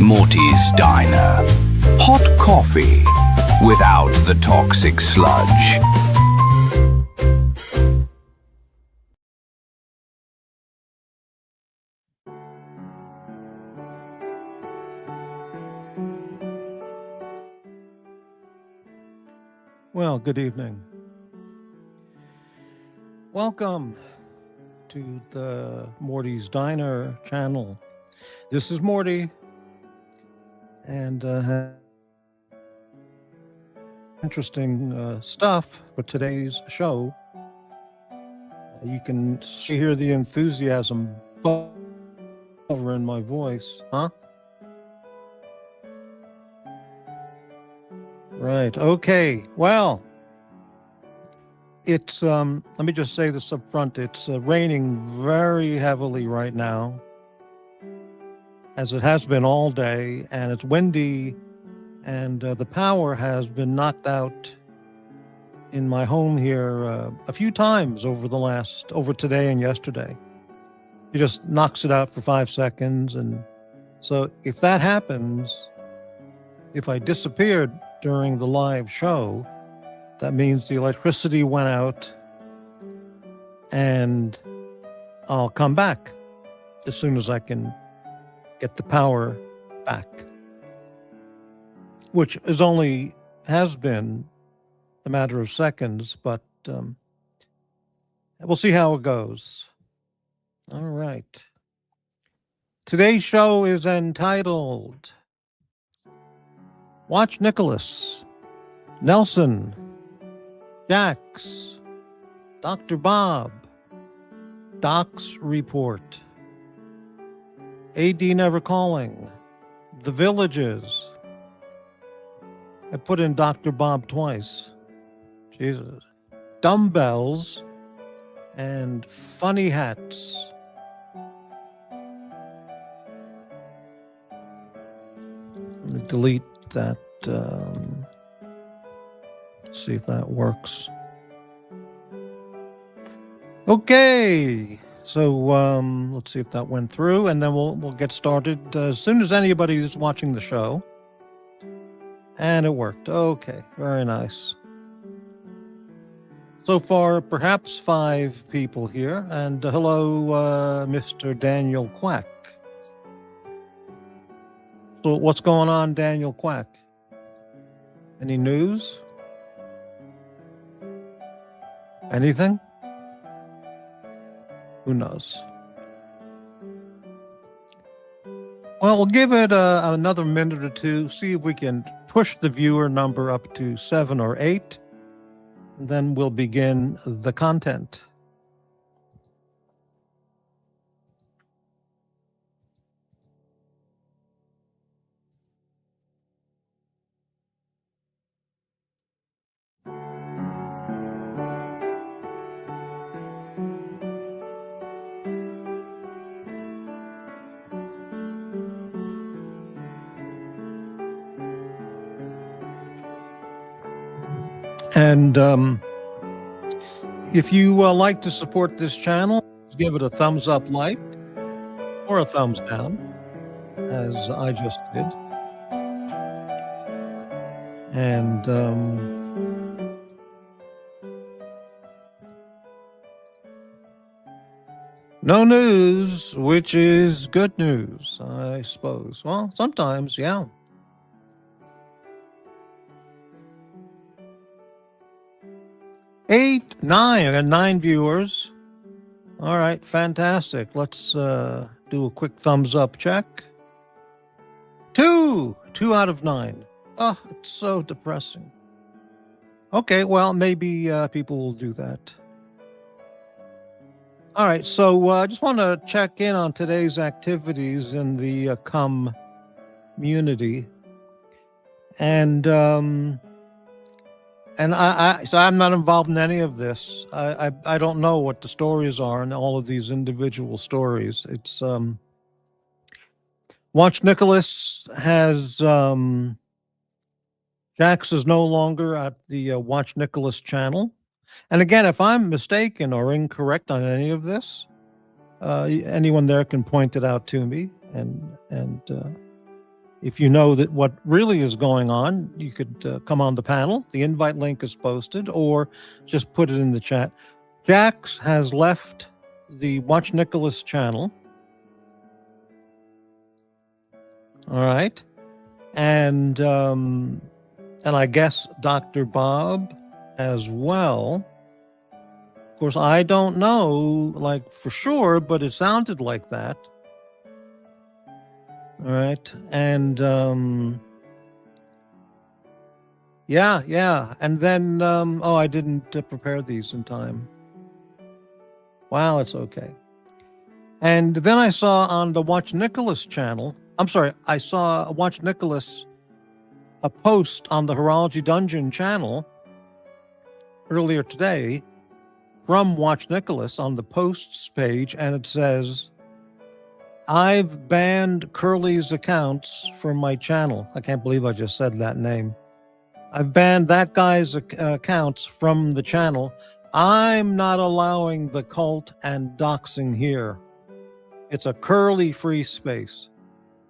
Morty's Diner. Hot coffee without the toxic sludge. Well, good evening. Welcome to the Morty's Diner channel. This is Morty, and interesting stuff for today's show. You can hear the enthusiasm over in my voice, huh? Right. Okay. Well, it's let me just say this up front. It's raining very heavily right now, as it has been all day, and it's windy, and the power has been knocked out in my home here a few times over today and yesterday. It just knocks it out for 5 seconds, and so if that happens, if I disappeared during the live show, that means the electricity went out, and I'll come back as soon as I can get the power back, which has been a matter of seconds, but we'll see how it goes. All right. Today's show is entitled Watch Nicholas, Nelson, Jax, Dr. Bob, Doxx Report, AD Never Calling, The Villages. I put in Dr. Bob twice. Jesus. Dumbbells and Funny Hats. Let me delete that. See if that works. Okay. So let's see if that went through, and then we'll get started as soon as anybody is watching the show. And it worked. Okay, very nice. So far, perhaps 5 people here, and hello, Mr. Daniel Quack. So what's going on, Daniel Quack? Any news? Anything? Who knows? Well, we'll give it another minute or two, see if we can push the viewer number up to 7 or 8, and then we'll begin the content. And if you like to support this channel, give it a thumbs up like or a thumbs down, as I just did. And no news, which is good news, I suppose. Well, sometimes, yeah. 8, 9. I got 9 viewers. All right, fantastic. Let's do a quick thumbs up check. 2. 2 out of 9. Oh, it's so depressing. Okay, well, maybe people will do that. All right, so I just want to check in on today's activities in the community, and so I'm not involved in any of this. I don't know what the stories are in all of these individual stories. It's Watch Nicholas has Jax is no longer at the Watch Nicholas channel. And again, if I'm mistaken or incorrect on any of this, anyone there can point it out to me. And if you know that what really is going on, you could come on the panel. The invite link is posted, or just put it in the chat. Jax has left the Watch Nicholas channel. All right. And I guess Dr. Bob as well. Of course, I don't know, like, for sure, but it sounded like that. All right. And yeah. And then I didn't prepare these in time. Wow, it's okay. And then I saw on the Watch Nicholas channel, I saw Watch Nicholas a post on the Horology Dungeon channel earlier today from Watch Nicholas on the posts page, and it says, "I've banned Curly's accounts from my channel." I can't believe I just said that name. I've banned that guy's accounts from the channel. I'm not allowing the cult and doxing here. It's a Curly free space.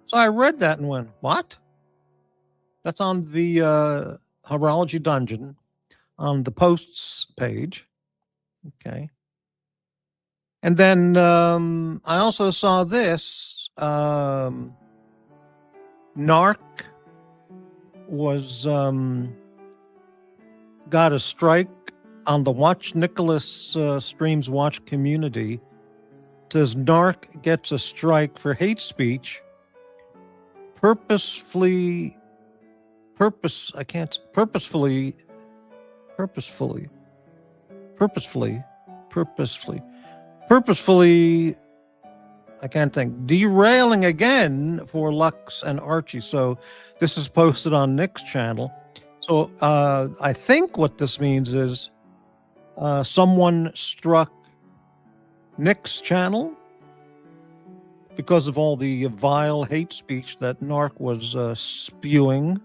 So I read that and went, what? That's on the Horology Dungeon on the posts page. Okay. And then I also saw this. Narc was got a strike on the Watch Nicholas Streams Watch community. It says Narc gets a strike for hate speech purposefully I can't think, derailing again for Lux and Archie. So this is posted on Nick's channel. So I think what this means is someone struck Nick's channel because of all the vile hate speech that Narc was spewing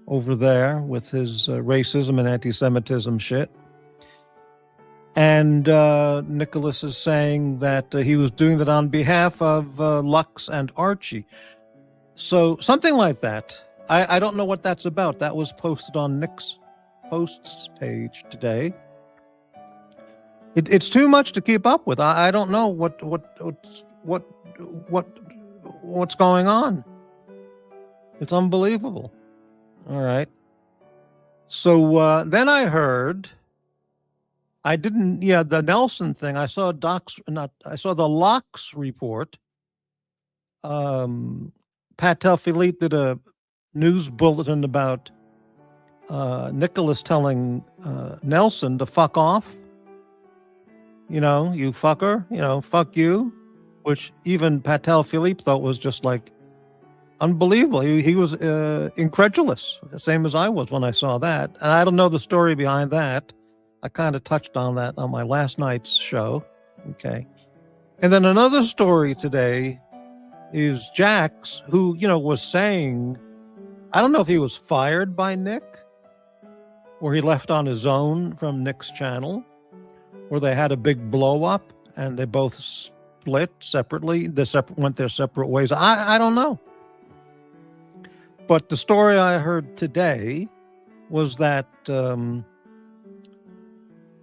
over there with his racism and anti-Semitism shit. And Nicholas is saying that he was doing that on behalf of Lux and Archie. So something like that. I don't know what that's about. That was posted on Nick's posts page today. It's too much to keep up with. I don't know what's going on. It's unbelievable. All right. So then I heard. The Nelson thing. I saw I saw the Locks report. Patel Philippe did a news bulletin about Nicholas telling Nelson to fuck off. You fucker, fuck you. Which even Patel Philippe thought was just like unbelievable. He was incredulous, the same as I was when I saw that. And I don't know the story behind that. I kind of touched on that on my last night's show. Okay. And then another story today is Jax, who, was saying, I don't know if he was fired by Nick or he left on his own from Nick's channel, or they had a big blow up and they both split separately. They went their separate ways. I don't know. But the story I heard today was that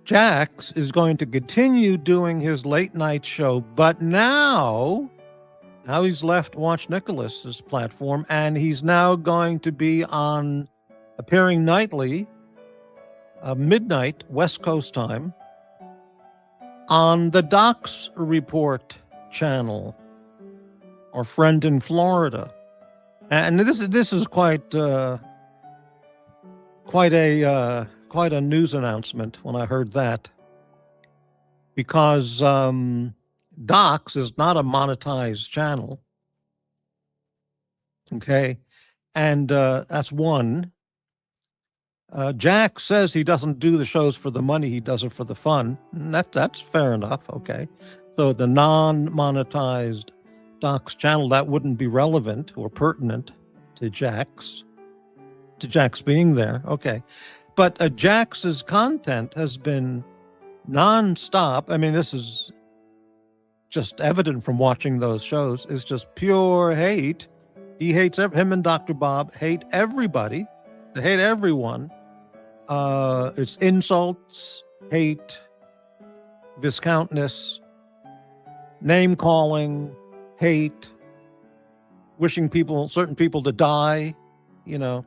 Jax is going to continue doing his late night show, but now he's left Watch Nicholas's platform, and he's now going to be appearing nightly, midnight West Coast time, on the Doxx Report channel, or Friend in Florida. And this is quite a news announcement when I heard that, because Doxx is not a monetized channel. Okay, and that's one. Jack says he doesn't do the shows for the money; he does it for the fun. And that's fair enough. Okay, so the non-monetized Doxx channel, that wouldn't be relevant or pertinent to Jack's being there. Okay, but Jax's content has been nonstop. I mean, this is just evident from watching those shows. It's just pure hate. He hates him and Dr. Bob hate everybody. They hate everyone. It's insults, hate, viscountness, name calling, hate, wishing certain people to die. You know,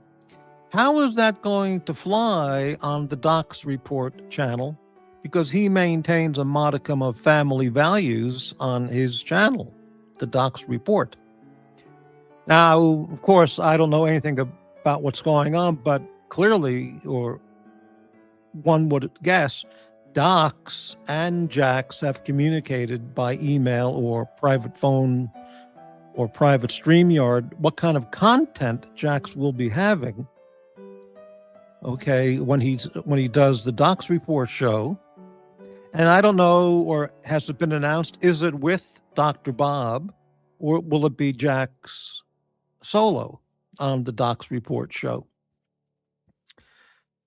how is that going to fly on the Doxx Report channel? Because he maintains a modicum of family values on his channel, the Doxx Report. Now, of course, I don't know anything about what's going on, but clearly, or one would guess, Doxx and Jax have communicated by email or private phone or private StreamYard what kind of content Jax will be having. Okay, when he does the Doxx Report show. And I don't know, or has it been announced, is it with Dr. Bob, or will it be Jack's solo on the Doxx Report show?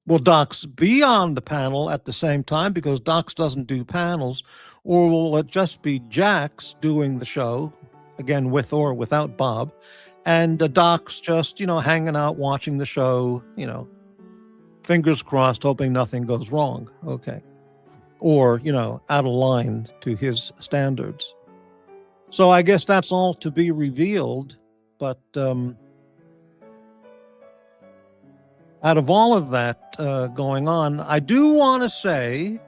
Will Doxx be on the panel at the same time, because Doxx doesn't do panels, or will it just be Jax doing the show, again, with or without Bob, and Doxx just, hanging out, watching the show, fingers crossed, hoping nothing goes wrong. Okay. Or, out of line to his standards. So I guess that's all to be revealed. But out of all of that going on, I do want to say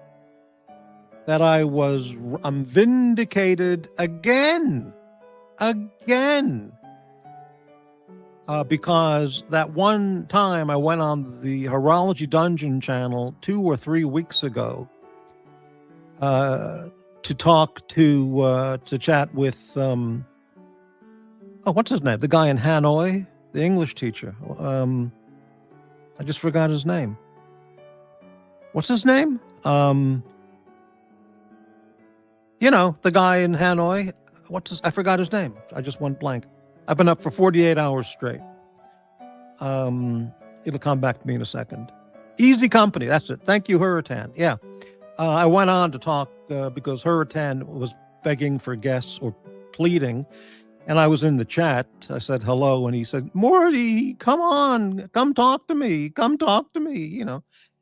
that I'm vindicated again. Because that one time I went on the Horology Dungeon channel 2 or 3 weeks ago, to chat with what's his name? The guy in Hanoi, the English teacher. I just forgot his name. What's his name? The guy in Hanoi. I forgot his name. I just went blank. I've been up for 48 hours straight. It'll come back to me in a second. Easy Company. That's it. Thank you, Hurricane. Yeah. I went on to talk because Hurricane was begging for guests or pleading, and I was in the chat. I said hello, and he said, "Morty, come on, come talk to me, And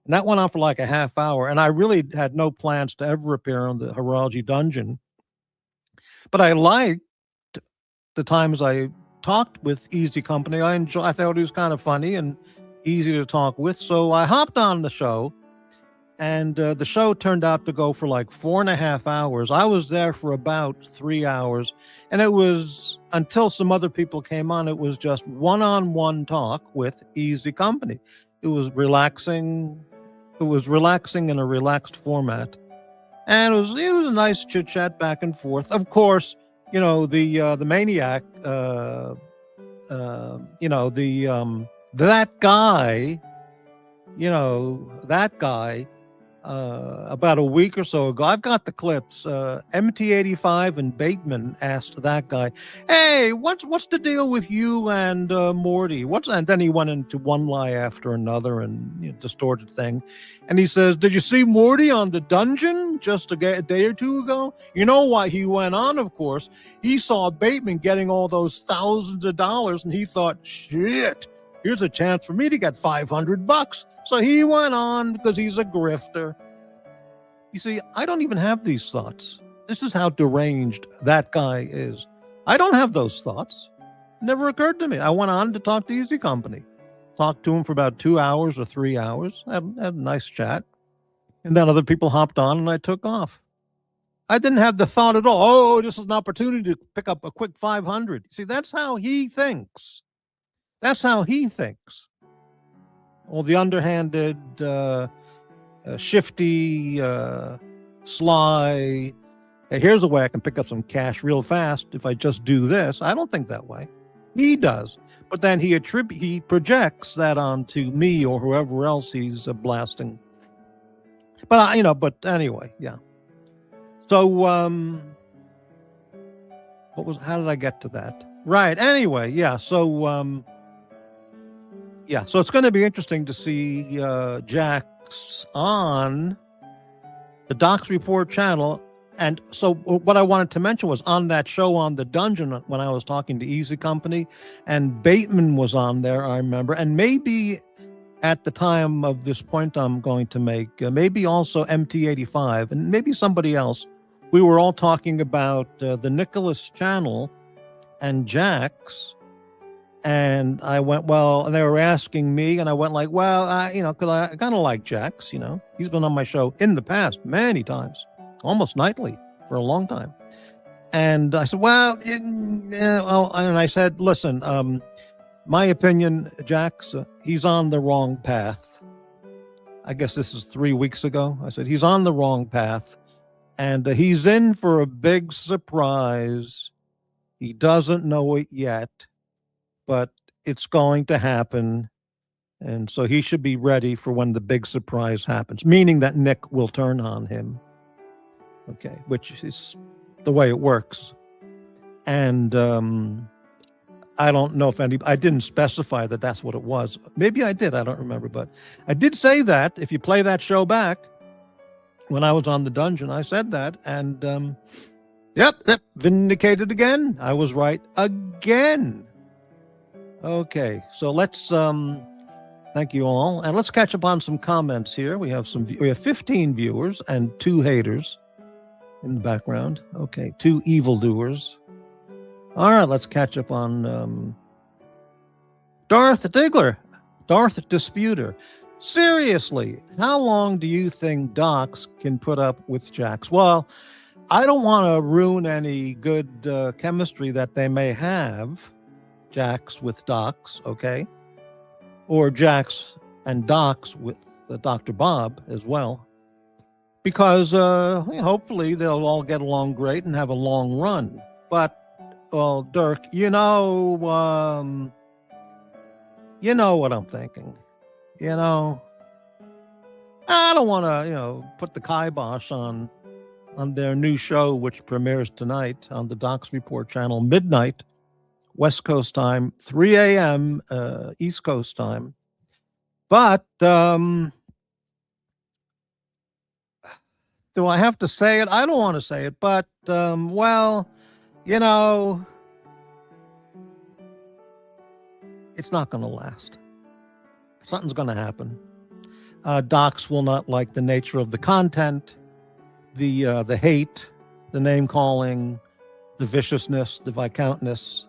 that went on for like a half hour, and I really had no plans to ever appear on the Horology Dungeon, but I liked the times I talked with Easy Company. I thought he was kind of funny and easy to talk with, so I hopped on the show. And the show turned out to go for like 4.5 hours. I was there for about 3 hours. And it was, until some other people came on, it was just one-on-one talk with Easy Company. It was relaxing. It was relaxing in a relaxed format. And it was a nice chit-chat back and forth. Of course, the maniac, that guy, about a week or so ago, I've got the clips. MT85 and Bateman asked that guy, "Hey, what's the deal with you and Morty? And then he went into one lie after another and distorted thing. And he says, "Did you see Morty on the Dungeon just a day or two ago?" You know why he went on, of course. He saw Bateman getting all those thousands of dollars, and he thought, "Shit, here's a chance for me to get $500. So he went on because he's a grifter. You see, I don't even have these thoughts. This is how deranged that guy is. I don't have those thoughts. Never occurred to me. I went on to talk to Easy Company. Talked to him for about 2 hours or 3 hours. Had a nice chat. And then other people hopped on and I took off. I didn't have the thought at all, "Oh, this is an opportunity to pick up a quick 500. See, that's how he thinks. That's how he thinks. All the underhanded, shifty, sly. Hey, here's a way I can pick up some cash real fast if I just do this. I don't think that way. He does. But then he projects that onto me or whoever else he's blasting. But but anyway, yeah. So how did I get to that? Right. Anyway, yeah. So so it's going to be interesting to see Jax on the Doxx Report channel. And so what I wanted to mention was on that show on the Dungeon when I was talking to Easy Company, and Bateman was on there, I remember, and maybe at the time of this point I'm going to make, maybe also MT85 and maybe somebody else. We were all talking about the Nicholas channel and Jax, and I went, well, and they were asking me, and I went like, well, because I kind of like Jax, he's been on my show in the past many times, almost nightly for a long time. And I said, well, and I said, listen, my opinion, Jax, he's on the wrong path. I guess this is 3 weeks ago. I said, he's on the wrong path, and he's in for a big surprise. He doesn't know it yet, but it's going to happen. And so he should be ready for when the big surprise happens, meaning that Nick will turn on him. Okay, which is the way it works. And I don't know if I didn't specify that that's what it was. Maybe I did, I don't remember. But I did say that. If you play that show back, when I was on the Dungeon, I said that. And yep, vindicated again. I was right again. Okay, so let's thank you all. And let's catch up on some comments here. We have 15 viewers and 2 haters in the background. Okay, 2 evildoers. All right, let's catch up on Darth Diggler, Darth Disputer. Seriously, how long do you think Doxx can put up with Jax? Well, I don't want to ruin any good chemistry that they may have, Jax with Doxx, okay? Or Jax and Doxx with Dr. Bob as well. Because hopefully they'll all get along great and have a long run. But, well, Dirk, you know what I'm thinking. I don't want to, put the kibosh on their new show, which premieres tonight on the Doxx Report channel, midnight, West Coast time, 3 a.m. East Coast time. But do I have to say it? I don't want to say it, but well, it's not going to last. Something's going to happen. Doxx will not like the nature of the content, the hate, the name calling, the viciousness, the viscountness,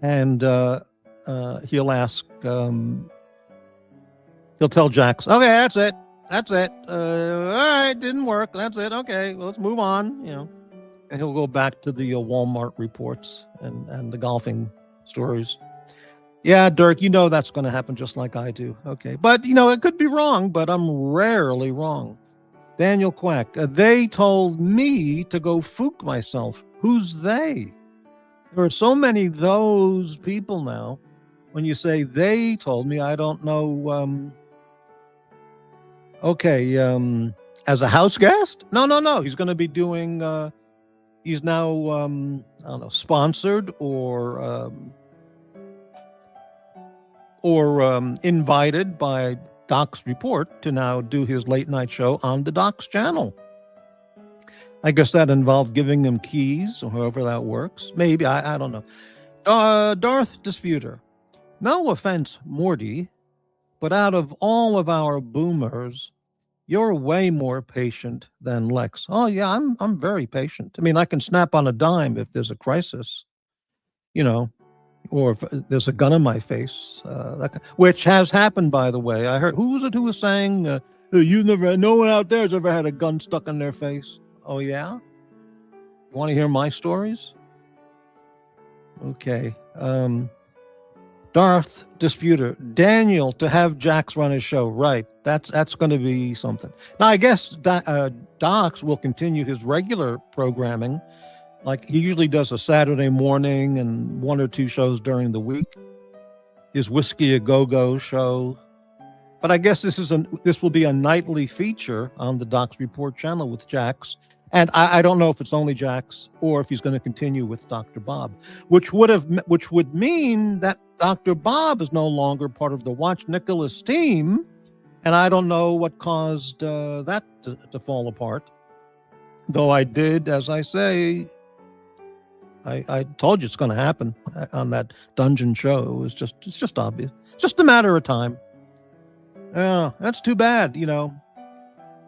and he'll ask. He'll tell Jax, "Okay, that's it. All right, didn't work. That's it. Okay, well, let's move on." And he'll go back to the Walmart reports and the golfing stories. Yeah, Dirk, that's going to happen just like I do. Okay. But, it could be wrong, but I'm rarely wrong. Daniel Quack, they told me to go fook myself. Who's they? There are so many those people now. When you say they told me, I don't know. Okay. As a house guest? No. He's going to be doing, he's now, I don't know, sponsored or invited by Doxx Report to now do his late night show on the Doxx channel. I guess that involved giving him keys or however that works. Maybe, I don't know. Darth Disputer. No offense, Morty, but out of all of our boomers, you're way more patient than Lex. Oh yeah, I'm very patient. I mean, I can snap on a dime if there's a crisis, or if there's a gun in my face, which has happened, by the way. I heard, who was saying, no one out there has ever had a gun stuck in their face. Oh, yeah? You want to hear my stories? Okay. Darth Disputer, Daniel to have Jax run his show. Right. That's going to be something. Now, I guess Doxx will continue his regular programming. Like he usually does a Saturday morning and 1 or 2 shows during the week. His Whiskey a Go-Go show. But I guess this will be a nightly feature on the Doxx Report channel with Jax. And I don't know if it's only Jax or if he's going to continue with Dr. Bob, which would mean that Dr. Bob is no longer part of the Watch Nicholas team. And I don't know what caused that to fall apart. Though I did, as I say, I told you it's going to happen on that dungeon show. It's just obvious. Just a matter of time. Yeah, that's too bad, you know.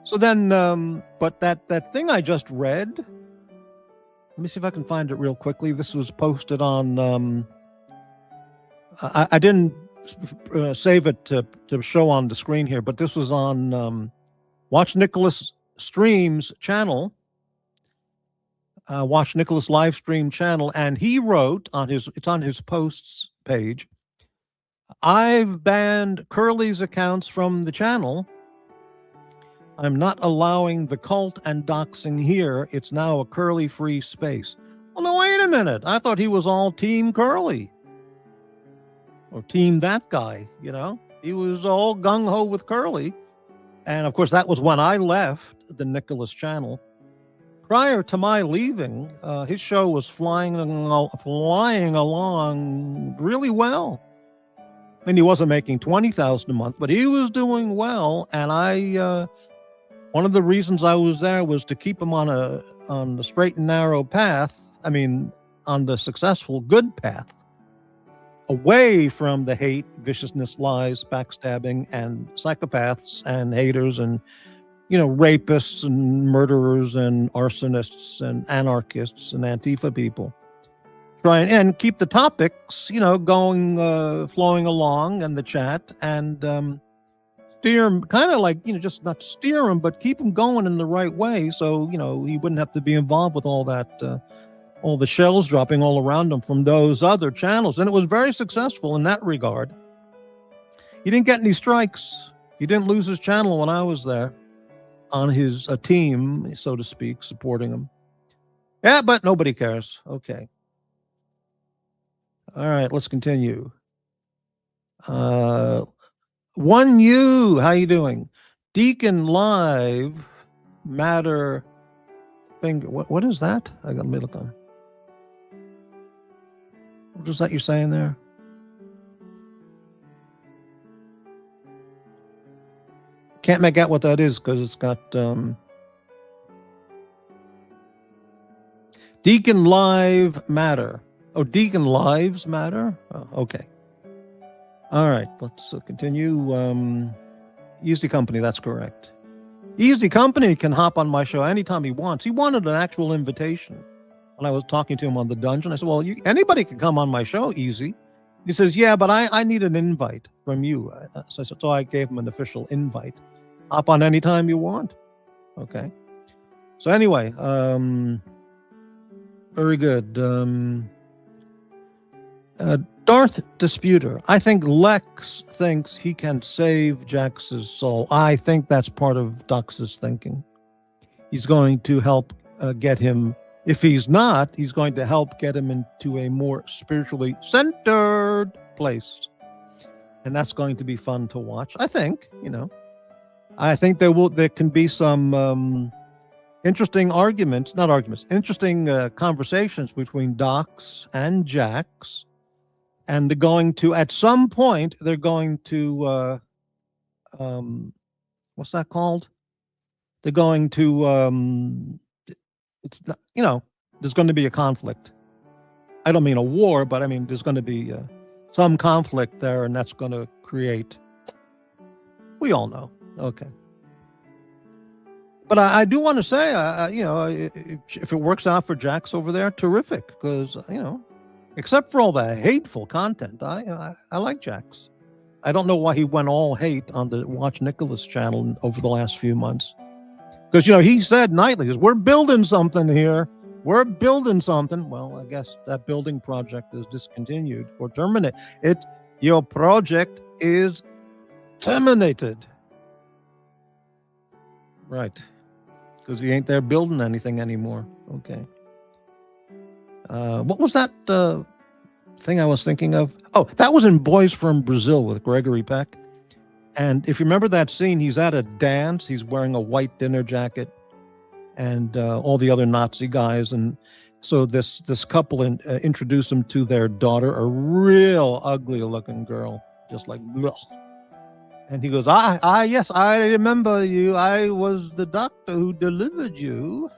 So then, but that thing I just read, let me see if I can find it real quickly. This was posted on, I didn't save it to show on the screen here, but this was on Watch Nicholas Streams channel, Watch Nicholas live stream channel, and he wrote it's on his posts page, I've banned Curly's accounts from the channel. I'm not allowing the cult and doxing here. It's now a Curly-free space. Well, no, wait a minute. I thought he was all Team Curly. Or Team that guy, you know? He was all gung-ho with Curly. And, of course, that was when I left the Nicholas channel. Prior to my leaving, his show was flying along really well. I mean, he wasn't making $20,000 a month, but he was doing well. And one of the reasons I was there was to keep him on the straight and narrow path. I mean, on the successful good path, away from the hate, viciousness, lies, backstabbing, and psychopaths and haters and, you know, rapists and murderers and arsonists and anarchists and Antifa people. Try and keep the topics, you know, going, flowing along in the chat and, steer him, kind of like, you know, just not steer him, but keep him going in the right way. So, you know, he wouldn't have to be involved with all that, all the shells dropping all around him from those other channels. And it was very successful in that regard. He didn't get any strikes. He didn't lose his channel when I was there on his team, so to speak, supporting him. Yeah, but nobody cares. Okay. All right, let's continue. 1U, how you doing? Deacon Live Matter Finger. What is that? I got me look on. What is that you're saying there? Can't make out what that is because it's got Deacon Live Matter. Oh, Deacon Lives Matter? Oh, okay. All right, let's continue. Easy Company, that's correct. Easy Company can hop on my show anytime he wants. He wanted an actual invitation. When I was talking to him on the dungeon, I said, well, anybody can come on my show, Easy. He says, yeah, but I need an invite from you. So I gave him an official invite. Hop on anytime you want. Okay. So anyway, very good. Darth Disputer. I think Lex thinks he can save Jax's soul. I think that's part of Doxx's thinking. He's going to help get him. If he's not, he's going to help get him into a more spiritually centered place. And that's going to be fun to watch. I think, you know, I think there can be some interesting interesting conversations between Doxx and Jax. And they're going to, at some point, they're going to, what's that called? They're going to, it's not, you know, there's going to be a conflict. I don't mean a war, but I mean, there's going to be some conflict there, and that's going to create, we all know. Okay. But I do want to say, you know, if it works out for Jax over there, terrific, because, you know, except for all the hateful content, I like Jax. I don't know why he went all hate on the Watch Nicholas channel over the last few months. Because, you know, he said nightly, we're building something here. We're building something. Well, I guess that building project is discontinued or terminated. Your project is terminated. Right. Because he ain't there building anything anymore. Okay. What was that thing I was thinking of? Oh, that was in Boys from Brazil with Gregory Peck. And if you remember that scene, he's at a dance. He's wearing a white dinner jacket, and all the other Nazi guys. And so this couple introduce him to their daughter, a real ugly looking girl, just like, blech. And he goes, yes, I remember you. I was the doctor who delivered you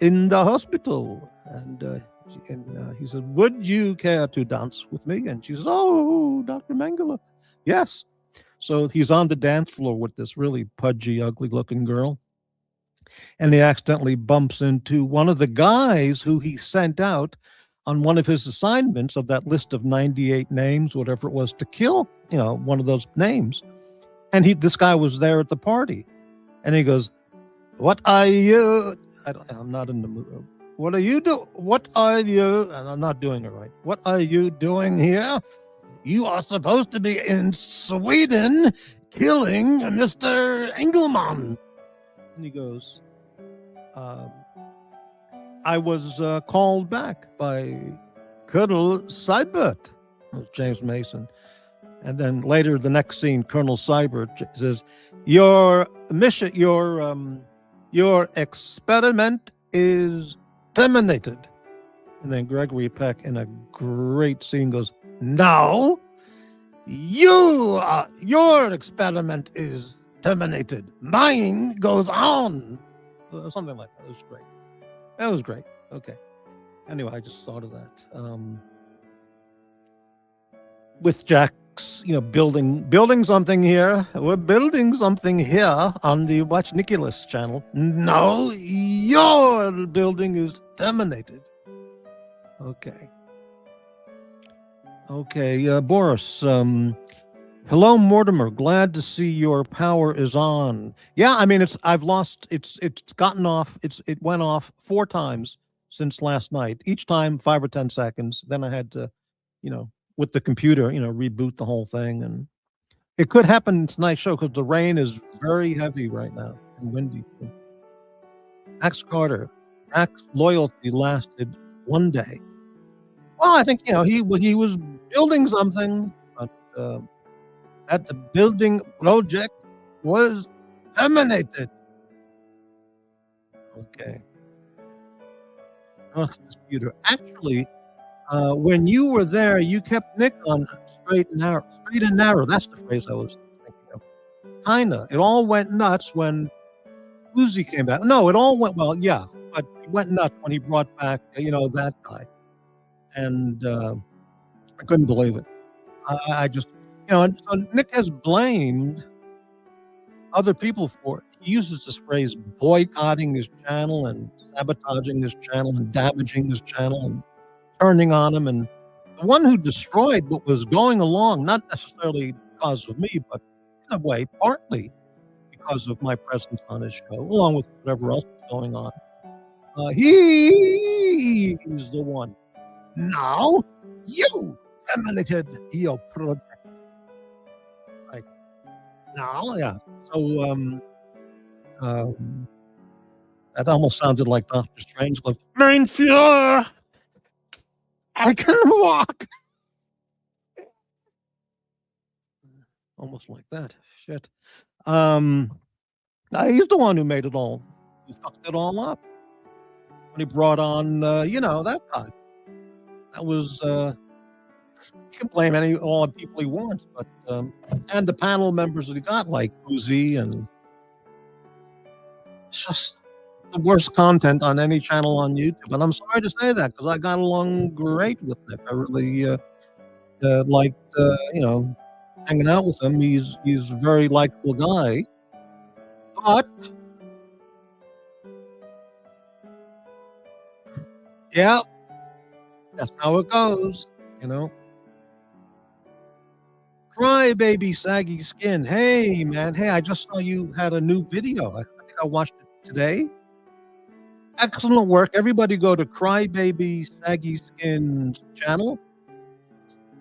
in the hospital. And he said, would you care to dance with me? And she says, oh, Dr. Mengele. Yes. So he's on the dance floor with this really pudgy, ugly looking girl. And he accidentally bumps into one of the guys who he sent out on one of his assignments of that list of 98 names, whatever it was, to kill, one of those names. And this guy was there at the party. And he goes, what are you? I'm not in the mood. What are you doing? What are you? And I'm not doing it right. What are you doing here? You are supposed to be in Sweden killing Mr. Engelmann. And he goes, I was called back by Colonel Seibert, James Mason. And then later, the next scene, Colonel Seibert says, your mission, your experiment is terminated. And then Gregory Peck, in a great scene, goes, no, your experiment is terminated. Mine goes on. Something like that. It was great. That was great. Okay. Anyway, I just thought of that. With Jack's, building something here. We're building something here on the Watch Nicholas channel. No, your building is terminated. Okay. Okay, Boris. Hello, Mortimer. Glad to see your power is on. Yeah, I mean, it's gotten off. It went off 4 times since last night. Each time 5 or 10 seconds. Then I had to, with the computer, reboot the whole thing. And it could happen in tonight's show because the rain is very heavy right now and windy. Max Carter. Max loyalty lasted 1 day. Well, I think, he was building something, but that the building project was terminated. Okay. Earth Disputer. Actually, when you were there, you kept Nick on straight and narrow. Straight and narrow. That's the phrase I was thinking of. Kinda. It all went nuts when Uzi came back. No, it all went well, yeah, but it went nuts when he brought back, that guy. And I couldn't believe it. I just, and so Nick has blamed other people for it. He uses this phrase, boycotting his channel and sabotaging his channel and damaging his channel and turning on him. And the one who destroyed what was going along, not necessarily because of me, but in a way, partly because of my presence on his show, along with whatever else was going on. He's the one. Now you terminated your project. Like now, yeah. So that almost sounded like Dr. Strangelove. Mein Führer, I can walk. Almost like that. Shit. He's the one who made it all. He fucked it all up. When he brought on, that guy. That was, you can blame all the people he wants, but, and the panel members that he got, like Uzi, and it's just the worst content on any channel on YouTube. And I'm sorry to say that because I got along great with Nick. I really liked, hanging out with him. He's a very likable guy, but yeah, that's how it goes, Cry baby saggy skin. Hey man, I just saw you had a new video. I think I watched it today. Excellent work. Everybody go to Cry Baby Saggy Skin's channel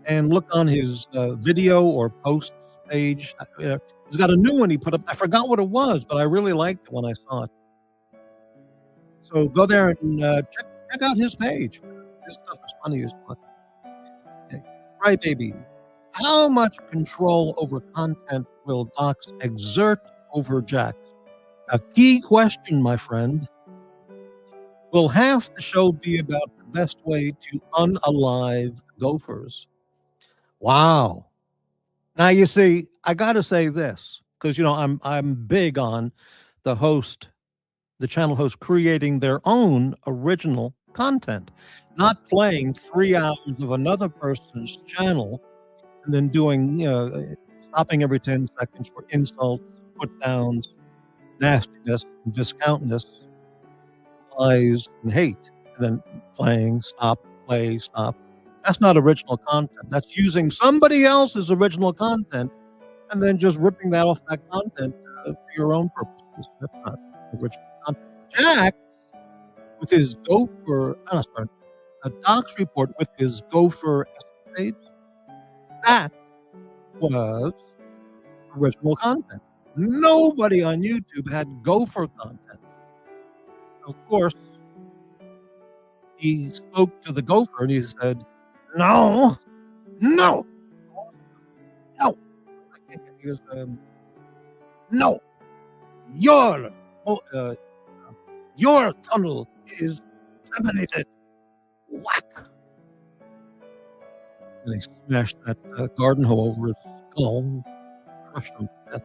and look on his video or posts page. He's got a new one he put up. I forgot what it was, but I really liked it when I saw it. So go there and check out his page. His stuff is funny as fuck. Okay. Right, baby. How much control over content will Doxx exert over Jack? A key question, my friend. Will half the show be about the best way to unalive gophers? Wow. Now you see, I got to say this because I'm big on the channel host creating their own original content, not playing 3 hours of another person's channel and then doing stopping every 10 seconds for insults, put downs, nastiness, and viscountness, lies, and hate, and then playing, stop, play, stop. That's not original content. That's using somebody else's original content and then just ripping that off that content for your own purposes. That's not original content. Jack, with his gopher, a Doxx report with his gopher escapades, that was original content. Nobody on YouTube had gopher content. Of course, he spoke to the gopher and he said, no, no, no. I can't get his, no, your tunnel is terminated. Whack. And they smashed that garden hoe over his skull and crushed him to death.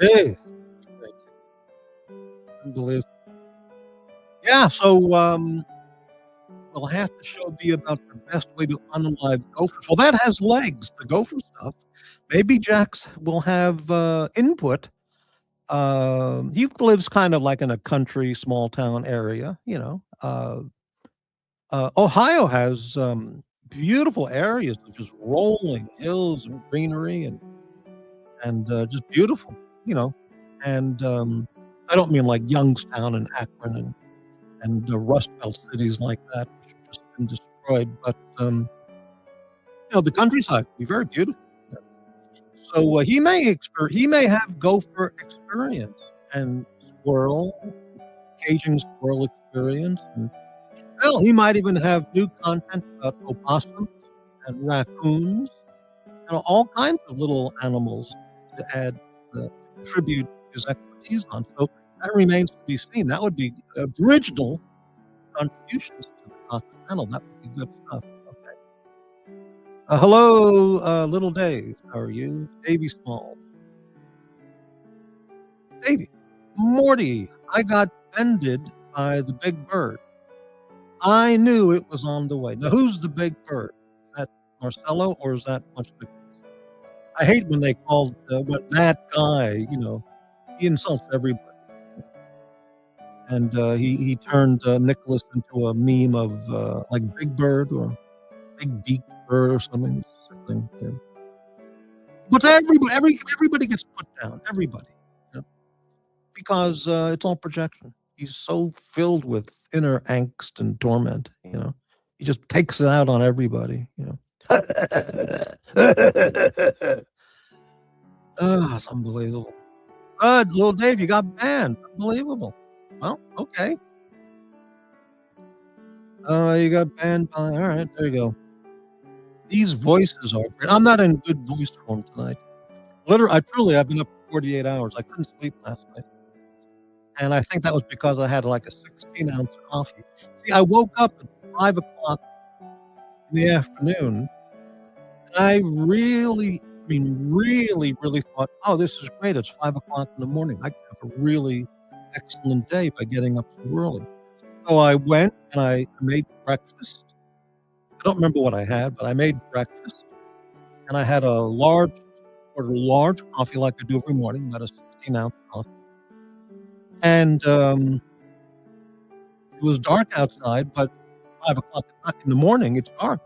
Hey, unbelievable. Yeah, so will half the show be about the best way to unalive gophers? Well, that has legs, the gopher stuff. Maybe Jax will have input. He lives kind of like in a country, small town area, Ohio has beautiful areas of just rolling hills and greenery and just beautiful, And I don't mean like Youngstown and Akron and Rust Belt cities like that, which have just been destroyed. But the countryside will be very beautiful. So he may have gopher experience and caging squirrel experience, and hell, he might even have new content about opossums and raccoons, all kinds of little animals to add, contribute his expertise on. So that remains to be seen. That would be original contributions to the Doxx channel. That would be good stuff. Okay. Hello, little Dave. How are you? Davey Small. Davey. Morty. I got bended by the big bird. I knew it was on the way. Now, who's the big bird? Is that Marcelo or is that much bigger? I hate when they call when that guy, he insults everybody. And he turned Nicholas into a meme of like Big Bird or Big Beak Bird or something. But everybody gets put down. Everybody, because it's all projection. He's so filled with inner angst and torment. He just takes it out on everybody. Oh, it's unbelievable. Little Dave, you got banned. Unbelievable. Well, okay. You got banned by. All right, there you go. These voices are great. I'm not in good voice form tonight. Literally, I've been up 48 hours. I couldn't sleep last night. And I think that was because I had like a 16-ounce coffee. See, I woke up at 5 o'clock in the afternoon. And I really thought, oh, this is great. It's 5 o'clock in the morning. I can have a really excellent day by getting up so early. So I went and I made breakfast. I don't remember what I had, but I made breakfast. And I had a large coffee like I do every morning, about a 16-ounce coffee. And it was dark outside, but 5 o'clock in the morning, it's dark.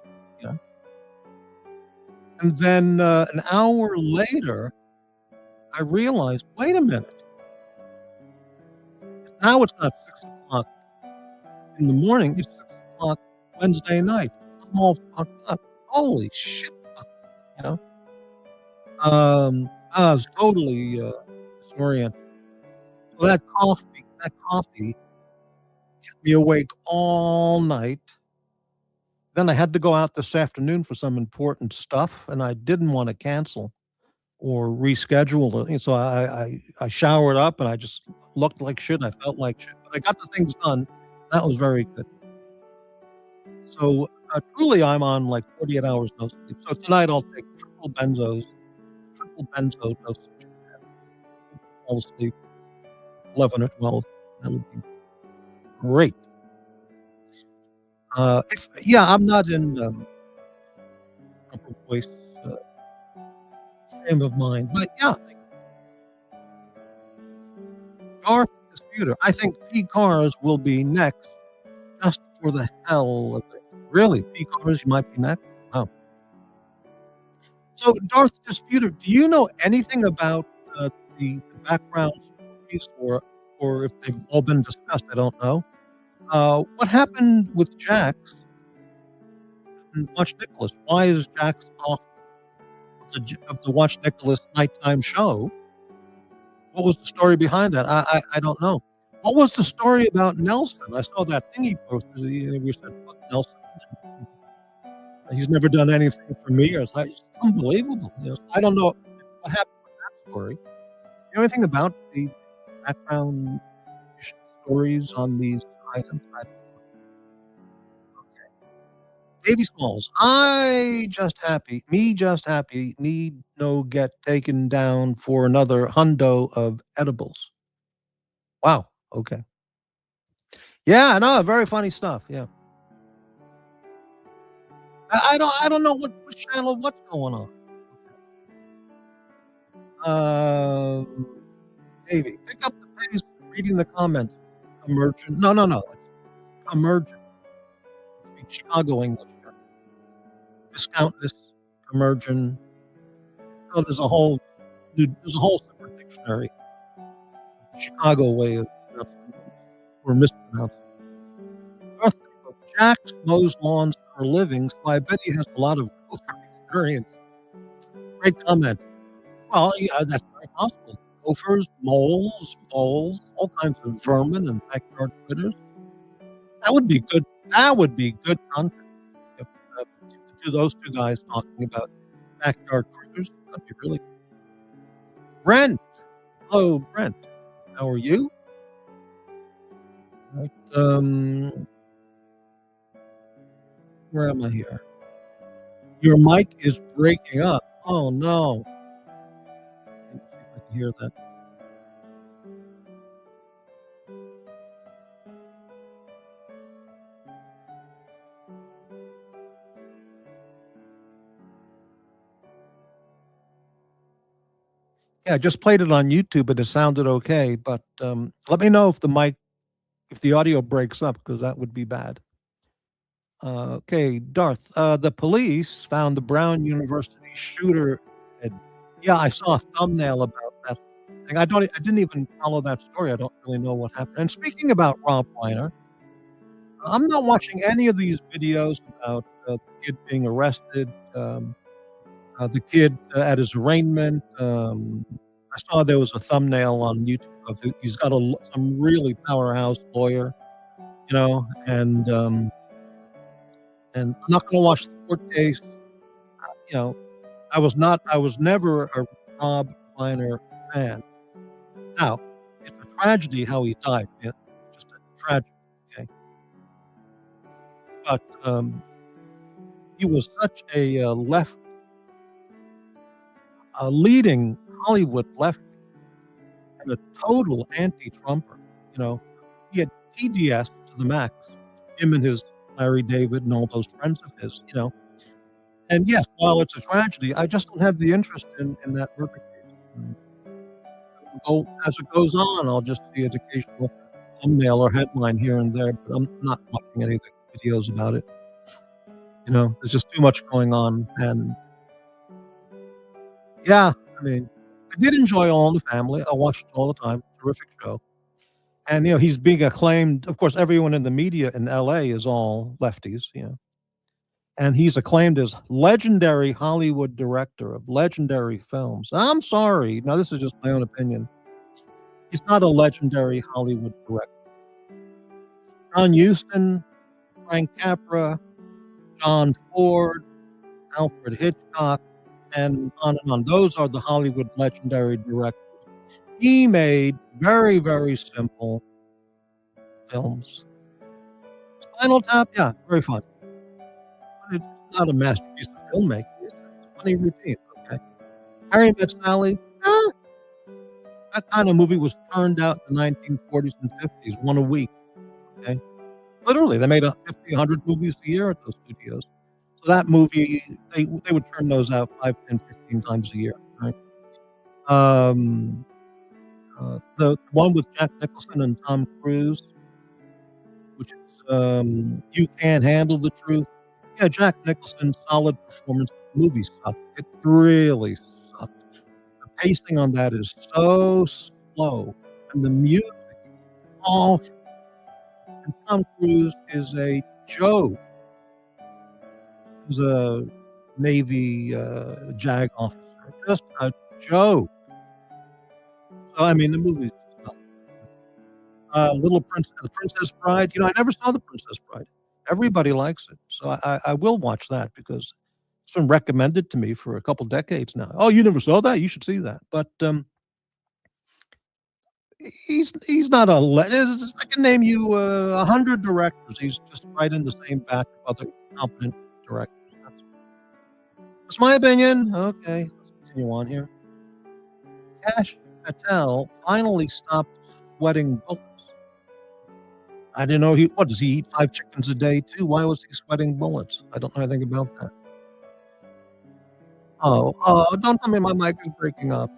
And then an hour later, I realized, wait a minute. Now it's not 6 o'clock in the morning. It's 6 o'clock Wednesday night. I'm all fucked up. Holy shit, you know? I was totally, disoriented. So that coffee kept me awake all night. Then I had to go out this afternoon for some important stuff, and I didn't wanna cancel or reschedule it, and so I showered up, and I just looked like shit, I felt like shit, but I got the things done. That was very good. So, truly, I'm on, like, 48 hours no sleep. So tonight, I'll take triple benzo dosage, and fall asleep 11 or 12. That would be great. If yeah, I'm not in, proper voice, uh, frame of mind, but yeah, Darth Disputer. I think P-Cars will be next just for the hell of it. Really? P-Cars, you might be next? Oh. So, Darth Disputer, do you know anything about, the background stories or if they've all been discussed? I don't know. What happened with Jax and Watch Nicholas? Why is Jax off of the Watch Nicholas nighttime show? What was the story behind that? I don't know. What was the story about Nelson? I saw that thing he posted. We said, "Fuck Nelson. He's never done anything for me." Or it's like, it's unbelievable. I don't know what happened with that story. You know anything about the background stories on these items? Davy Smalls, just happy, need no get taken down for another hundo of edibles. Wow, okay. Yeah, no, very funny stuff, yeah. I don't know what channel, what's going on. Davy, pick up the pace reading the comments. Emergent, no, it's emergent, Chicago English here. Discount this, emergent. Oh, there's a whole separate dictionary. Chicago way of pronouncing words or mispronouncing. Jax mows lawns for a living, so I bet he has a lot of experience. Great comment. Well, yeah, that's very possible. Gophers, moles, voles, all kinds of vermin and backyard critters. That would be good. That would be good content if those two guys talking about backyard critters. That'd be really good. Brent. Hello, Brent. How are you? Right, where am I here? Your mic is breaking up. Oh no. Let's see if I can hear that. Yeah, I just played it on YouTube and it sounded okay, but let me know if the audio breaks up because that would be bad. Okay, Darth. The police found the Brown University shooter. Yeah, I saw a thumbnail about that. I didn't even follow that story. I don't really know what happened. And speaking about Rob Reiner, I'm not watching any of these videos about the kid being arrested, the kid at his arraignment. I saw there was a thumbnail on YouTube of it. He's got some really powerhouse lawyer, and I'm not going to watch the court case. You know, I was never a Rob Reiner fan. Now, it's a tragedy how he died. Just a tragedy. Okay, but he was such a leading Hollywood lefty and a total anti-Trumper. He had TDS to the max. Him and his Larry David and all those friends of his. And yes, while it's a tragedy, I just don't have the interest in that murder case. As it goes on, I'll just see an occasional thumbnail or headline here and there, but I'm not watching any of the videos about it. There's just too much going on, and yeah, I mean, I did enjoy All in the Family. I watched it all the time. Terrific show. And, he's being acclaimed. Of course, everyone in the media in LA is all lefties, and he's acclaimed as legendary Hollywood director of legendary films. I'm sorry. Now, this is just my own opinion. He's not a legendary Hollywood director. John Huston, Frank Capra, John Ford, Alfred Hitchcock, and on and on. Those are the Hollywood legendary directors. He made very, very simple films. Spinal Tap, yeah, very fun. But it's not a masterpiece of filmmaking. It's a funny routine, okay? Harry Met Sally, that kind of movie was turned out in the 1940s and 50s, one a week, okay? Literally, they made 50, 100 movies a year at those studios. So that movie, they would turn those out 5, 10, 15 times a year, right? The one with Jack Nicholson and Tom Cruise, which is You Can't Handle the Truth. Yeah, Jack Nicholson, solid performance. The movie sucked. It really sucked. The pacing on that is so slow, and the music is awful. And Tom Cruise is a joke. He's a Navy JAG officer, just a joke. So I mean, the movie's just Little Princess, The Princess Bride. I never saw The Princess Bride. Everybody likes it, so I will watch that because it's been recommended to me for a couple decades now. "Oh, you never saw that? You should see that." But, he's not a le I can name you, 100 directors. He's just right in the same batch of other competent directors. That's my opinion. Okay, let's continue on here. Kash Patel finally stopped sweating bullets. I didn't know does he eat 5 chickens a day too? Why was he sweating bullets? I don't know anything about that. Oh, don't tell me my mic is breaking up.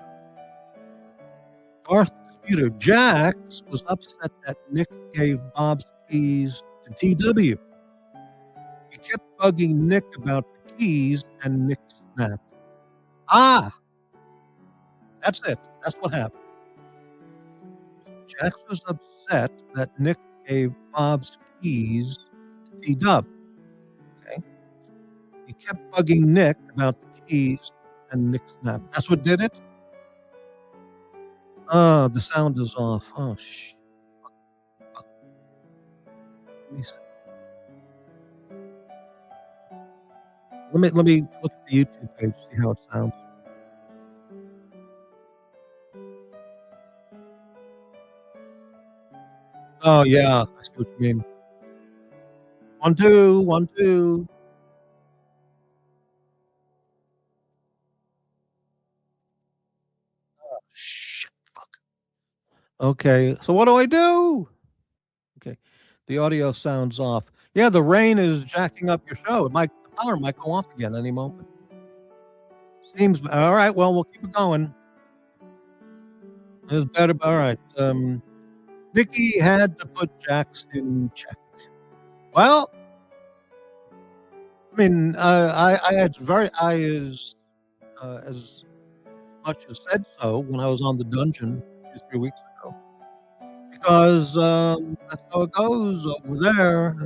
Darth Disputer Jax was upset that Nick gave Bob's keys to TW. He kept bugging Nick about the keys and Nick snapped. Ah, that's it. That's what happened. Jax was upset that Nick gave Bob's keys to T-Dub. Okay. He kept bugging Nick about the keys and Nick snapped. That's what did it? Oh, the sound is off. Oh, fuck. Let me see. Let me look at the YouTube page, see how it sounds. Oh, yeah, I see what you mean. 1, 2, 1, 2. Shit, fuck. Okay, so what do I do? Okay, the audio sounds off. Yeah, the rain is jacking up your show. The power might go off again any moment. Seems all right. Well, we'll keep it going. It's better. All right. Nikki had to put Jax in check. Well, I mean, I had as much as said so when I was on the dungeon 2, 3 weeks ago, because that's how it goes over there.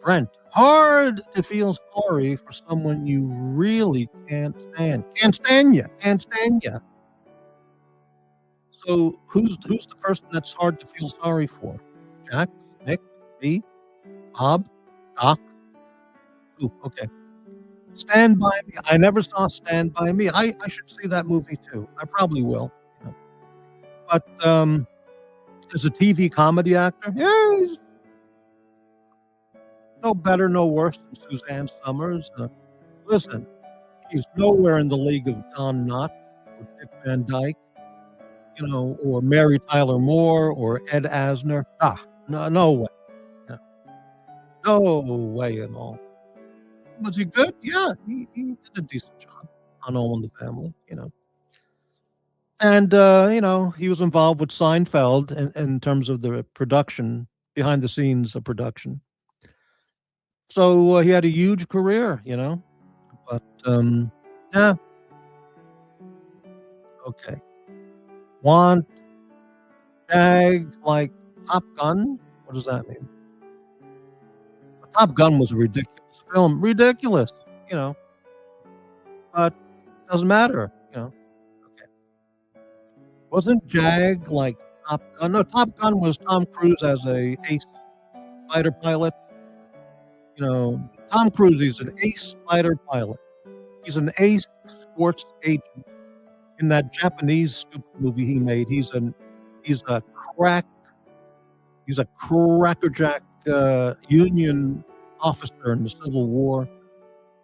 Brent, hard to feel sorry for someone you really can't stand. Can't stand you. Can't stand you. So who's the person that's hard to feel sorry for? Jack, Nick, me, Bob, Doc. Ooh, okay. Stand by Me. I never saw Stand by Me. I should see that movie too. I probably will. Yeah. But as a TV comedy actor, yeah, he's no better, no worse than Suzanne Summers. Listen, he's nowhere in the league of Don Knotts or Dick Van Dyke, or Mary Tyler Moore or Ed Asner. No way. Yeah. No way at all. Was he good? Yeah, he did a decent job on All in the Family. And, he was involved with Seinfeld in terms of the production, behind the scenes of production. So, he had a huge career. But, yeah. Okay. Want Jag like Top Gun? What does that mean? Top Gun was a ridiculous film, ridiculous, you know, but doesn't matter, you know. Okay. Wasn't Jag like Top Gun? No, Top Gun was Tom Cruise as a ace fighter pilot. You know, Tom Cruise, he's an ace fighter pilot. He's an ace sports agent. In that Japanese stupid movie he made, he's a crack he's a crackerjack Union officer in the Civil War.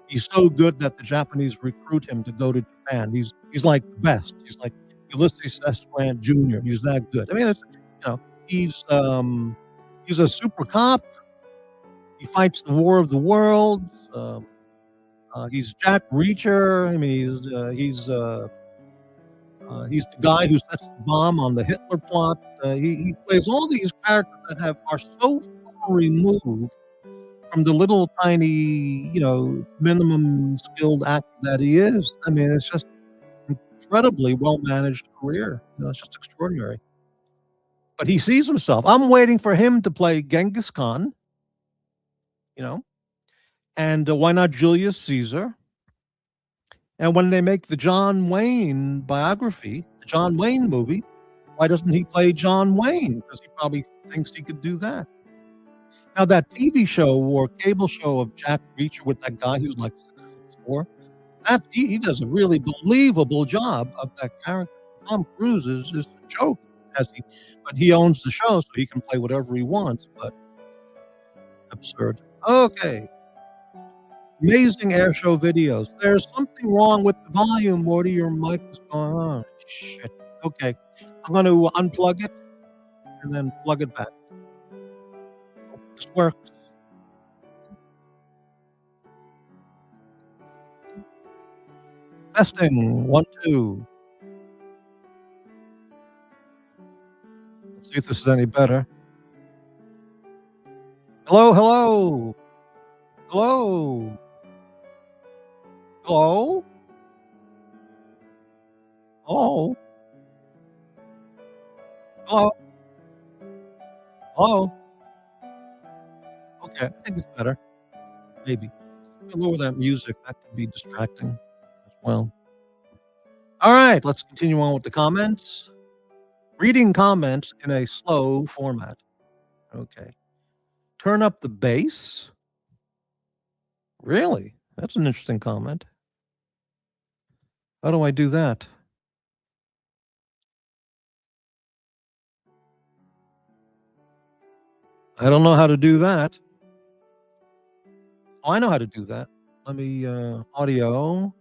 He's so good that the Japanese recruit him to go to Japan. He's like the best. He's like Ulysses S. Grant Jr. He's that good. I mean, it's, you know, he's a super cop. He fights the war of the worlds. He's Jack Reacher. I mean, he's the guy who sets the bomb on the Hitler plot. He plays all these characters that are so far removed from the little tiny, you know, minimum skilled actor that he is. I mean, it's just incredibly well managed career. You know, it's just extraordinary. But he sees himself. I'm waiting for him to play Genghis Khan. You know, and why not Julius Caesar? And when they make the John Wayne biography, the John Wayne movie, why doesn't he play John Wayne? Because he probably thinks he could do that. Now, that TV show or cable show of Jack Reacher with that guy who's like 6'4", he does a really believable job of that character. Tom Cruise is a joke, but he owns the show, so he can play whatever he wants. But absurd. Okay. Amazing air show videos. There's something wrong with the volume, Morty. Your mic is going on. Shit. Okay. I'm going to unplug it and then plug it back. Hope this works. Testing. 1, 2. Let's see if this is any better. Hello, hello. Hello. Hello? Hello? Hello? Hello? Okay, I think it's better. Maybe. Lower that music. That could be distracting as well. All right, let's continue on with the comments. Reading comments in a slow format. Okay. Turn up the bass. Really? That's an interesting comment. How do I do that? I don't know how to do that. Oh, I know how to do that. Let me audio.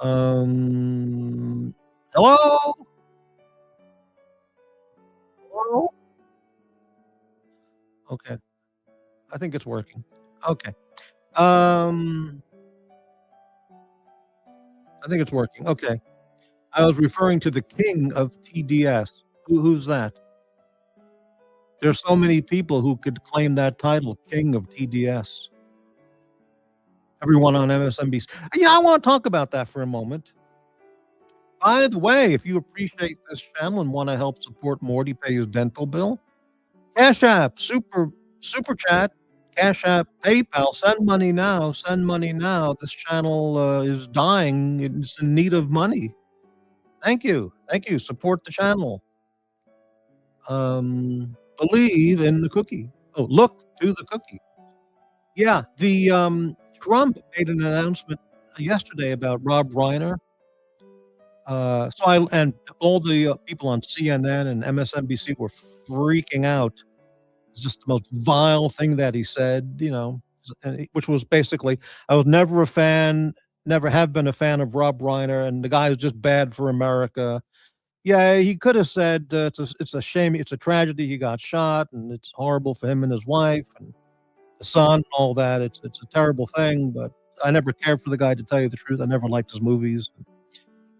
Hello? Hello? Okay. I think it's working. Okay. I think it's working. Okay. I was referring to the king of TDS. Who's that? There's so many people who could claim that title, king of TDS. Everyone on MSNBC. Yeah, I want to talk about that for a moment. By the way, if you appreciate this channel and want to help support Morty pay his dental bill, Cash App, Super Chat, Cash App, PayPal, send money now, send money now. This channel is dying. It's in need of money. Thank you. Thank you. Support the channel. Believe in the cookie. Oh, look to the cookie. Yeah, the Trump made an announcement yesterday about Rob Reiner. And all the people on CNN and MSNBC were freaking out. It's just the most vile thing that he said, you know, which was basically, I was never a fan, never have been a fan of Rob Reiner, and the guy is just bad for America. Yeah, he could have said it's a shame, it's a tragedy he got shot, and it's horrible for him and his wife and the son and all that. It's a terrible thing, but I never cared for the guy, to tell you the truth. I never liked his movies.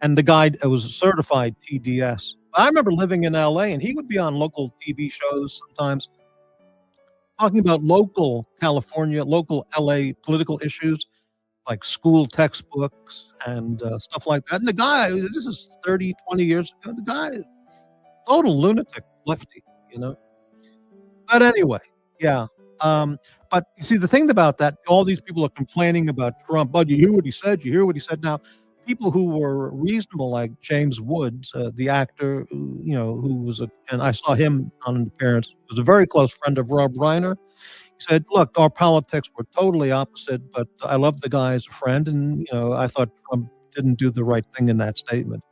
And the guy was a certified TDS. I remember living in LA, and he would be on local TV shows sometimes talking about local California, local LA political issues like school textbooks and stuff like that. And the guy, this is 30, 20 years ago, the guy, total lunatic, lefty, you know. But anyway, yeah, Um, but you see, the thing about that, all these people are complaining about Trump. Oh, you hear what he said? You hear what he said? Now, people who were reasonable, like James Woods, the actor, who was and I saw him on an appearance, was a very close friend of Rob Reiner. He said, "Look, our politics were totally opposite, but I love the guy as a friend, and I thought Trump didn't do the right thing in that statement."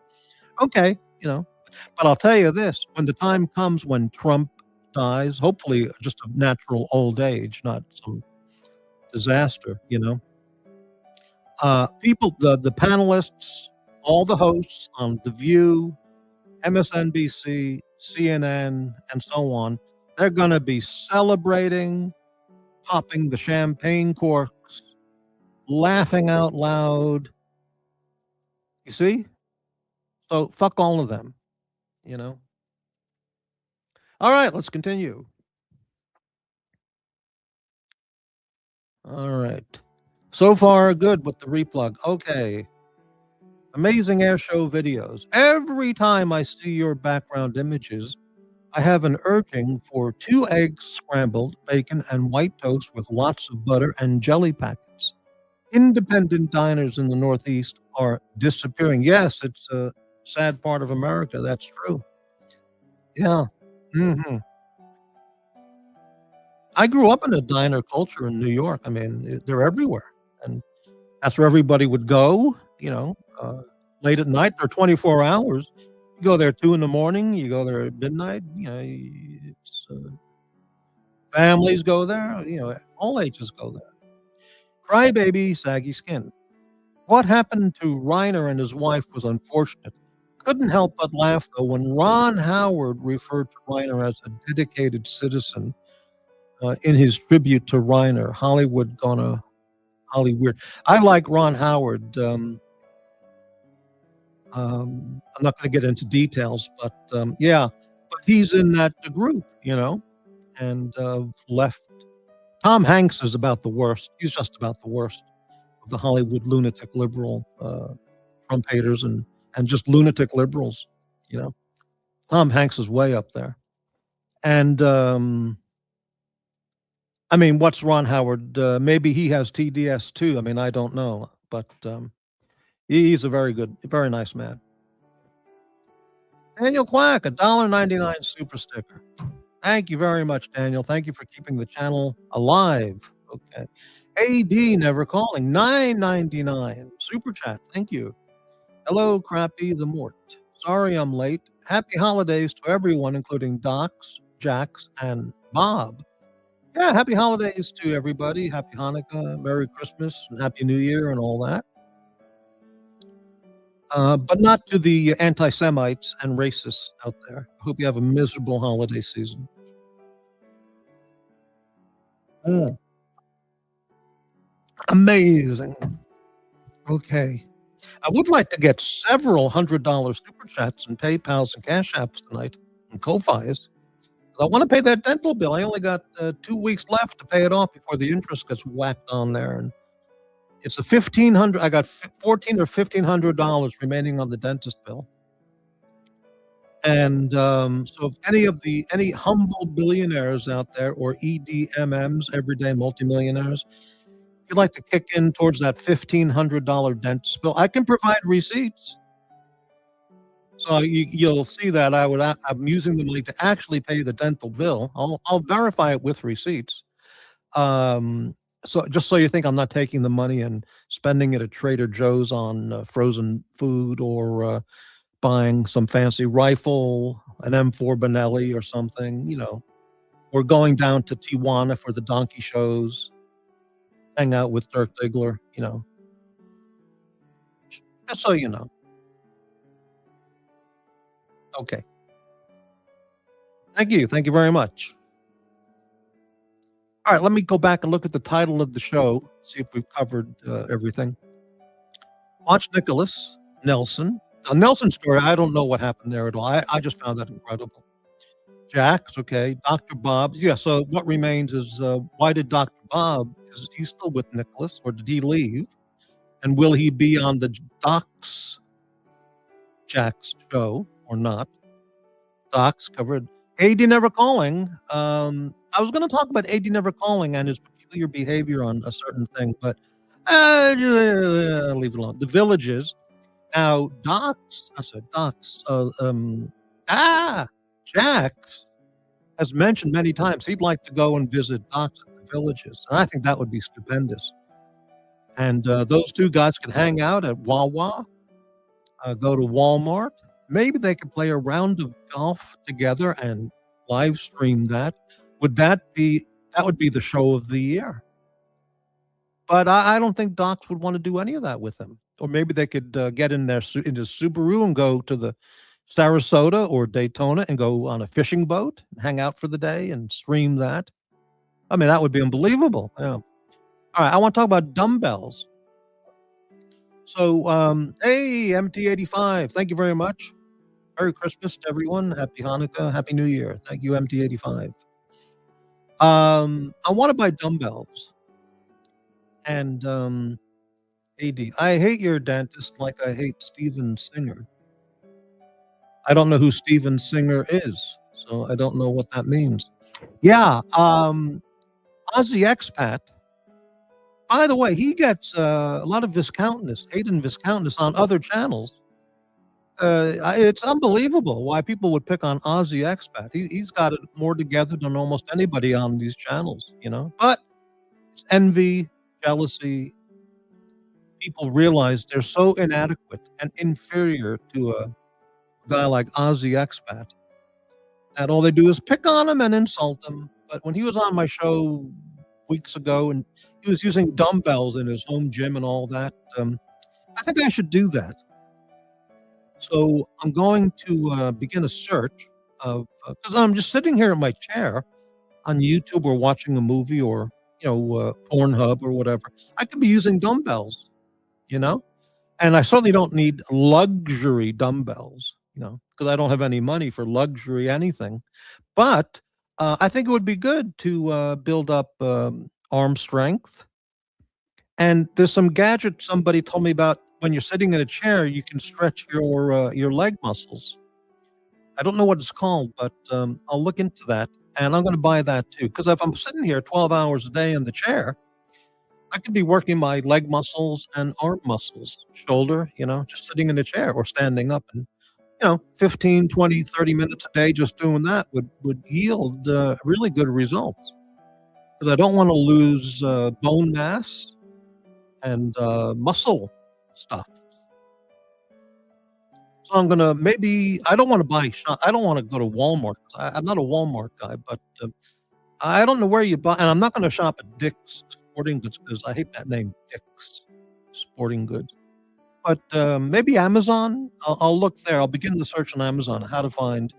Okay, but I'll tell you this: when the time comes when Trump dies, hopefully just of natural old age, not some disaster, people, the panelists, all the hosts on The View, MSNBC, CNN, and so on, they're going to be celebrating, popping the champagne corks, laughing out loud. You see? So fuck all of them, you know? All right, let's continue. All right. So far, good with the replug. Okay. Amazing air show videos. Every time I see your background images, I have an urging for 2 eggs scrambled, bacon, and white toast with lots of butter and jelly packets. Independent diners in the Northeast are disappearing. Yes, it's a sad part of America. That's true. Yeah. hmm I grew up in a diner culture in New York. I mean, they're everywhere. And that's where everybody would go, late at night. They're 24 hours. You go there 2 in the morning, you go there at midnight, families go there, all ages go there. Crybaby, saggy skin. What happened to Reiner and his wife was unfortunate. Couldn't help but laugh, though, when Ron Howard referred to Reiner as a dedicated citizen in his tribute to Reiner. Hollywood gonna Hollyweird. I like Ron Howard. I'm not going to get into details, but yeah, but he's in that group, and left. Tom Hanks is about the worst. He's just about the worst of the Hollywood lunatic liberal Trump haters and just lunatic liberals. Tom Hanks is way up there. And I mean, what's Ron Howard? Maybe he has TDS too. I mean, I don't know, but he's a very good, very nice man. Daniel Quack, $1.99 super sticker. Thank you very much, Daniel. Thank you for keeping the channel alive. Okay. AD never calling, $9.99 super chat. Thank you. Hello, Crappy the Mort. Sorry I'm late. Happy holidays to everyone, including Doxx, Jax, and Bob. Yeah, happy holidays to everybody. Happy Hanukkah, Merry Christmas, and Happy New Year, and all that. But not to the anti-Semites and racists out there. Hope you have a miserable holiday season. Amazing. Okay. I would like to get several $100 super chats and PayPals and Cash Apps tonight and Ko-Fis. I want to pay that dental bill. I only got 2 weeks left to pay it off before the interest gets whacked on there. And it's a $1,500. I got $1,400 or $1,500 remaining on the dentist bill. And so if any humble billionaires out there or EDMMs, everyday multimillionaires, if you'd like to kick in towards that $1,500 dentist bill, I can provide receipts. So you'll see that I'm using the money to actually pay the dental bill. I'll verify it with receipts. So just so you think I'm not taking the money and spending it at Trader Joe's on frozen food or buying some fancy rifle, an M4 Benelli or something, or going down to Tijuana for the donkey shows, hang out with Dirk Diggler, just so you know. Okay. Thank you. Thank you very much. All right, let me go back and look at the title of the show, see if we've covered everything. Watch Nicholas Nelson. A Nelson story, I don't know what happened there at all. I just found that incredible. Jax, okay. Dr. Bob. Yeah, so what remains is why did Dr. Bob, is he still with Nicholas or did he leave? And will he be on the Doxx Jax show or not? Doxx covered AD Never Calling. I was going to talk about AD Never Calling and his peculiar behavior on a certain thing, but leave it alone. The Villages. Now, Doxx. Jax has mentioned many times he'd like to go and visit Doxx at the Villages, and I think that would be stupendous. And those two guys could hang out at Wawa, go to Walmart. Maybe they could play a round of golf together and live stream that. That would be the show of the year? But I don't think Doxx would want to do any of that with him. Or maybe they could get in into Subaru and go to the Sarasota or Daytona and go on a fishing boat, hang out for the day and stream that. I mean, that would be unbelievable. Yeah. All right, I want to talk about dumbbells. So, hey, MT85, thank you very much. Merry Christmas to everyone. Happy Hanukkah. Happy New Year. Thank you, MT85. I want to buy dumbbells. And AD, I hate your dentist like I hate Steven Singer. I don't know who Steven Singer is, so I don't know what that means. Yeah, Aussie expat. By the way, he gets a lot of Viscountness, Hayden Viscountness on other channels. It's unbelievable why people would pick on Aussie expat. He's got it more together than almost anybody on these channels, you know. But it's envy, jealousy. People realize they're so inadequate and inferior to a guy like Aussie expat that all they do is pick on him and insult him. But when he was on my show weeks ago and he was using dumbbells in his home gym and all that, I think I should do that. So I'm going to begin a search of because I'm just sitting here in my chair on YouTube or watching a movie or Pornhub or whatever. I could be using dumbbells, you know, and I certainly don't need luxury dumbbells, because I don't have any money for luxury anything. But I think it would be good to build up arm strength. And there's some gadget somebody told me about. When you're sitting in a chair, you can stretch your leg muscles. I don't know what it's called, but I'll look into that, and I'm going to buy that too. Because if I'm sitting here 12 hours a day in the chair, I could be working my leg muscles and arm muscles, shoulder, just sitting in a chair or standing up, and 15, 20, 30 minutes a day just doing that would yield really good results. Because I don't want to lose bone mass and muscle stuff. So I'm gonna I don't want to buy I don't want to go to Walmart. I'm not a Walmart guy, but I don't know where you buy, and I'm not going to shop at Dick's Sporting Goods because I hate that name, Dick's Sporting Goods. But maybe Amazon. I'll look there. I'll begin the search on Amazon how to find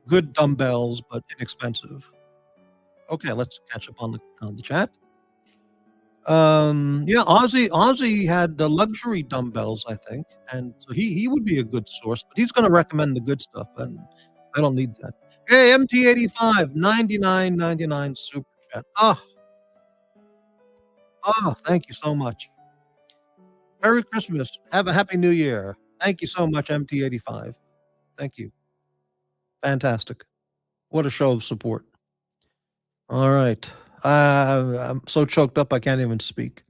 good dumbbells but inexpensive. Okay, let's catch up on the chat. Yeah, Ozzy had the luxury dumbbells, I think, and so he would be a good source, but he's going to recommend the good stuff, and I don't need that. Hey, MT85, 99.99 super chat. Oh, thank you so much. Merry Christmas. Have a happy New Year. Thank you so much, MT85. Thank you. Fantastic. What a show of support. All right. I'm so choked up I can't even speak.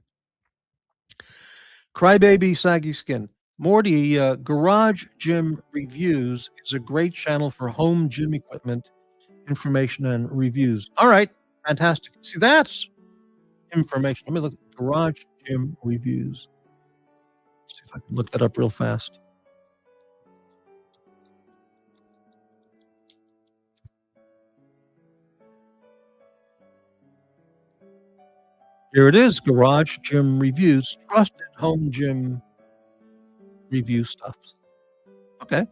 Crybaby Saggy Skin. Morty, Garage Gym Reviews is a great channel for home gym equipment, information, and reviews. All right, fantastic. See, that's information. Let me look at Garage Gym Reviews. See if I can look that up real fast. Here it is, Garage Gym Reviews, trusted home gym review stuff. Okay.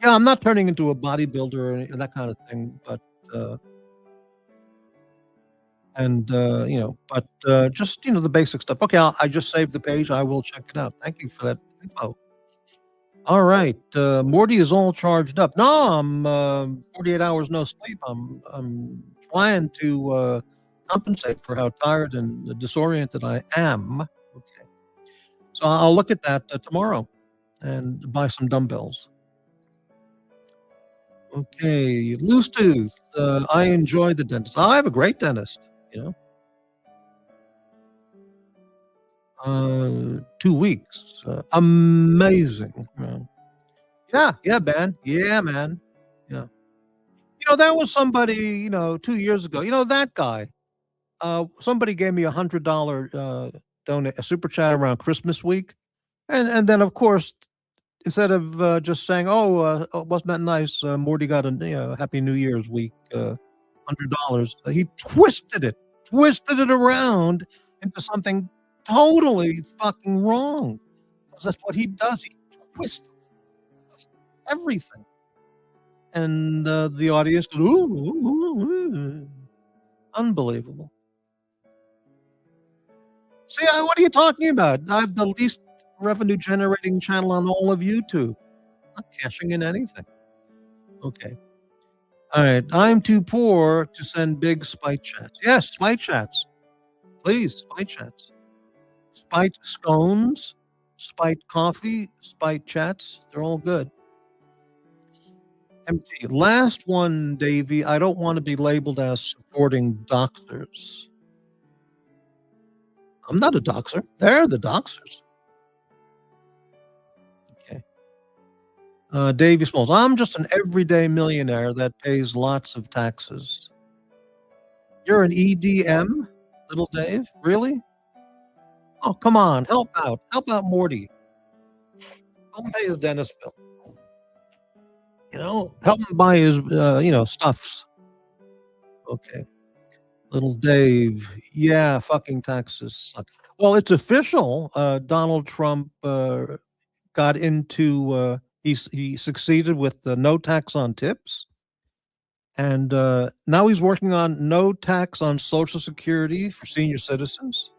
Yeah, I'm not turning into a bodybuilder or that kind of thing, but just the basic stuff. Okay, I just saved the page. I will check it out. Thank you for that info. All right, Morty is all charged up. No, I'm 48 hours no sleep. I'm trying to compensate for how tired and disoriented I am. Okay, so I'll look at that tomorrow and buy some dumbbells. Okay, loose tooth. I enjoy the dentist. I have a great dentist. You know, 2 weeks. Amazing. Yeah, yeah, man. Yeah, man. Yeah. There was somebody, 2 years ago. That guy. Somebody gave me $100 donate a super chat around Christmas week, and then of course instead of just saying, "Oh, wasn't that nice? Morty got a Happy New Year's week, $100." He twisted it around into something totally fucking wrong. 'Cause that's what he does. He twists everything, and the audience goes, "Ooh, ooh, ooh, ooh." Unbelievable. See, what are you talking about? I have the least revenue generating channel on all of YouTube. Not cashing in anything. Okay. All right. I'm too poor to send big spite chats. Yes, spite chats. Please, spite chats. Spite scones, spite coffee, spite chats. They're all good. Empty. Last one, Davey. I don't want to be labeled as supporting doxers. I'm not a doxer. They're the doxers. Okay. Davey Smalls. I'm just an everyday millionaire that pays lots of taxes. You're an EDM, little Dave? Really? Oh, come on. Help out. Help out Morty. Help him pay his dentist bill. Help him buy his, stuffs. Okay. Little Dave. Yeah, fucking taxes suck. Well, it's official. Donald Trump got into, he succeeded with the no tax on tips. And now he's working on no tax on Social Security for senior citizens.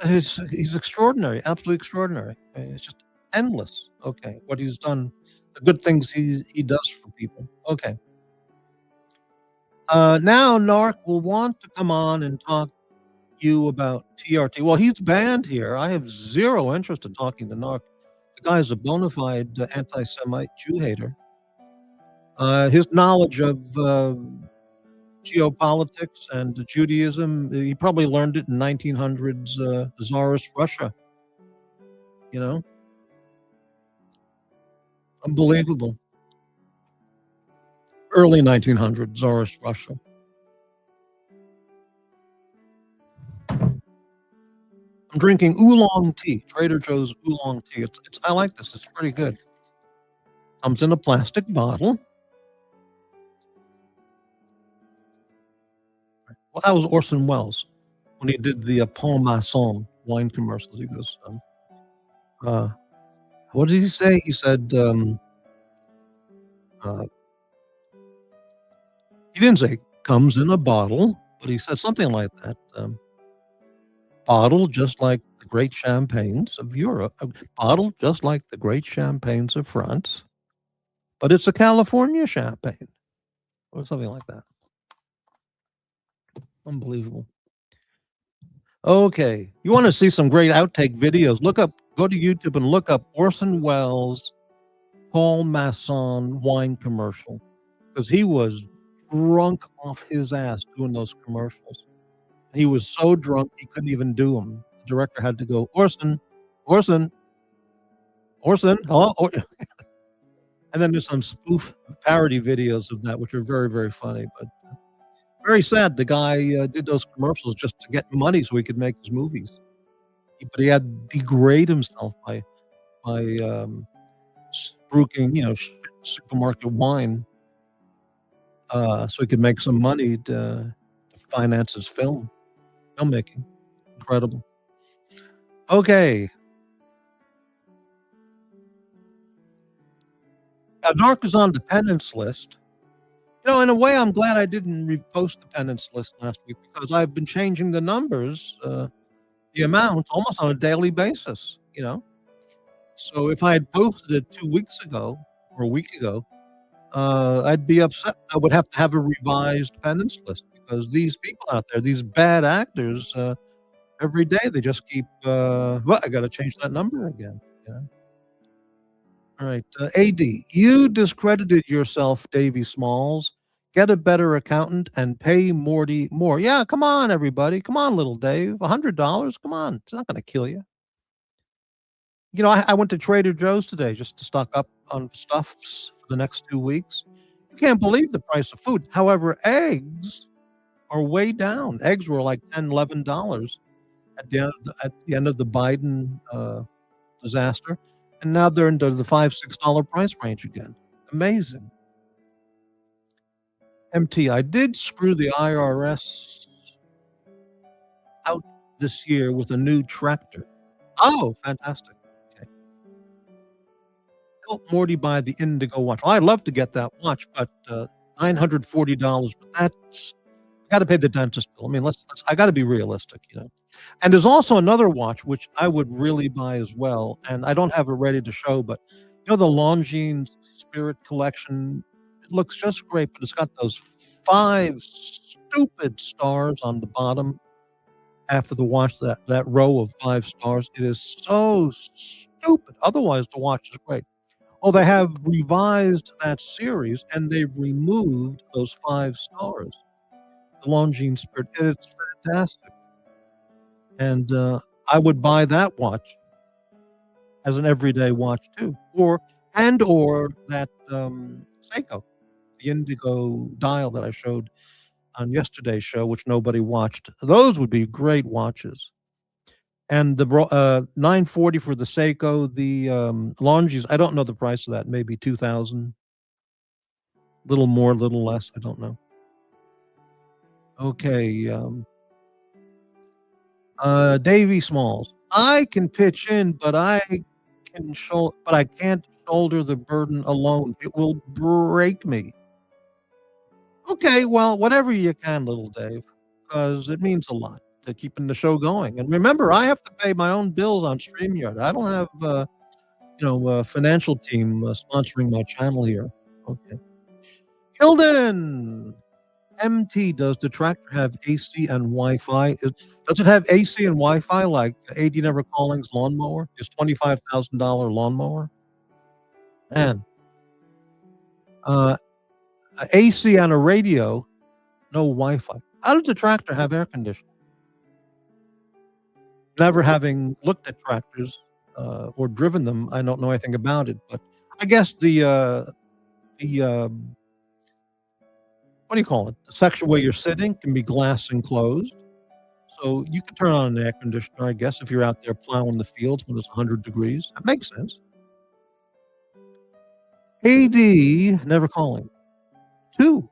He's extraordinary, absolutely extraordinary. It's just endless. Okay, what he's done, the good things he does for people. Okay. Now Narc will want to come on and talk to you about TRT. Well, he's banned here. I have zero interest in talking to Narc. The guy's a bona fide anti-Semite Jew hater. His knowledge of geopolitics and Judaism, he probably learned it in 1900s Tsarist Russia. Unbelievable. Early 1900s Tsarist Russia. I'm drinking oolong tea, Trader Joe's oolong tea. I like this. It's pretty good. Comes in a plastic bottle. Well, that was Orson Welles when he did the Paul Masson wine commercials. He goes, what did he say? He said, he didn't say comes in a bottle, but he said something like that. Bottled just like the great champagnes of Europe, bottled just like the great champagnes of France, but it's a California champagne or something like that. Unbelievable. Okay. You want to see some great outtake videos? Go to YouTube and look up Orson Welles, Paul Masson wine commercial, because he was drunk off his ass doing those commercials. He was so drunk he couldn't even do them. The director had to go, Orson, hello? And then there's some spoof parody videos of that, which are very, very funny, but very sad. The guy did those commercials just to get money so he could make his movies. But he had to degrade himself by spruiking, supermarket wine, so he could make some money to finance his filmmaking. Incredible. Okay. Narc is on the penance list. In a way, I'm glad I didn't repost the penance list last week because I've been changing the numbers, the amount, almost on a daily basis, So if I had posted it 2 weeks ago or a week ago, I'd be upset. I would have to have a revised penance list because these people out there, these bad actors, every day they just keep, I got to change that number again. All right. AD, you discredited yourself, Davy Smalls. Get a better accountant and pay Morty more. Yeah, come on, everybody. Come on, little Dave. $100. Come on. It's not going to kill you. You know, I went to Trader Joe's today just to stock up on stuffs for the next 2 weeks. You can't believe the price of food. However, eggs are way down. Eggs were like $10, $11 at the end of the Biden disaster, and now they're into the $5, $6 price range again. Amazing. MT, I did screw the IRS out this year with a new tractor. Oh, fantastic. Okay. Help Morty buy the Indigo watch. Well, I'd love to get that watch, but $940. But that's got to pay the dentist bill. I mean, I got to be realistic, you know. And there's also another watch which I would really buy as well, and I don't have it ready to show, but you know the Longines Spirit Collection. It looks just great, but it's got those 5 stupid stars on the bottom after the watch. That row of 5 stars. It is so stupid. Otherwise, the watch is great. Oh, they have revised that series and they've removed those 5 stars. The Longines Spirit. It's fantastic. And I would buy that watch as an everyday watch too, or that Seiko, the Indigo dial that I showed on yesterday's show, which nobody watched. Those would be great watches. And the $940 for the Seiko, the Longines. I don't know the price of that. Maybe $2,000. Little more, little less. I don't know. Okay. Davy Smalls. I can pitch in, but I can't shoulder the burden alone. It will break me. Okay, well, whatever you can, little Dave, because it means a lot to keeping the show going. And remember, I have to pay my own bills on StreamYard. I don't have, a financial team sponsoring my channel here. Okay. Hilden. MT, does the tractor have AC and Wi-Fi? Does it have AC and Wi-Fi like AD Never Calling's lawnmower? His $25,000 lawnmower? And AC and a radio, no Wi-Fi. How does the tractor have air conditioning? Never having looked at tractors or driven them, I don't know anything about it. But I guess the what do you call it? The section where you're sitting can be glass enclosed. So you can turn on an air conditioner, I guess, if you're out there plowing the fields when it's 100 degrees. That makes sense. AD, Never Calling. 2.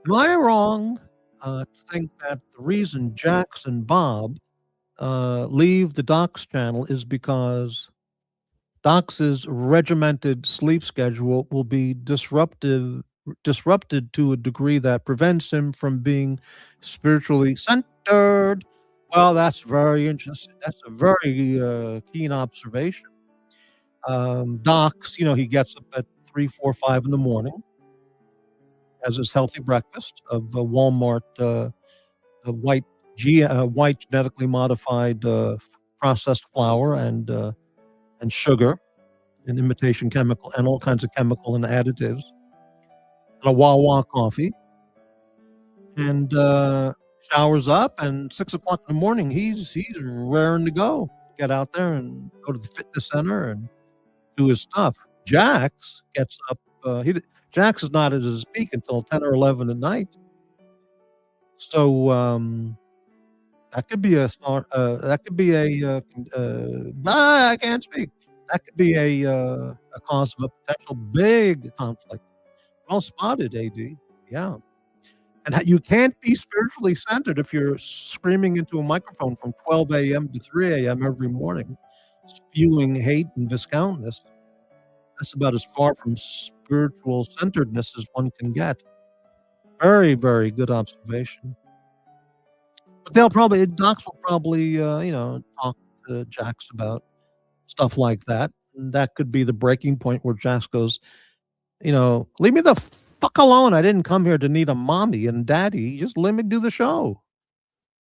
Am I wrong to think that the reason Jax and Bob leave the Doxx channel is because Doxx's regimented sleep schedule will be disrupted to a degree that prevents him from being spiritually centered? Well, that's very interesting. That's a very keen observation. Doxx, he gets up at 3, 4, 5 in the morning, has his healthy breakfast of Walmart white genetically modified processed flour and sugar and imitation chemical and all kinds of chemical and additives. A Wawa coffee, and showers up, and 6 o'clock in the morning, he's raring to go. Get out there and go to the fitness center and do his stuff. Jax gets up. Jax is not at his peak until 10 or 11 at night. So that could be a start. That could be I can't speak. That could be a cause of a potential big conflict. Well spotted, AD. Yeah. And you can't be spiritually centered if you're screaming into a microphone from 12 a.m. to 3 a.m. every morning, spewing hate and viscountness. That's about as far from spiritual centeredness as one can get. Very, very good observation. But Doxx will probably, talk to Jax about stuff like that. And that could be the breaking point where Jax goes, leave me the fuck alone. I didn't come here to need a mommy and daddy. Just let me do the show.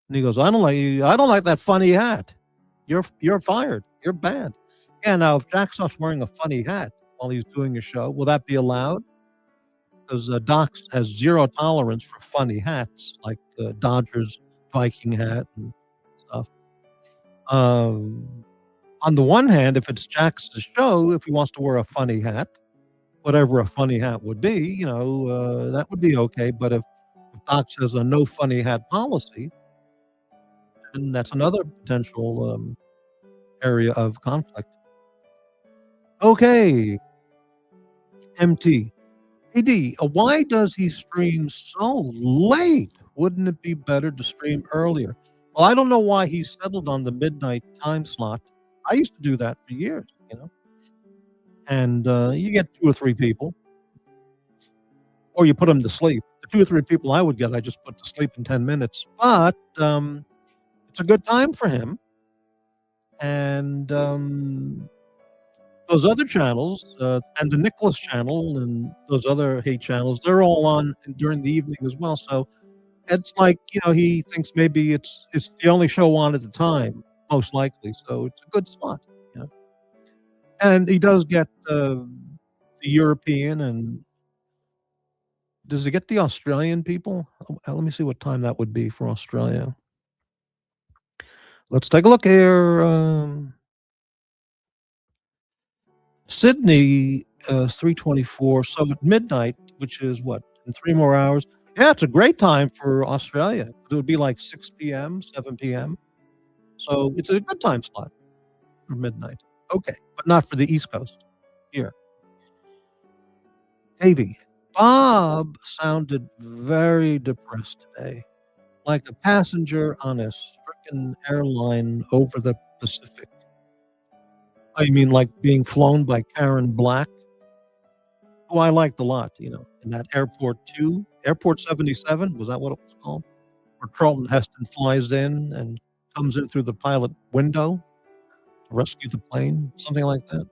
And he goes, I don't like you. I don't like that funny hat. You're fired. You're bad. Yeah, now if Jack starts wearing a funny hat while he's doing a show, will that be allowed? Because Doxx has zero tolerance for funny hats, like Dodgers Viking hat and stuff. Um, on the one hand, if it's Jack's show, if he wants to wear a funny hat, whatever a funny hat would be, that would be okay. But if Doxx has a no funny hat policy, then that's another potential area of conflict. Okay, MT. AD, why does he stream so late? Wouldn't it be better to stream earlier? Well, I don't know why he settled on the midnight time slot. I used to do that for years, and you get 2 or 3 people, or you put them to sleep. The 2 or 3 people I would get, I just put to sleep in 10 minutes. But it's a good time for him. And those other channels, and the Nicholas channel and those other hate channels, they're all on during the evening as well. So it's like, he thinks maybe it's the only show on at the time, most likely. So it's a good slot. And he does get the European, and does he get the Australian people? Let me see what time that would be for Australia. Let's take a look here. Sydney, 3:24. So at midnight, which is what, in 3 more hours? Yeah, it's a great time for Australia. It would be like 6 p.m., 7 p.m. So it's a good time slot for midnight. Okay, but not for the East Coast here. Davey, Bob sounded very depressed today, like a passenger on a stricken airline over the Pacific. Oh, you mean like being flown by Karen Black, who I liked a lot, in that Airport 77, was that what it was called? Where Charlton Heston flies in and comes in through the pilot window to rescue the plane, something like that.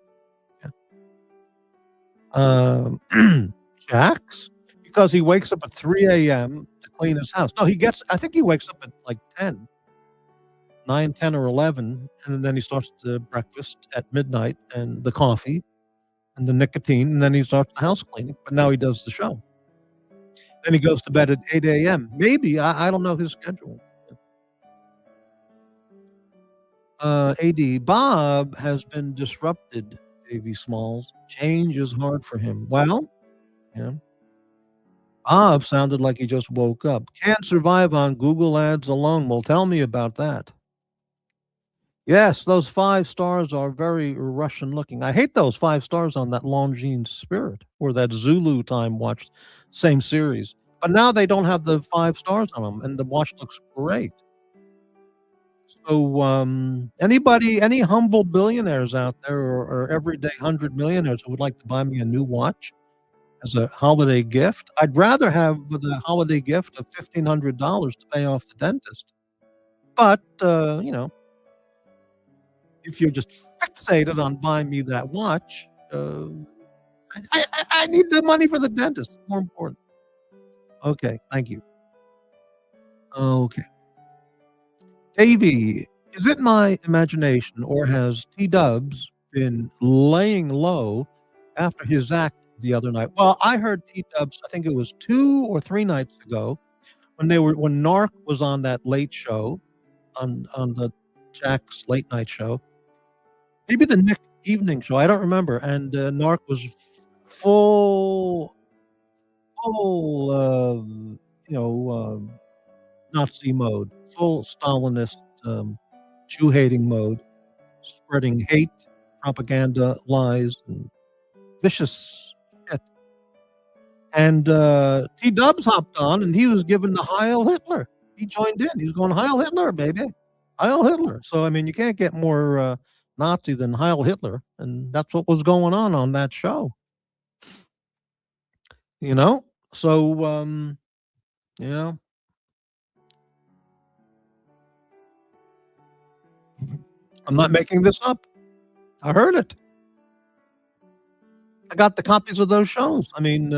Yeah. Jax, because he wakes up at 3 a.m. to clean his house. No, I think he wakes up at like 9, 10, or 11, and then he starts the breakfast at midnight and the coffee and the nicotine, and then he starts the house cleaning. But now he does the show. Then he goes to bed at 8 a.m. Maybe. I don't know his schedule. AD, Bob has been disrupted, Davy Smalls. Change is hard for him. Well, yeah. Bob sounded like he just woke up. Can't survive on Google ads alone. Well, tell me about that. Yes, those 5 stars are very Russian looking. I hate those 5 stars on that Longines Spirit or that Zulu Time watch, same series. But now they don't have the 5 stars on them, and the watch looks great. So, any humble billionaires out there, or everyday 100 millionaires who would like to buy me a new watch as a holiday gift, I'd rather have the holiday gift of $1,500 to pay off the dentist. But, if you're just fixated on buying me that watch, I need the money for the dentist. More important. Okay, thank you. Okay. Davey, is it my imagination, or has T-Dubs been laying low after his act the other night? Well, I heard T-Dubs, I think it was 2 or 3 nights ago, when Narc was on that late show, on the Jack's late night show. Maybe the Nick evening show, I don't remember. And Narc was full, Nazi mode, full Stalinist, Jew-hating mode, spreading hate, propaganda, lies, and vicious shit. And T-Dubs hopped on, and he was given the Heil Hitler. He joined in. He was going, Heil Hitler, baby. Heil Hitler. So, I mean, you can't get more Nazi than Heil Hitler. And that's what was going on that show. So, I'm not making this up. I heard it. I got the copies of those shows. I mean,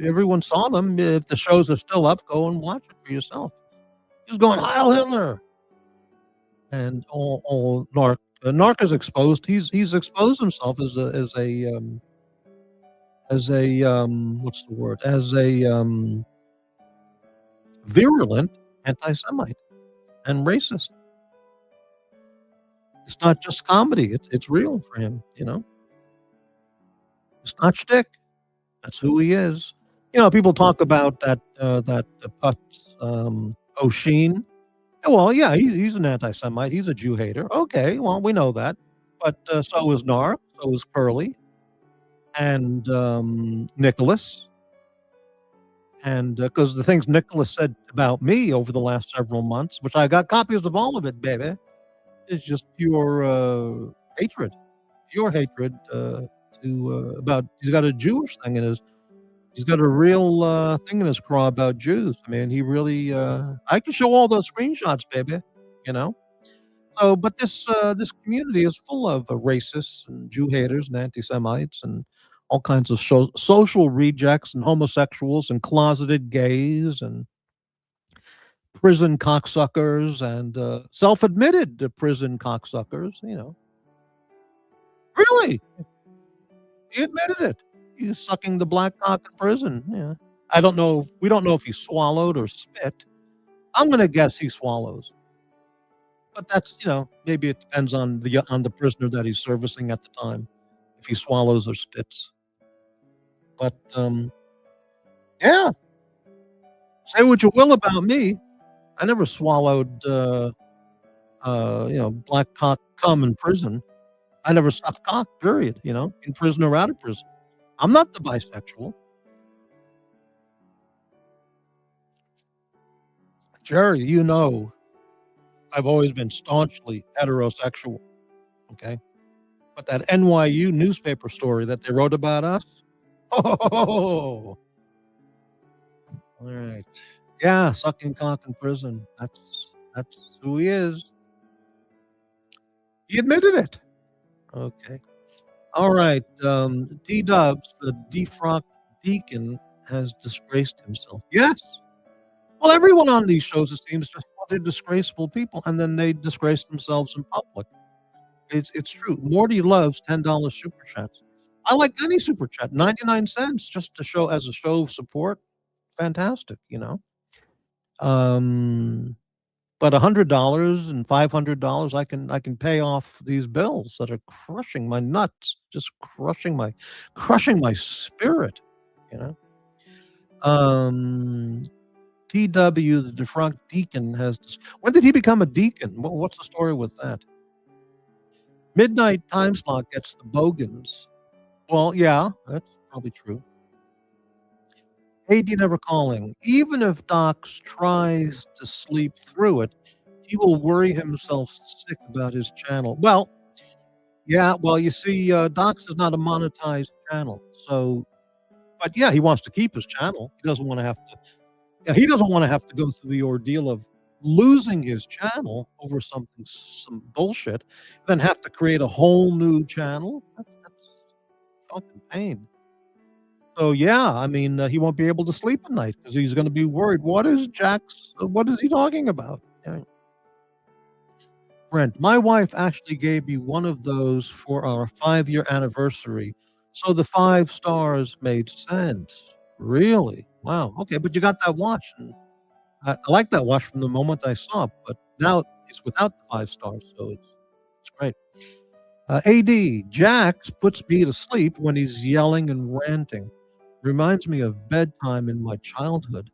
everyone saw them. If the shows are still up, go and watch it for yourself. He was going, Heil Hitler. And all Narc Narc is exposed. He's exposed himself as a what's the word? As a virulent anti-Semite and racist. It's not just comedy. It's real for him. It's not shtick. That's who he is. People talk about that Putz O'Sheen. Well, yeah, he's an anti-Semite. He's a Jew hater. Okay, well, we know that. But so is Narc. So is Curly and Nicholas. And because the things Nicholas said about me over the last several months, which I got copies of all of it, baby, is just hatred, pure hatred about. He's got a Jewish thing in his. He's got a real thing in his craw about Jews. I mean, he really. I can show all those screenshots, baby. You know. So, but this community is full of racists and Jew haters and anti-Semites and all kinds of social rejects and homosexuals and closeted gays and prison cocksuckers and self-admitted prison cocksuckers. Really, he admitted it. He's sucking the black cock in prison. Yeah, I don't know. We don't know if he swallowed or spit. I'm going to guess he swallows. But that's maybe it depends on the prisoner that he's servicing at the time, if he swallows or spits. But yeah, say what you will about me. I never swallowed black cock cum in prison. I never sucked cock. Period. In prison or out of prison. I'm not the bisexual. Jerry, I've always been staunchly heterosexual. Okay. But that NYU newspaper story that they wrote about us. Oh, all right. Yeah, sucking cock in prison. That's who he is. He admitted it. Okay. All right. D-Dubs, the defrocked deacon, has disgraced himself. Yes. Well, everyone on these shows, it seems, they're disgraceful people, and then they disgrace themselves in public. It's true. Morty loves $10 super chats. I like any super chat, 99 cents, just to show as a show of support. Fantastic, But $100 and $500, I can pay off these bills that are crushing my nuts, just crushing my spirit, TW, the defunct deacon, when did he become a deacon? What's the story with that? Midnight Time Slot gets the Bogans. Well, yeah, that's probably true. AD never calling. Even if Doxx tries to sleep through it, he will worry himself sick about his channel. Well, yeah, you see, Doxx is not a monetized channel. So, but yeah, he wants to keep his channel. He doesn't want to have to go through the ordeal of losing his channel over some bullshit, then have to create a whole new channel. That's fucking pain. So yeah, I mean, he won't be able to sleep at night because he's going to be worried. What is he talking about? Yeah. Brent, my wife actually gave me one of those for our 5-year anniversary, so the 5 stars made sense. Really? Wow. Okay, but you got that watch, and I like that watch from the moment I saw it, but now it's without the 5 stars, so it's great. AD, Jax puts me to sleep when he's yelling and ranting. Reminds me of bedtime in my childhood.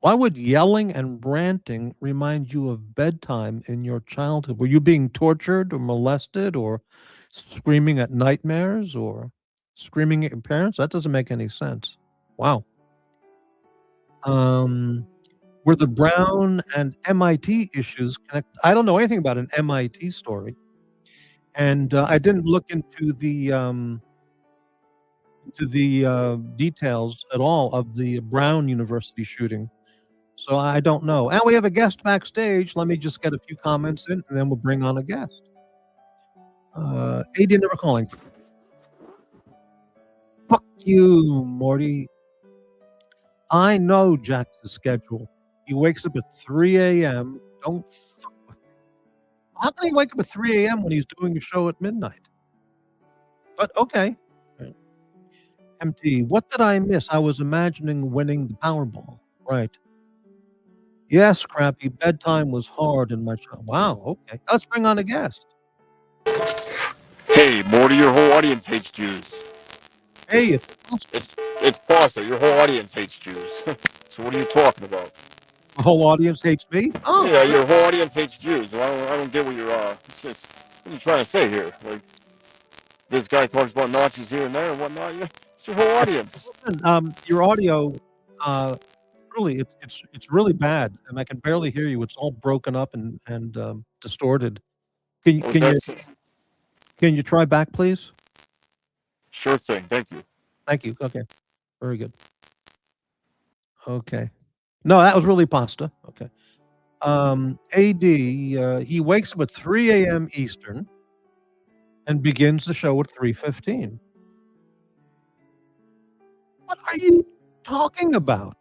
Why would yelling and ranting remind you of bedtime in your childhood? Were you being tortured or molested or screaming at nightmares or screaming at your parents? That doesn't make any sense. Wow. Were the Brown and MIT issues connected? I don't know anything about an MIT story. And I didn't look into the details at all of the Brown University shooting. So I don't know. And we have a guest backstage. Let me just get a few comments in, and then we'll bring on a guest. AD never calling. Fuck you, Morty. I know Jack's schedule. He wakes up at 3 a.m. Don't fuck with me. How can he wake up at 3 a.m. when he's doing a show at midnight? But okay. Right. MT, what did I miss? I was imagining winning the Powerball. Right. Yes, Crappy. Bedtime was hard in my show. Wow. Okay. Let's bring on a guest. Hey, Morty, your whole audience hates Jews. Hey, It's pasta. Your whole audience hates Jews. So what are you talking about? the whole audience hates me. Oh, Yeah, your whole audience hates Jews. Well, I don't get what you're what are you trying to say here? Like this guy talks about Nazis here and there and whatnot. Yeah, it's your whole audience. your audio, really, it's really bad, and I can barely hear you. It's all broken up and distorted. Can you Well, can you that's can you try back, please? sure thing. Thank you. Thank you. Okay, very good. Okay, no, that was really pasta. Okay. AD, he wakes up at 3 a.m. Eastern and begins the show at 3:15. What are you talking about?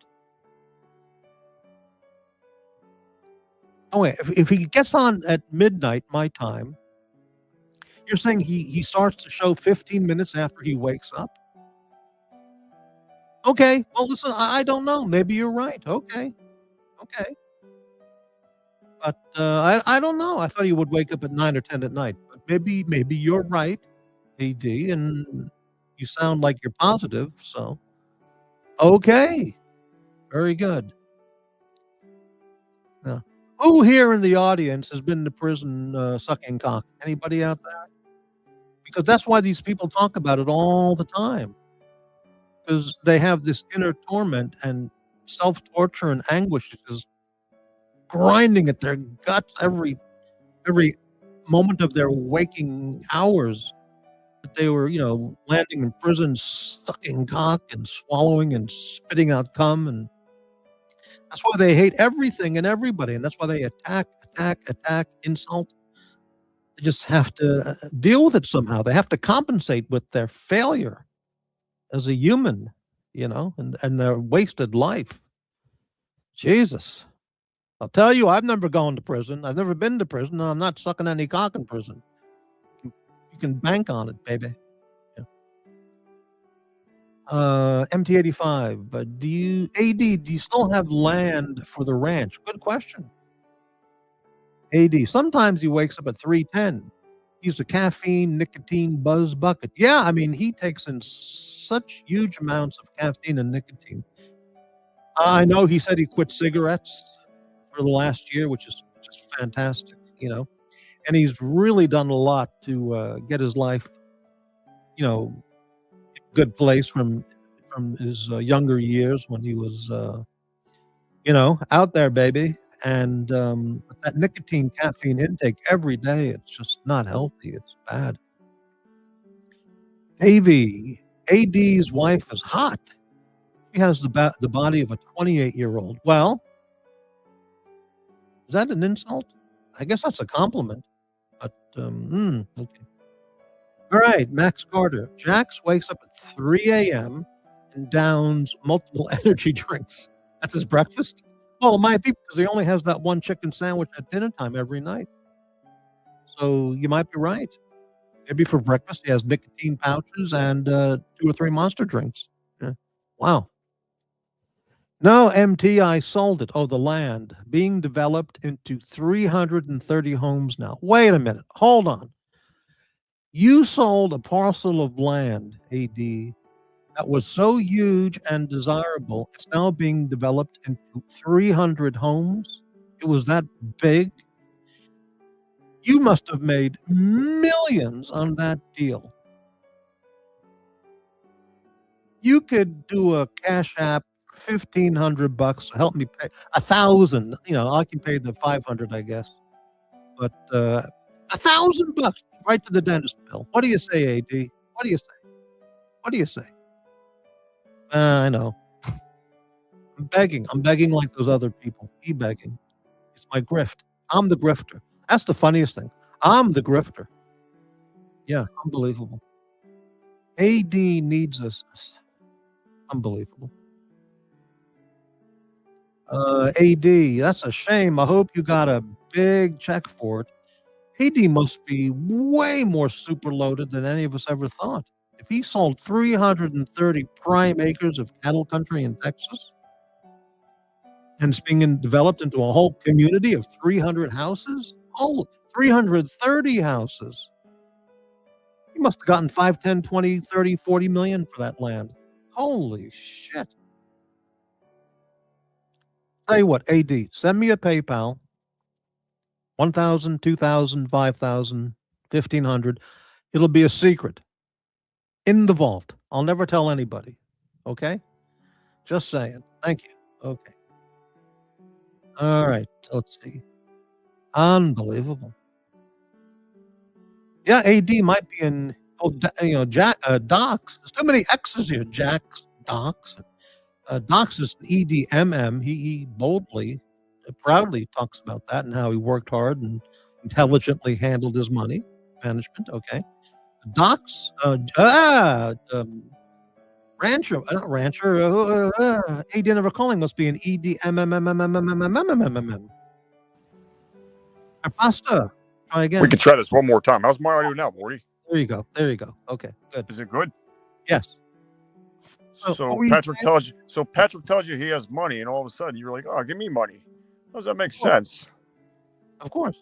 Oh wait, if he gets on at midnight my time, you're saying he starts the show 15 minutes after he wakes up? Okay, well listen, I don't know. Maybe you're right. Okay, okay, but I don't know. I thought he would wake up at 9 or 10 at night, but maybe you're right, AD, and you sound like you're positive. So okay, very good. Yeah. Who here in the audience has been to prison sucking cock? Anybody out there? Because that's why these people talk about it all the time. Because they have this inner torment and self-torture and anguish is just grinding at their guts every moment of their waking hours. That they were, landing in prison, sucking cock and swallowing and spitting out cum, and that's why they hate everything and everybody, and that's why they attack, insult. They just have to deal with it somehow. They have to compensate with their failure as a human, and their wasted life. Jesus. I'll tell you, I've never gone to prison. I've never been to prison, and I'm not sucking any cock in prison. You can bank on it, baby. Yeah. MT85, do you still have land for the ranch? Good question. AD, sometimes he wakes up at 3:10. He's a caffeine, nicotine buzz bucket. Yeah, I mean, he takes in such huge amounts of caffeine and nicotine. I know he said he quit cigarettes for the last year, which is just fantastic, and he's really done a lot to get his life, in a good place from his younger years when he was, out there, baby. And that nicotine, caffeine intake every day, it's just not healthy. It's bad. Davey, AD's wife is hot. She has the body of a 28-year-old. Well, is that an insult? I guess that's a compliment. But okay. All right, Max Carter. Jax wakes up at 3 a.m. and downs multiple energy drinks. That's his breakfast. Well, it might be because he only has that one chicken sandwich at dinner time every night. So you might be right. Maybe for breakfast he has nicotine pouches and 2 or 3 Monster drinks. Yeah. Wow. No, MT, I sold it. Oh, the land being developed into 330 homes now. Wait a minute. Hold on. You sold a parcel of land, AD, that was so huge and desirable. It's now being developed into 300 homes. It was that big. You must have made millions on that deal. You could do a Cash App, $1,500. Help me pay 1,000. I can pay the 500, I guess. But $1,000 right to the dentist bill. What do you say, AD? What do you say? What do you say? I know. I'm begging. I'm begging like those other people. E-begging. It's my grift. I'm the grifter. That's the funniest thing. I'm the grifter. Yeah, unbelievable. AD needs us. Unbelievable. AD, that's a shame. I hope you got a big check for it. AD must be way more super loaded than any of us ever thought. If he sold 330 prime acres of cattle country in Texas, and it's being developed into a whole community of 300 houses, 330 houses. He must have gotten 5, 10, 20, 30, 40 million for that land. Holy shit. Tell you what, AD, send me a PayPal. 1,000, 2,000, 5,000, 1,500. It'll be a secret in the vault. I'll never tell anybody. Okay? Just saying. Thank you. Okay. All right. Let's see. Unbelievable. Yeah, AD might be in, Doxx. There's too many X's here. Doxx. Doxx is EDMM. He boldly, proudly talks about that and how he worked hard and intelligently handled his money management. Okay. Doxx, Rancher, not Rancher, AD never calling must be an EDMMMMMMMMMMMM. Pasta. Try again. We can try this one more time. How's my audio now, Morty? There you go. There you go. Okay, good. Is it good? Yes. So Patrick tells you. So Patrick tells you he has money, and all of a sudden you're like, "Oh, give me money." How does that make sense? Of course.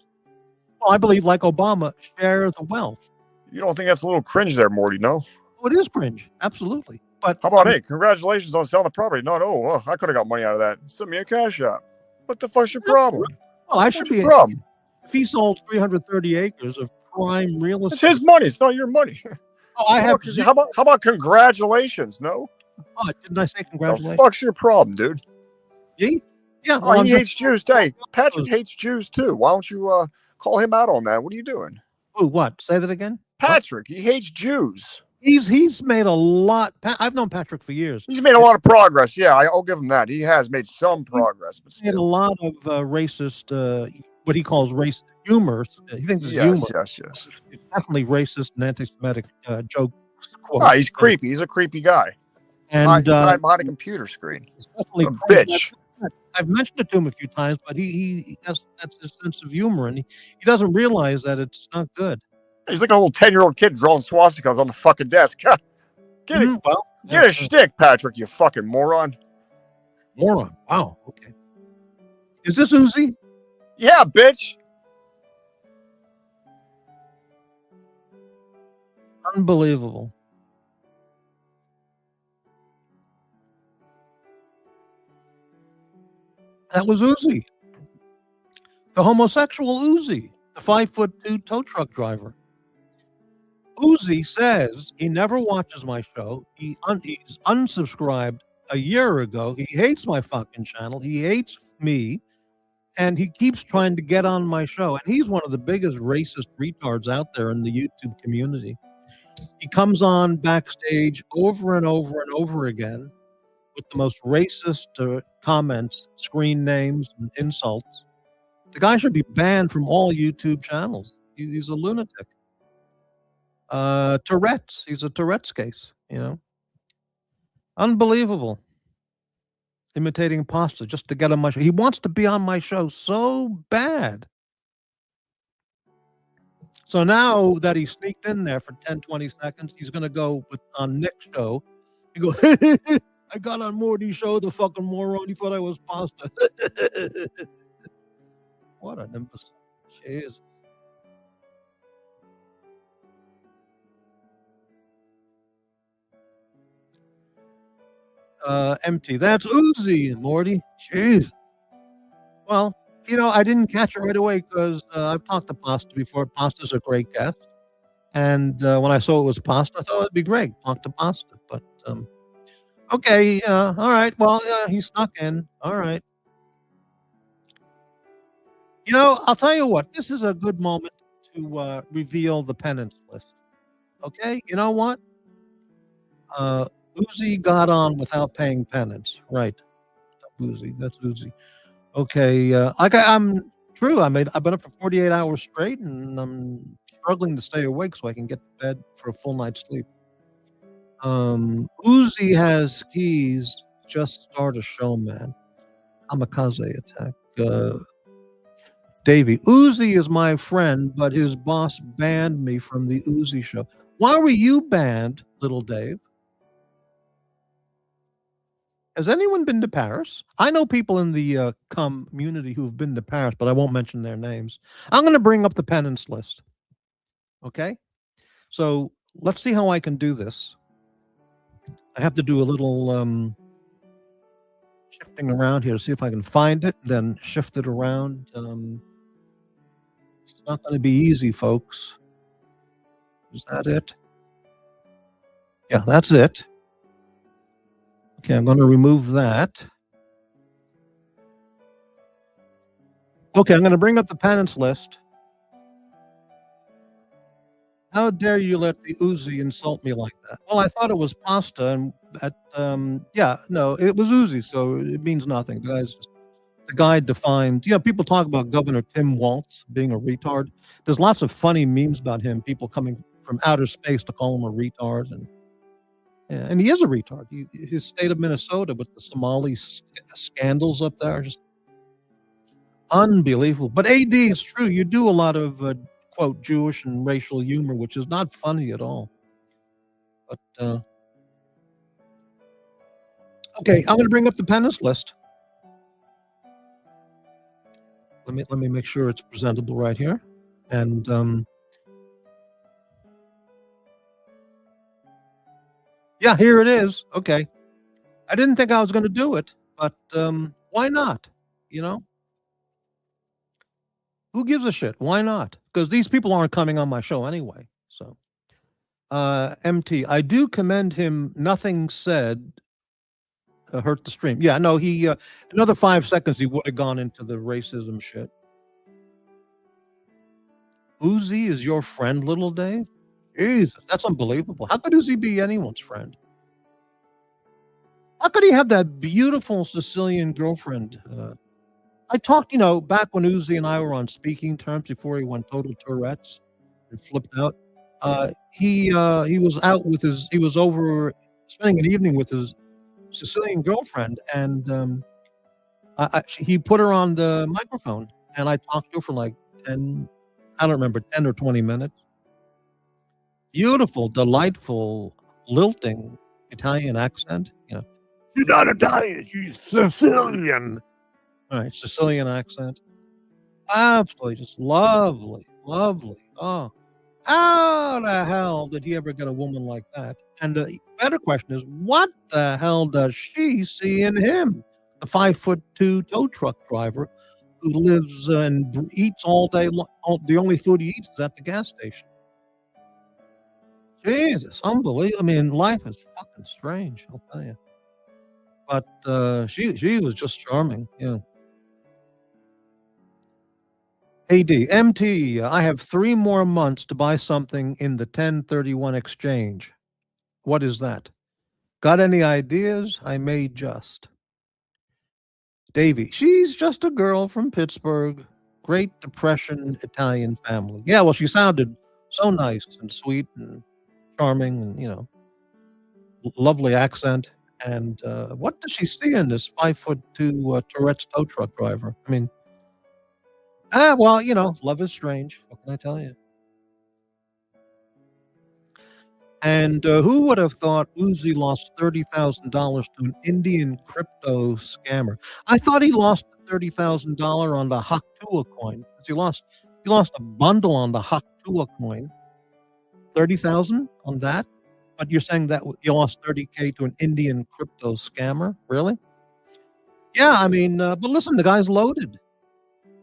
Well, I believe, like Obama, share the wealth. You don't think that's a little cringe there, Morty? No. Well, it is cringe, absolutely. But how about, hey, congratulations on selling the property? No, I could have got money out of that. Send me a cash app. What the fuck's your problem? Well, I should be. Problem? If he sold 330 acres of prime real estate, it's his money. It's not your money. Oh, I have. How about congratulations? No. Oh, didn't I say congratulations? The fuck's your problem, dude? Yeah. Oh, he hates Jews. Hey, Patrick hates Jews too. Why don't you call him out on that? What are you doing? Oh, what? Say that again. Patrick, he hates Jews. He's made a lot. I've known Patrick for years. He's made a lot of progress. Yeah, I'll give him that. He has made some progress. But made a lot of racist, what he calls race humor. He thinks it's humor. Yes. It's definitely racist and anti-Semitic jokes. He's creepy. He's a creepy guy. And behind a computer screen. He's definitely a bitch. I've mentioned it to him a few times, but he has that's his sense of humor, and he doesn't realize that it's not good. He's like a little 10-year-old kid drawing swastikas on the fucking desk. Get it. Well, get a shtick, Patrick, you fucking moron. Moron. Wow. Okay. Is this Uzi? Yeah, bitch. Unbelievable. That was Uzi. The homosexual Uzi, the 5'2" tow truck driver. Uzi says he never watches my show. He's unsubscribed a year ago. He hates my fucking channel. He hates me. And he keeps trying to get on my show. And he's one of the biggest racist retards out there in the YouTube community. He comes on backstage over and over and over again with the most racist comments, screen names, and insults. The guy should be banned from all YouTube channels. He's a lunatic. Tourette's. He's a Tourette's case, Unbelievable. Imitating pasta just to get on my show. He wants to be on my show so bad. So now that he sneaked in there for 10, 20 seconds, he's going to go on Nick's show. He go, I got on Morty's show, the fucking moron. He thought I was pasta. What an imbecile. Jeez. Empty. That's Uzi, Morty. Jeez. Well, I didn't catch it right away because I've talked to Pasta before. Pasta's a great guest. And when I saw it was Pasta, I thought it'd be great. Talk to Pasta. But, okay. All right. Well, he snuck in. All right. I'll tell you what. This is a good moment to reveal the penance list. Okay? You know what? Uzi got on without paying penance. Right. Uzi. That's Uzi. Okay. I'm true. I've been up for 48 hours straight, and I'm struggling to stay awake so I can get to bed for a full night's sleep. Uzi has keys. Just start a show, man. Kamikaze attack. Davey, Uzi is my friend, but his boss banned me from the Uzi show. Why were you banned, little Dave? Has anyone been to Paris? I know people in the community who've been to Paris, but I won't mention their names. I'm going to bring up the penance list. Okay? So let's see how I can do this. I have to do a little shifting around here to see if I can find it, then shift it around. It's not going to be easy, folks. Is that it? Yeah, that's it. Okay, I'm going to remove that. Okay, I'm going to bring up the penance list. How dare you let the Uzi insult me like that? Well, I thought it was pasta, and yeah, no, it was Uzi, so it means nothing. The guy defined, people talk about Governor Tim Walz being a retard. There's lots of funny memes about him, people coming from outer space to call him a retard, and he is a retard. His state of Minnesota with the Somali scandals up there, just unbelievable. But AD, it's true. You do a lot of quote Jewish and racial humor, which is not funny at all. But okay, I'm going to bring up the penance list. Let me make sure it's presentable right here, and yeah, here it is. Okay, I didn't think I was going to do it, but why not? Who gives a shit? Why not? Because these people aren't coming on my show anyway. So, MT, I do commend him. Nothing said hurt the stream. Yeah, no, he another 5 seconds he would have gone into the racism shit. Uzi is your friend, little Dave? Jesus, that's unbelievable. How could Uzi be anyone's friend? How could he have that beautiful Sicilian girlfriend? I talked, back when Uzi and I were on speaking terms before he went total Tourette's and flipped out. He was over spending an evening with his Sicilian girlfriend, and he put her on the microphone, and I talked to her for like 10 or 20 minutes. Beautiful, delightful, lilting Italian accent. She's not Italian, she's Sicilian. All right, Sicilian accent. Absolutely just lovely, lovely. Oh, how the hell did he ever get a woman like that? And the better question is, what the hell does she see in him? The 5'2" tow truck driver who lives and eats all day long. The only food he eats is at the gas station. Jesus, unbelievable. I mean, life is fucking strange, I'll tell you. But she was just charming, yeah. AD, MT, I have 3 more months to buy something in the 1031 exchange. What is that? Got any ideas? I may just. Davey, she's just a girl from Pittsburgh. Great Depression Italian family. Yeah, well, she sounded so nice and sweet and charming and, lovely accent. And what does she see in this 5'2" Tourette's tow truck driver? I mean, well, love is strange. What can I tell you? And who would have thought Uzi lost $30,000 to an Indian crypto scammer? I thought he lost $30,000 on the Haktua coin. He lost a bundle on the Haktua coin. 30,000 on that? But you're saying that you lost 30K to an Indian crypto scammer? Really? Yeah, I mean, but listen, the guy's loaded.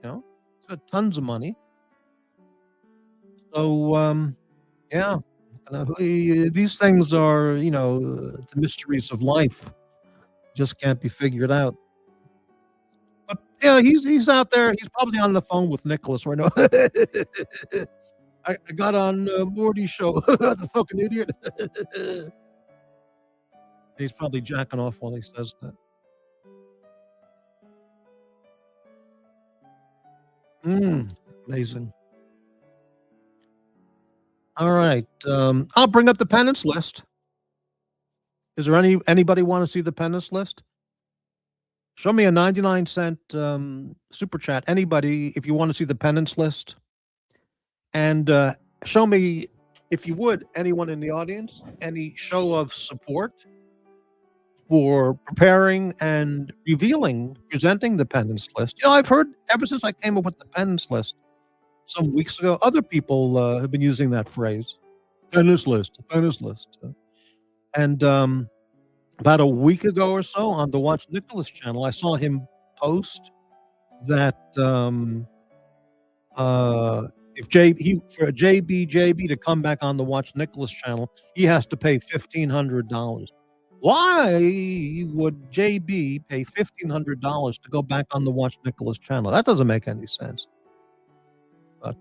He's got tons of money. So, yeah. These things are, the mysteries of life. Just can't be figured out. But yeah, he's out there. He's probably on the phone with Nicholas right now. I got on Morty's show. The fucking idiot. He's probably jacking off while he says that. Amazing. All right. I'll bring up the penance list. Is there anybody want to see the penance list? Show me a 99-cent super chat. Anybody, if you want to see the penance list. And show me, if you would, anyone in the audience, any show of support for preparing and presenting the penance list. I've heard ever since I came up with the penance list some weeks ago, other people have been using that phrase, penance list, penance list. And about a week ago or so on the Watch Nicholas channel, I saw him post that if for JB to come back on the Watch Nicholas channel, he has to pay $1,500. Why would JB pay $1,500 to go back on the Watch Nicholas channel? That doesn't make any sense. But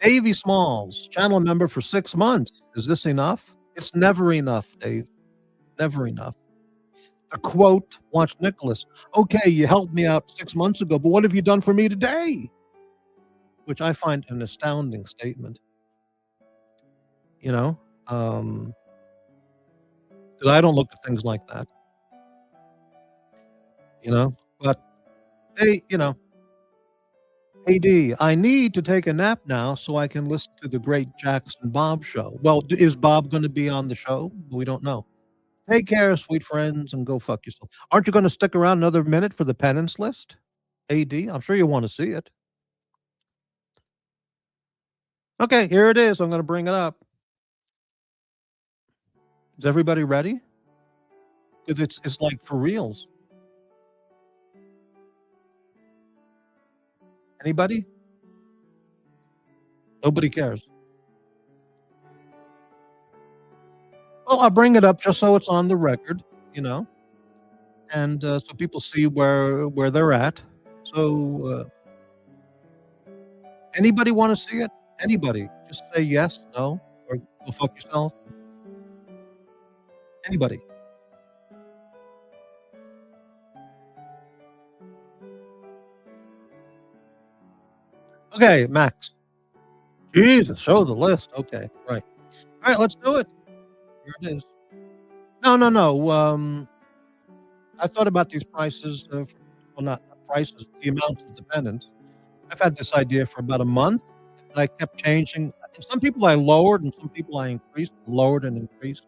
Davey Smalls, channel member for 6 months. Is this enough? It's never enough, Dave. Never enough. To quote Watch Nicholas, okay, you helped me out 6 months ago, but what have you done for me today? Which I find an astounding statement. Because I don't look at things like that. But hey, AD, I need to take a nap now so I can listen to the great Jackson Bob show. Well, is Bob going to be on the show? We don't know. Take care, sweet friends, and go fuck yourself. Aren't you going to stick around another minute for the penance list? AD, I'm sure you want to see it. Okay, here it is. I'm going to bring it up. Is everybody ready? Because it's like for reals. Anybody? Nobody cares. Well, I'll bring it up just so it's on the record, and so people see where they're at. So, anybody want to see it? Anybody? Just say yes, no, or go fuck yourself. Anybody? Okay, Max. Jesus, show the list. Okay, right. All right, let's do it. Here it is. No. I thought about these prices. Not prices, the amount of dependents. I've had this idea for about a month. And I kept changing. Some people I lowered, and some people I increased, lowered and increased.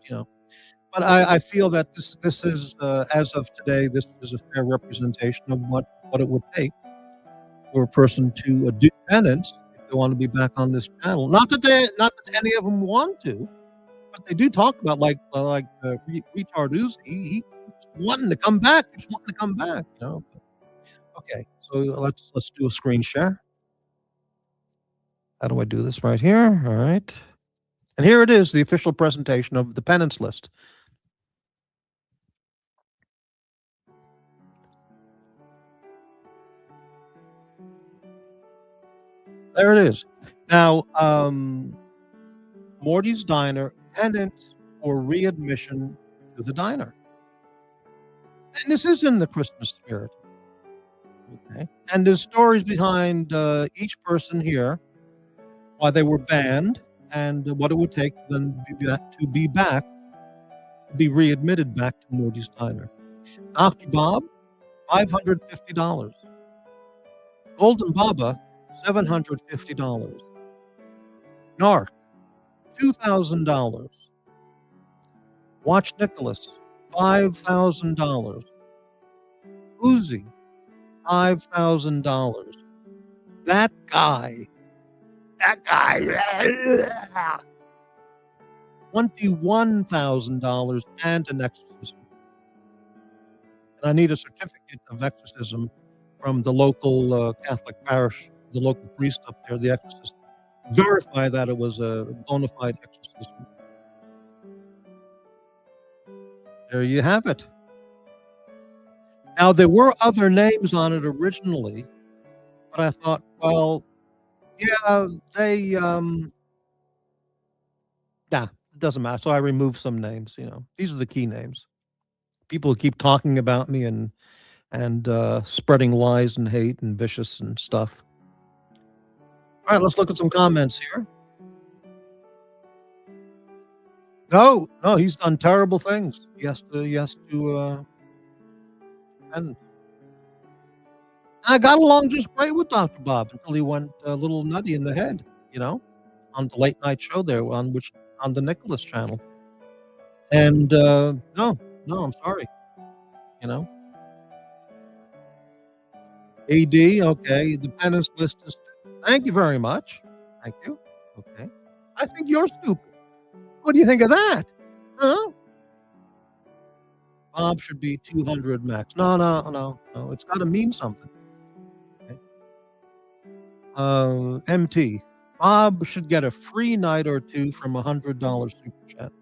But I feel that this is as of today, this is a fair representation of what it would take for a person to do penance if they want to be back on this channel. Not that any of them want to. But they do talk about retard Uzi. He keeps wanting to come back. Okay, so let's do a screen share. How do I do this? Right here. All right, and here it is, the official presentation of the penance list. There it is. Now, Morty's Diner. Penance for readmission to the diner. And this is in the Christmas spirit. Okay. And there's stories behind each person here, why they were banned, and what it would take for them to be readmitted back to Morty's Diner. Dr. Bob, $550. Golden Baba, $750. Narc, $2,000. Watch Nicholas, $5,000. Uzi, $5,000. That guy, $21,000 and an exorcism. And I need a certificate of exorcism from the local Catholic parish, the local priest up there, the exorcist. Verify that it was a bona fide exorcism. There you have it. Now, there were other names on it originally, but I thought, well, yeah, it doesn't matter. So I removed some names, These are the key names. People who keep talking about me and spreading lies and hate and vicious and stuff. All right, let's look at some comments here. No, he's done terrible things. Yes to and I got along just great with Dr. Bob until he went a little nutty in the head, on the late night show there on the Nicholas channel. And no, I'm sorry, you know. AD, okay, the penance list is. Thank you very much. Thank you. Okay. I think you're stupid. What do you think of that? Huh? Bob should be 200 max. No. It's got to mean something. Okay. MT. Bob should get a free night or two from a $100 super chat.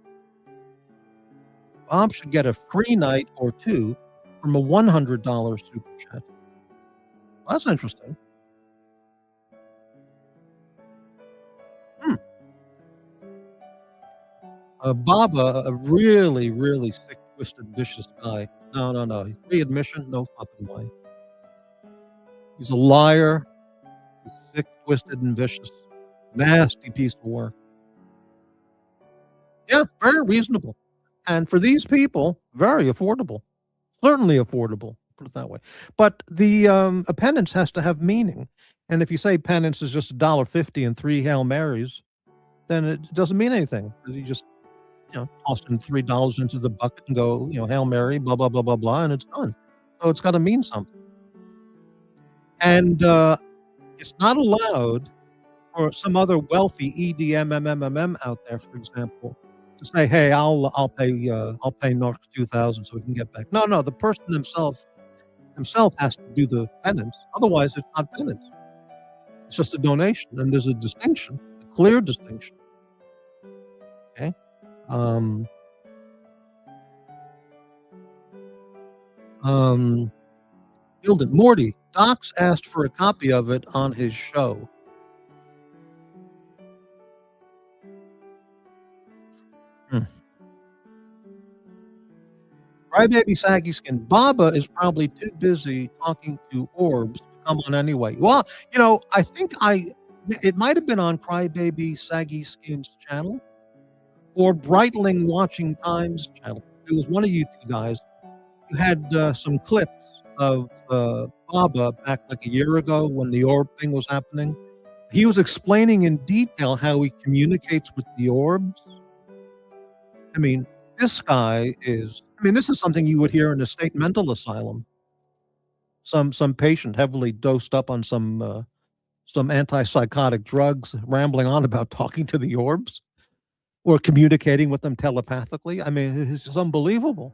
Bob should get a free night or two from a $100 super chat. Well, that's interesting. Bob, a really, really sick, twisted, vicious guy. No. Free admission? No fucking way. He's a liar. He's sick, twisted, and vicious. Nasty piece of work. Yeah, very reasonable. And for these people, very affordable. Certainly affordable, put it that way. But the a penance has to have meaning. And if you say penance is just $1.50 and 3 Hail Marys, then it doesn't mean anything. You just toss in $3 into the bucket and go, Hail Mary, blah, blah, blah, blah, blah, and it's done. So it's got to mean something. And it's not allowed for some other wealthy EDMMMM out there, for example, to say, hey, I'll pay North 2,000 so we can get back. No, the person himself has to do the penance. Otherwise, it's not penance. It's just a donation. And there's a distinction, a clear distinction. Okay. Gilden, Morty, Doxx asked for a copy of it on his show. Crybaby Saggy Skin, Baba is probably too busy talking to orbs to come on anyway. Well, I think it might have been on Crybaby Saggy Skin's channel or Breitling Watching Times channel. It was one of you two guys who had some clips of Baba back like a year ago when the orb thing was happening. He was explaining in detail how he communicates with the orbs. I mean, this guy is. This is something you would hear in a state mental asylum. Some patient heavily dosed up on some antipsychotic drugs, rambling on about talking to the orbs or communicating with them telepathically. It's just unbelievable.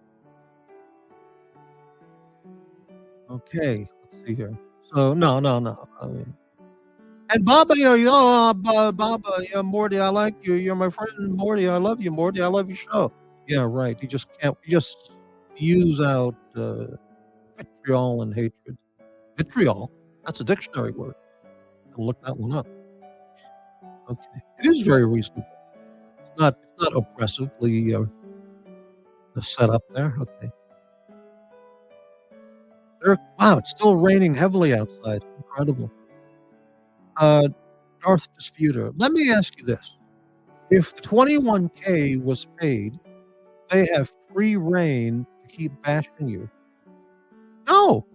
Okay, let's see here. So no. And Baba, Baba, Morty, I like you. You're my friend, Morty. I love you, Morty. I love your show. Yeah, right. You just can't. You just spews out vitriol and hatred. Vitriol. That's a dictionary word. I'll look that one up. Okay, it is very reasonable. It's not oppressively set up there. Okay. Wow, it's still raining heavily outside. Incredible. Darth Disputer. Let me ask you this: if the 21K was paid, they have free reign to keep bashing you. No.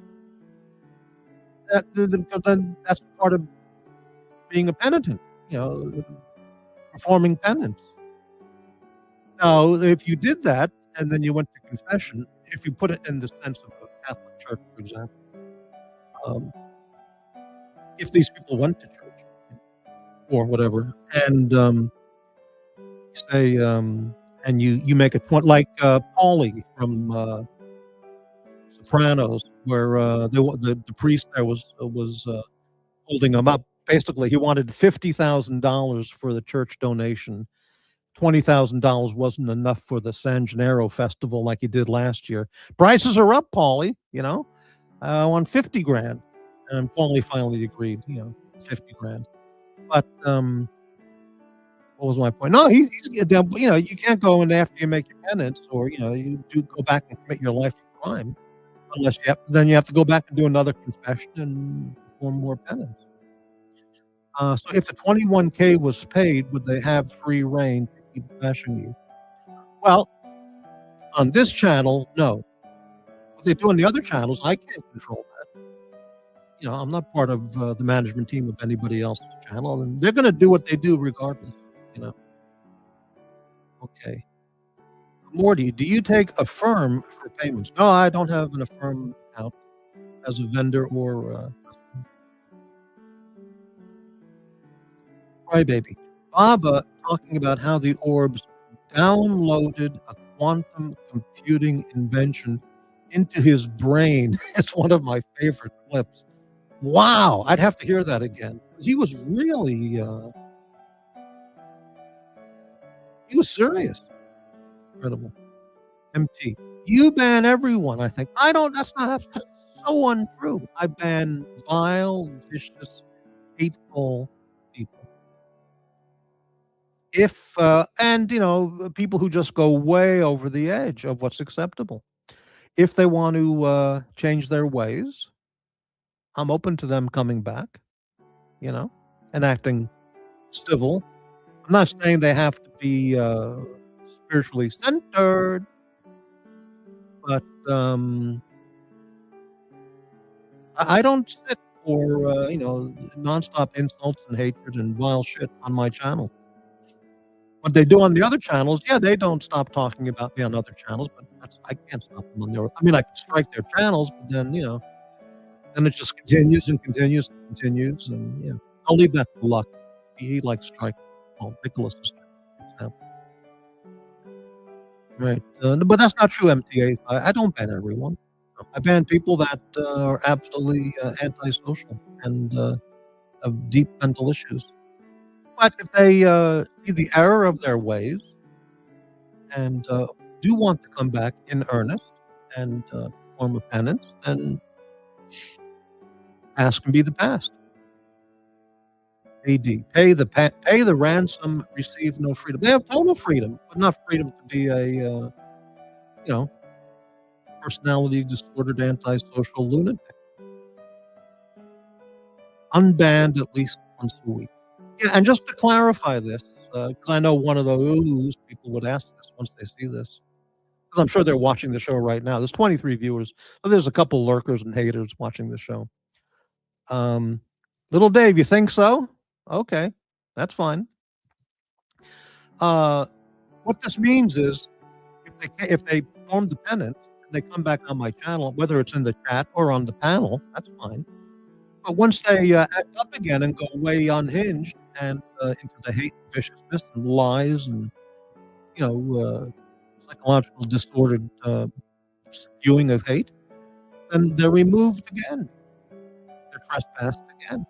Then that's part of being a penitent, performing penance. Now, if you did that and then you went to confession, if you put it in the sense of the Catholic Church, for example, if these people went to church or whatever, and say, and you make a point like Paulie from Sopranos, where the priest there was holding him up. Basically, he wanted $50,000 for the church donation. $20,000 wasn't enough for the San Gennaro festival like he did last year. Prices are up, Paulie. I want 50 grand, and Paulie finally agreed. 50 grand. But what was my point? No, he's you can't go in after you make your penance, or you do go back and commit your life crime, unless you have to go back and do another confession and perform more penance. So if the 21K was paid, would they have free reign to keep bashing you? Well, on this channel, no. What they do on the other channels, I can't control that. I'm not part of the management team of anybody else's channel, and they're going to do what they do regardless. You know. Okay. Morty, do you take Affirm for payments? No, I don't have an Affirm account as a vendor or Crybaby. Baba talking about how the orbs downloaded a quantum computing invention into his brain. It's one of my favorite clips. Wow, I'd have to hear that again. He was really, he was serious. Incredible. MT. You ban everyone, I think. I don't, that's so untrue. I ban vile, vicious, hateful people. If, and, people who just go way over the edge of what's acceptable. If they want to change their ways, I'm open to them coming back, and acting civil. I'm not saying they have to be spiritually centered, but I don't sit for, nonstop insults and hatred and vile shit on my channel. What they do on the other channels, yeah, they don't stop talking about me on other channels, but I can't stop them on their. I mean, I can strike their channels, but then then it just continues and continues and continues, and I'll leave that to luck. He likes strike. Well, Nicholas is right, but that's not true. MTA. I don't ban everyone. I ban people that are absolutely antisocial and have deep mental issues. But if they see the error of their ways and do want to come back in earnest and perform a penance, then past can be the past. AD, pay the ransom, receive no freedom. They have total freedom, but not freedom to be a personality disordered antisocial lunatic. Unbanned at least once a week. Yeah, and just to clarify this, because I know one of those people would ask this once they see this, because I'm sure they're watching the show right now. There's 23 viewers, so there's a couple lurkers and haters watching the show. Little Dave, you think so? Okay, that's fine. What this means is, if they perform the penance and they come back on my channel, whether it's in the chat or on the panel, that's fine. But once they act up again and go way unhinged and into the hate and viciousness and lies and psychological disordered spewing of hate, then they're removed again. They're trespassed again.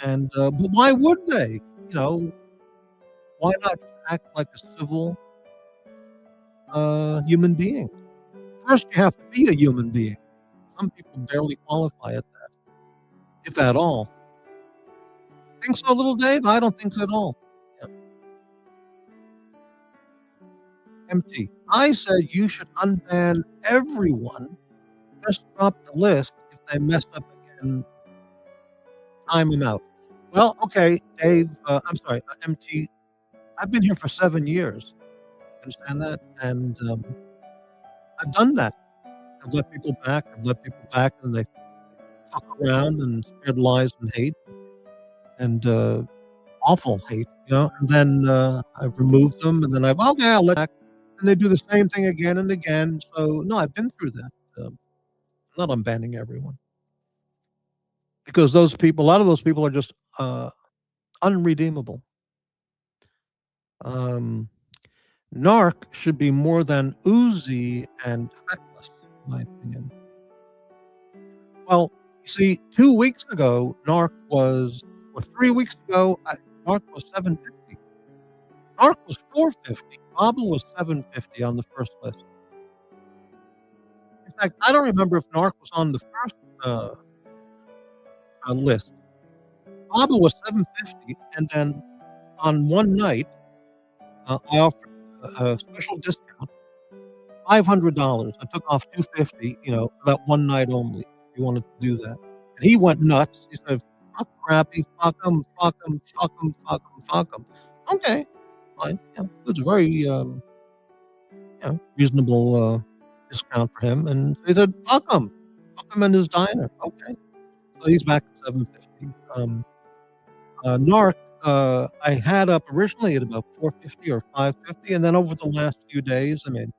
And but why would they? Why not act like a civil human being? First, you have to be a human being. Some people barely qualify at that, if at all. Think so, little Dave? I don't think so at all. Yeah. MT. I said you should unban everyone. Just drop the list. If they mess up again, time them out. Well, okay, Dave. I'm sorry, MT. I've been here for 7 years. Understand that? And I've done that. I've let people back, and they fuck around and spread lies and hate and awful hate, and then I've removed them, and then I'll let back, and they do the same thing again and again. So, no, I've been through that. I'm not unbanning everyone. Because a lot of those people are just unredeemable. Narc should be more than oozy and feckless, in my opinion. Well, you see, 2 weeks ago, or 3 weeks ago, Narc was 750. Narc was 450. Bobble was 750 on the first list. In fact, I don't remember if Narc was on the first list. Bobble was 750, and then on one night, I offered a special discount, $500. I took off $250, for that one night only. He wanted to do that, and he went nuts. He said, "Fuck Crappy, fuck him, fuck him, fuck him, fuck him, fuck him." Okay, fine. Yeah, it was a very reasonable discount for him, and he said, "Fuck him, him in his diner. Okay. So he's back at 750. Narc, I had up originally at about 450 or 550, and then over the last few days, I mean,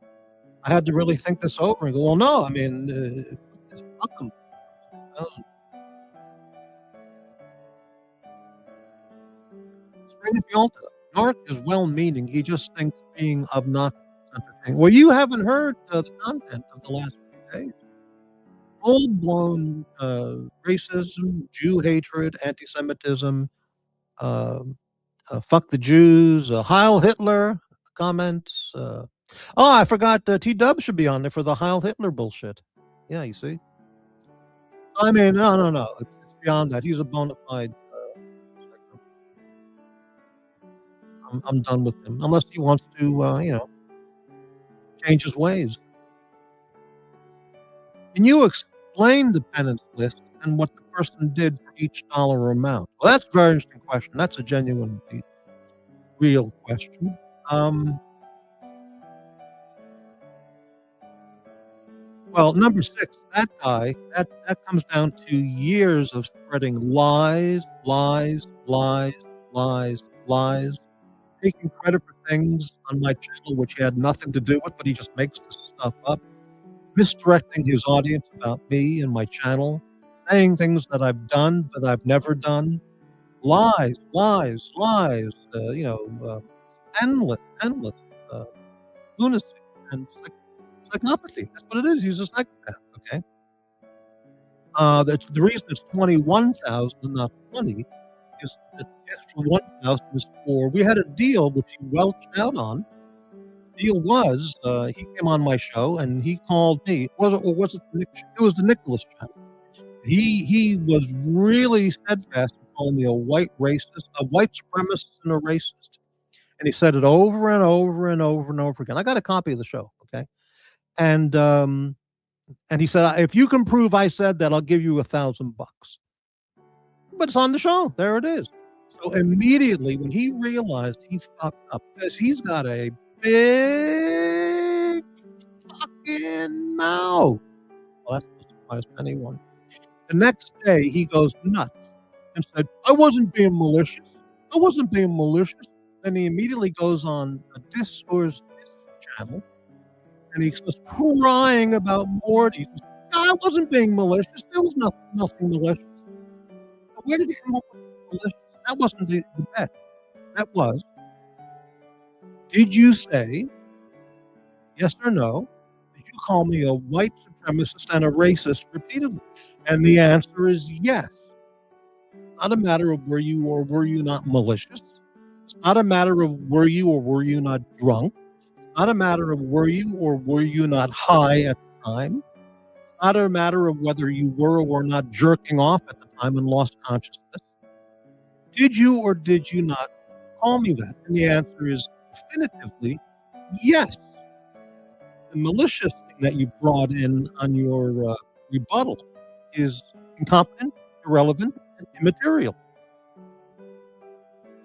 I had to really think this over and go, well, no, I mean, fuck him. Spring of Yalta. Narc is well-meaning. He just thinks being obnoxious is entertaining. Well, you haven't heard the content of the last few days. Full-blown racism, Jew hatred, anti-Semitism, fuck the Jews, Heil Hitler comments. I forgot T-Dub should be on there for the Heil Hitler bullshit. Yeah, you see? I mean, no. It's beyond that. He's a bona fide. I'm done with him. Unless he wants to, change his ways. Can you explain the penance list and what the person did for each dollar amount? Well, that's a very interesting question. That's a genuine, real question. Well, number 6, that guy, that comes down to years of spreading lies, taking credit for things on my channel which he had nothing to do with, but he just makes this stuff up, misdirecting his audience about me and my channel, saying things that I've done but I've never done, lies, endless lunacy and psychopathy. That's what it is. He's a psychopath. Okay. The reason it's 21,000 and not 20 is that the extra 1,000 is for. We had a deal which he welched out on. The deal was he came on my show and he called me. Was it it was the Nicholas channel. He was really steadfast in calling me a white racist, a white supremacist, and a racist. And he said it over and over and over and over again. I got a copy of the show. Okay. And he said, if you can prove I said that, I'll give you $1,000. But it's on the show. There it is. So immediately when he realized he fucked up, because he's got a big fucking mouth. Well, that's not surprise to anyone. The next day he goes nuts and said, I wasn't being malicious. Then he immediately goes on a Diss channel. And he's just crying about Morty. I wasn't being malicious. There was nothing malicious. Where did he come up with malicious? That wasn't the bet. That was, did you say, yes or no, did you call me a white supremacist and a racist repeatedly? And the answer is yes. It's not a matter of were you or were you not malicious. It's not a matter of were you or were you not drunk. Not a matter of were you or were you not high at the time. Not a matter of whether you were or were not jerking off at the time and lost consciousness. Did you or did you not call me that? And the answer is definitively yes. The malicious thing that you brought in on your rebuttal is incompetent, irrelevant, and immaterial.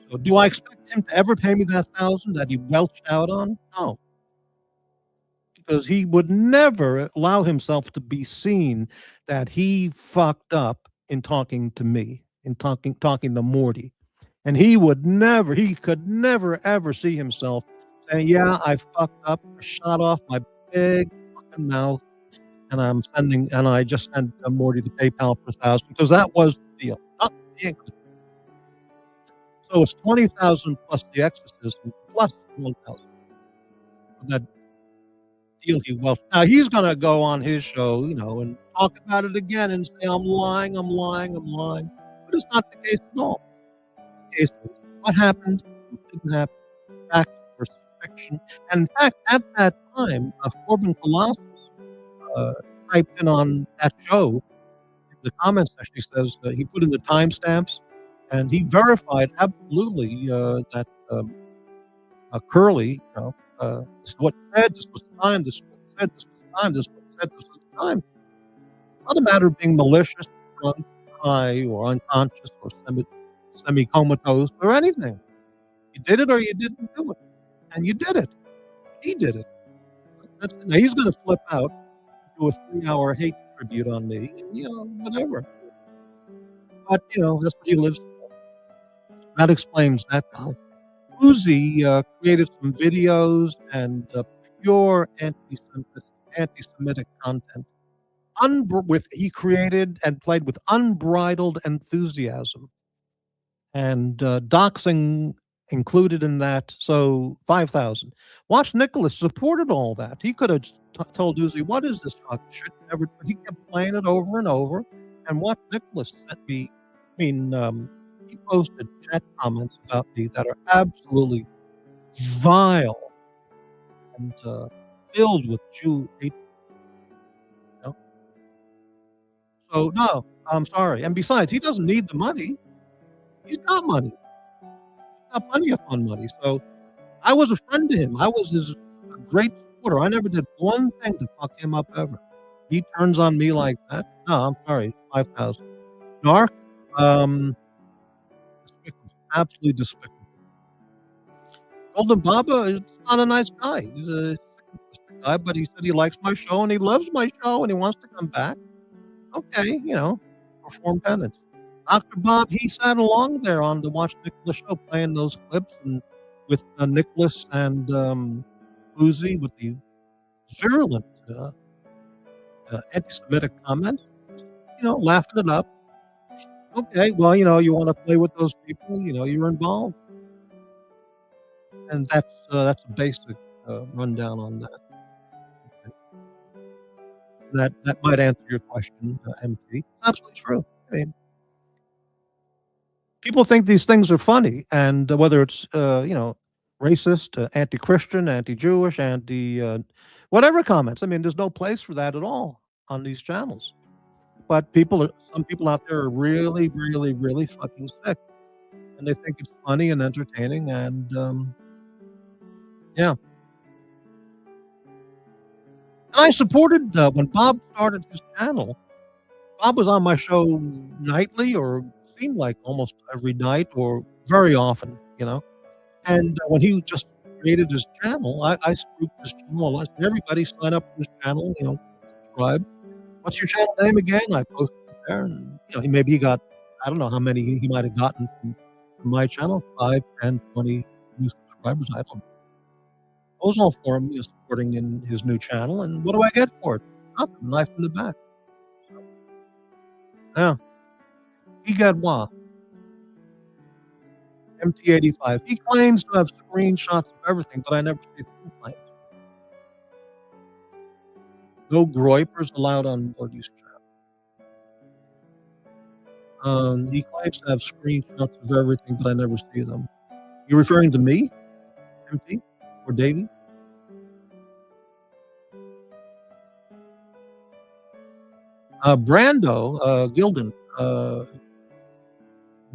So do I expect him to ever pay me that $1,000 that he welched out on? No. Because he would never allow himself to be seen that he fucked up in talking to me, in talking to Morty. And he could never, ever see himself saying, yeah, I fucked up, I shot off my big fucking mouth, and I just sent Morty the PayPal for $1,000, because that was the deal. Not the English. So it's 20,000 plus the exorcism plus 1,000. That deal he welched. Now he's going to go on his show, and talk about it again and say, I'm lying. But it's not the case at all. The case is what happened, what didn't happen, fact versus fiction. And in fact, at that time, Corbin Colossus typed in on that show, in the comment section, he says he put in the timestamps. And he verified absolutely that Curly, this is what said, this was the time, this is what said, this was the time, this is what said, this was the time. It's not a matter of being malicious, drunk, high, or unconscious, or semi-comatose, or anything. You did it or you didn't do it. And you did it. He did it. Now he's going to flip out, do a 3-hour hate tribute on me, whatever. But, that's what he lives for. That explains that guy. Uzi created some videos and pure anti-Semitic content. He created and played with unbridled enthusiasm, and doxing included in that. So 5,000. Watch Nicholas supported all that. He could have told Uzi, "What is this fucking shit?" Never, but he kept playing it over and over. And Watch Nicholas sent me. He posted chat comments about me that are absolutely vile and filled with Jew hate. So no, I'm sorry. And besides, he doesn't need the money. He's got money. He's got plenty of fun money. So I was a friend to him. I was his great supporter. I never did one thing to fuck him up ever. He turns on me like that. No, I'm sorry. 5,000. Narc, despicable. Absolutely despicable. Golden Baba is not a nice guy. He's a guy, but he said he likes my show and he loves my show and he wants to come back. Okay, perform penance. Dr. Bob, he sat along there on the Watch Nicholas show playing those clips and with Nicholas and Uzi with the virulent anti-Semitic comments, laughing it up. Okay, well, you want to play with those people, you're involved. And that's a basic rundown on that. Okay. That might answer your question, MT. It's absolutely true. I mean, people think these things are funny, and whether it's racist, anti-Christian, anti-Jewish, whatever comments. I mean, there's no place for that at all on these channels. But some people out there are really, really, really fucking sick, and they think it's funny and entertaining, and yeah. And I supported when Bob started his channel. Bob was on my show nightly, or seemed like almost every night, or very often, And when he just created his channel, I spoofed his channel. I said, everybody sign up for his channel, subscribe. What's your channel name again? I posted it there, and maybe he got, I don't know how many he might have gotten from my channel, 5, 10, 20 new subscribers. I don't know. I was all for him supporting in his new channel, and what do I get for it? Nothing. Knife in the back. So, yeah. He got what? MT85. He claims to have screenshots of everything, but I never see the claims. No groypers allowed on Morty's channel. He claims to have screenshots of everything, but I never see them. You referring to me, MT, or Davey? Brando, Gilden,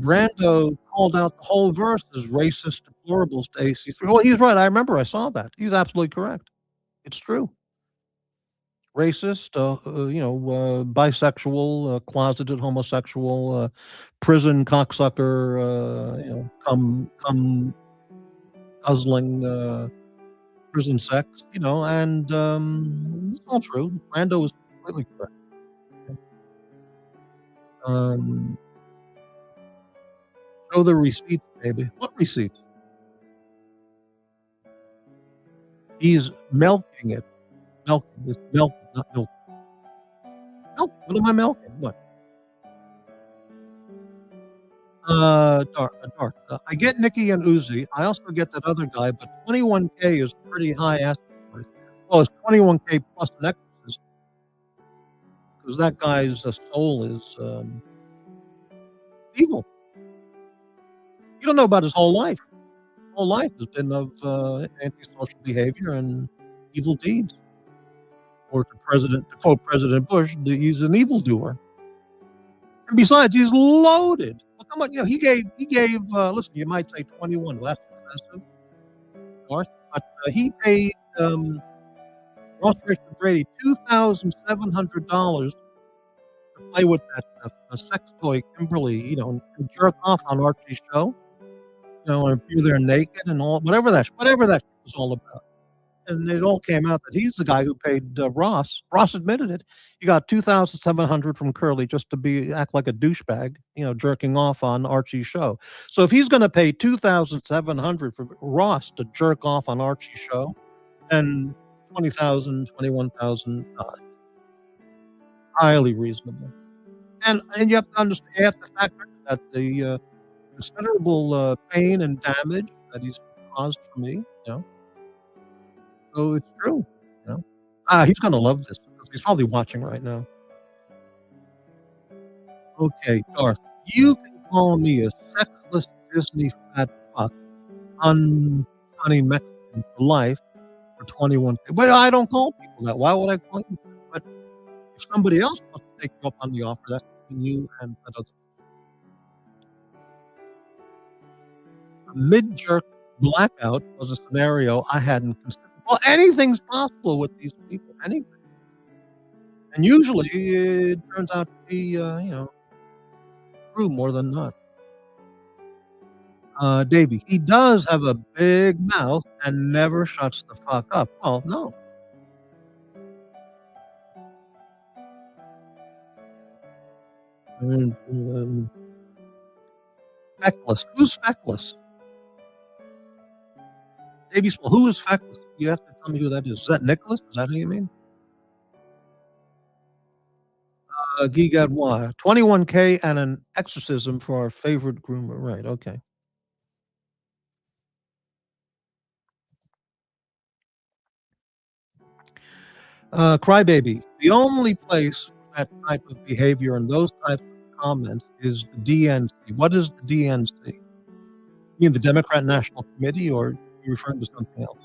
Brando called out the whole verse as racist deplorables to AC3. Well, he's right. I remember I saw that. He's absolutely correct. It's true. Racist, bisexual, closeted homosexual, prison cocksucker, come guzzling, prison sex, and it's all true. Brando was completely correct. Show the receipts, baby. What receipts? He's milking it. Milking. It's milking, not milk. Milk? What am I milking? What? Dark. I get Nikki and Uzi. I also get that other guy, but 21K is pretty high asking price. Well, it's 21K plus necklaces, because that guy's soul is evil. You don't know about his whole life. His whole life has been of antisocial behavior and evil deeds. Or to quote President Bush, he's an evildoer. And besides, he's loaded. Look how much, he gave, listen, you might say 21, less excessive, North, but he paid Ross Richard Brady $2,700 to play with that sex toy Kimberly, and jerk off on Archie's show, and appear there naked and all, whatever that was all about. And it all came out that he's the guy who paid Ross. Ross admitted it. He got 2,700 from Curly just to act like a douchebag, jerking off on Archie's show. So if he's going to pay 2,700 for Ross to jerk off on Archie's show, then 20,000, 21,000, highly reasonable. And you have to understand, you have to factor that the considerable pain and damage that he's caused for me. So it's true. He's gonna love this because he's probably watching right now. Okay, Garth, you can call me a sexless Disney fat fuck, unfunny Mexican for life for 21K. But I don't call people that. Why would I call you? But if somebody else wants to take you up on the offer, that's between you and that other. A mid-jerk blackout was a scenario I hadn't considered. Well, anything's possible with these people, anything. And usually it turns out to be, true more than not. Davey, he does have a big mouth and never shuts the fuck up. Well, no. Feckless. Who's feckless? Davey, well, who is feckless? You have to tell me who that is. Is that Nicholas? Is that who you mean? Gigadwa. 21K and an exorcism for our favorite groomer. Right, okay. Crybaby. The only place for that type of behavior and those types of comments is the DNC. What is the DNC? You mean the Democrat National Committee, or are you referring to something else?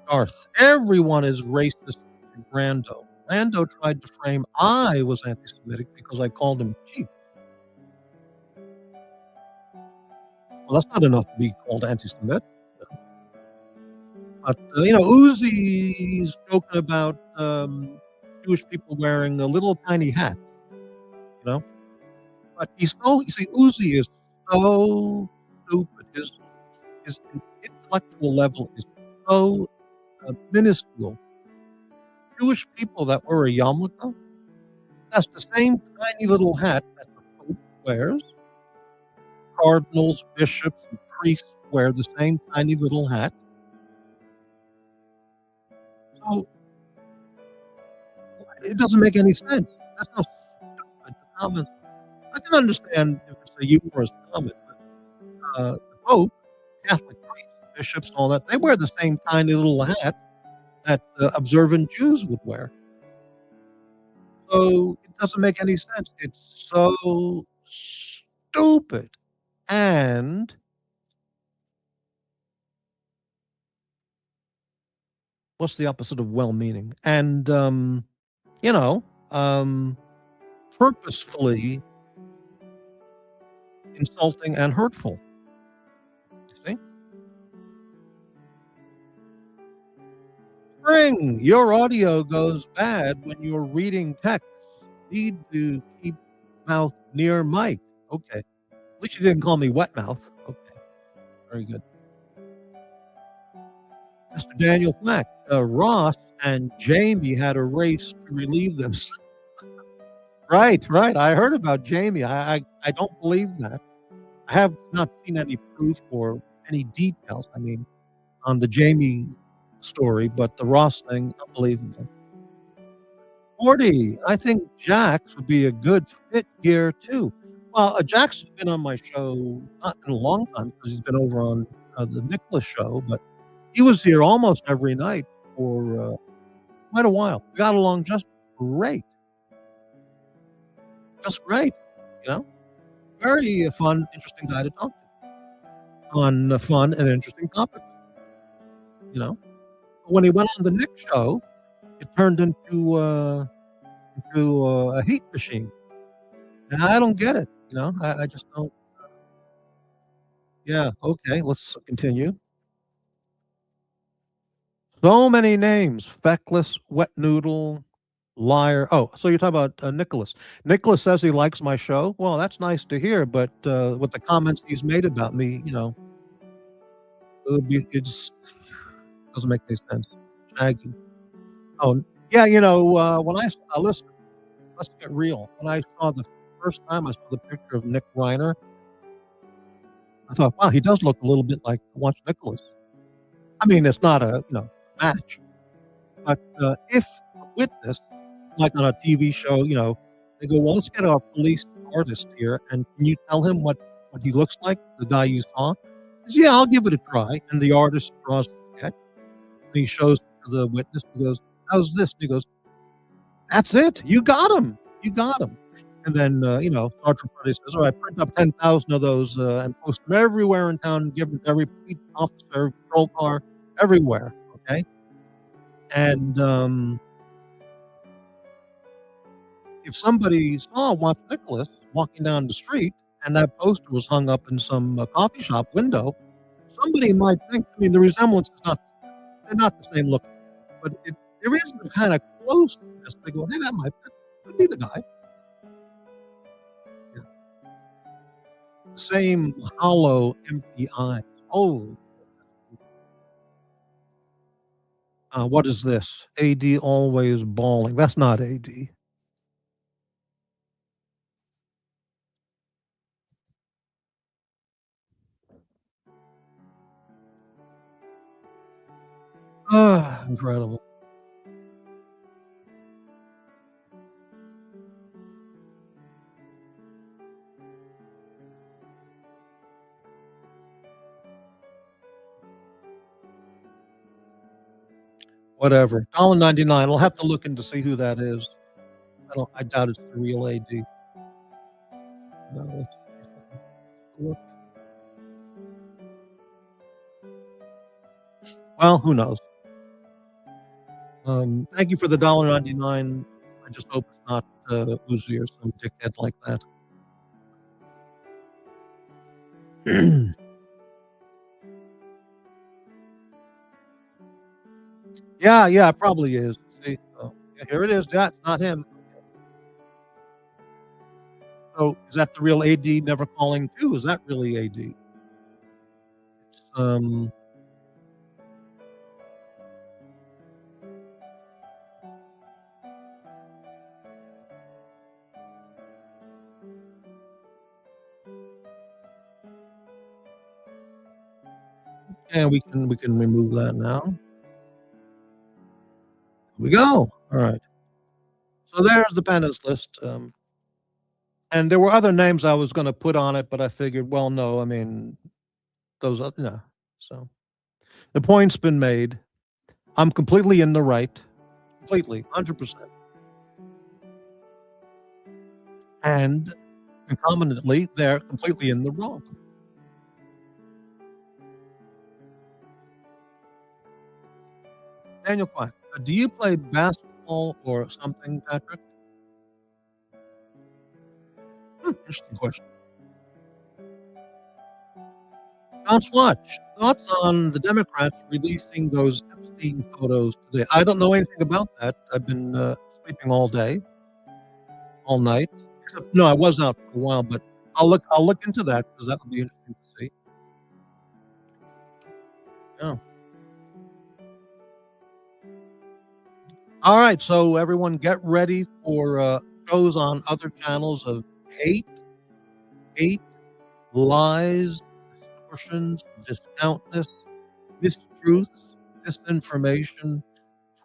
Garth, everyone is racist to Brando. Brando tried to frame I was anti-Semitic because I called him cheap. Well, that's not enough to be called anti-Semitic. But, Uzi's joking about Jewish people wearing a little tiny hat, But Uzi is so stupid. His intellectual level is so minuscule. Jewish people that wear a yarmulke, that's the same tiny little hat that the Pope wears. Cardinals, bishops, and priests wear the same tiny little hat. So it doesn't make any sense. That's how stupid the comment. I can understand if it's a humorous comment, but the Pope, Catholic priests, bishops, and all that, they wear the same tiny little hat that observant Jews would wear. So it doesn't make any sense. It's so stupid. And what's the opposite of well-meaning? And, purposefully insulting and hurtful. See? Spring, your audio goes bad when you're reading text. Need to keep mouth near mic. Okay. At least you didn't call me wet mouth. Okay. Very good. Mr. Daniel Flack, Ross and Jamie had a race to relieve themselves. Right. I heard about Jamie. I don't believe that. I have not seen any proof or any details, on the Jamie story, but the Ross thing, unbelievable. Morty, I think Jax would be a good fit here, too. Well, Jax has been on my show, not in a long time, because he's been over on the Nicholas show, but he was here almost every night for quite a while. We got along just great. Just great, Very fun, interesting guy to talk to on fun and interesting topics, But when he went on the Nick show, it turned into a heat machine. And I don't get it, I just don't. Yeah, okay, let's continue. So many names: feckless, wet noodle, liar. Oh, so you're talking about Nicholas. Nicholas says he likes my show. Well, that's nice to hear, but with the comments he's made about me, It's doesn't make any sense. Shaggy. Oh, yeah, when listen, let's get real. When I saw the first time I saw the picture of Nick Reiner, I thought, wow, he does look a little bit like Watch Nicholas. I mean, it's not a match, but if a witness, like on a TV show, they go, well, let's get our police artist here, and can you tell him what he looks like, the guy you saw? He says, yeah, I'll give it a try. And the artist draws the sketch, and he shows it to the witness. He goes, how's this? And he goes, that's it. You got him. You got him. And then, Sergeant Freddy says, all right, print up 10,000 of those and post them everywhere in town, give them to every police officer, every patrol car, everywhere. Okay. And if somebody saw Watch Nicholas walking down the street and that poster was hung up in some coffee shop window, somebody might think, I mean, the resemblance is they're not the same looking, but there is a kind of closeness. They go, hey, that could be the guy. Yeah. Same hollow, empty eyes. Oh, what is this? AD always bawling. That's not AD. Ah, incredible. Whatever. $1.99. I'll have to look in to see who that is. I doubt it's the real AD. No, look. Well, who knows? Thank you for the $1.99. I just hope it's not Uzi or some dickhead like that. Yeah, it probably is. See, yeah, here it is. Yeah, it's not him. So is that the real AD never calling too? Is that really AD? It's, and we can remove that now. Here we go. All right. So there's the penance list. And there were other names I was going to put on it, but I figured, well, no, I mean, those other, no. So the point's been made. I'm completely in the right, completely, 100%. And concomitantly, they're completely in the wrong. Daniel Quack, do you play basketball or something, Patrick? Interesting question. John Swatch, thoughts on the Democrats releasing those Epstein photos today? I don't know anything about that. I've been sleeping all day, all night. Except, no, I was out for a while, but I'll look into that because that would be interesting to see. Yeah. All right, so everyone get ready for shows on other channels of hate, lies, distortions, discountness, mistruths, disinformation,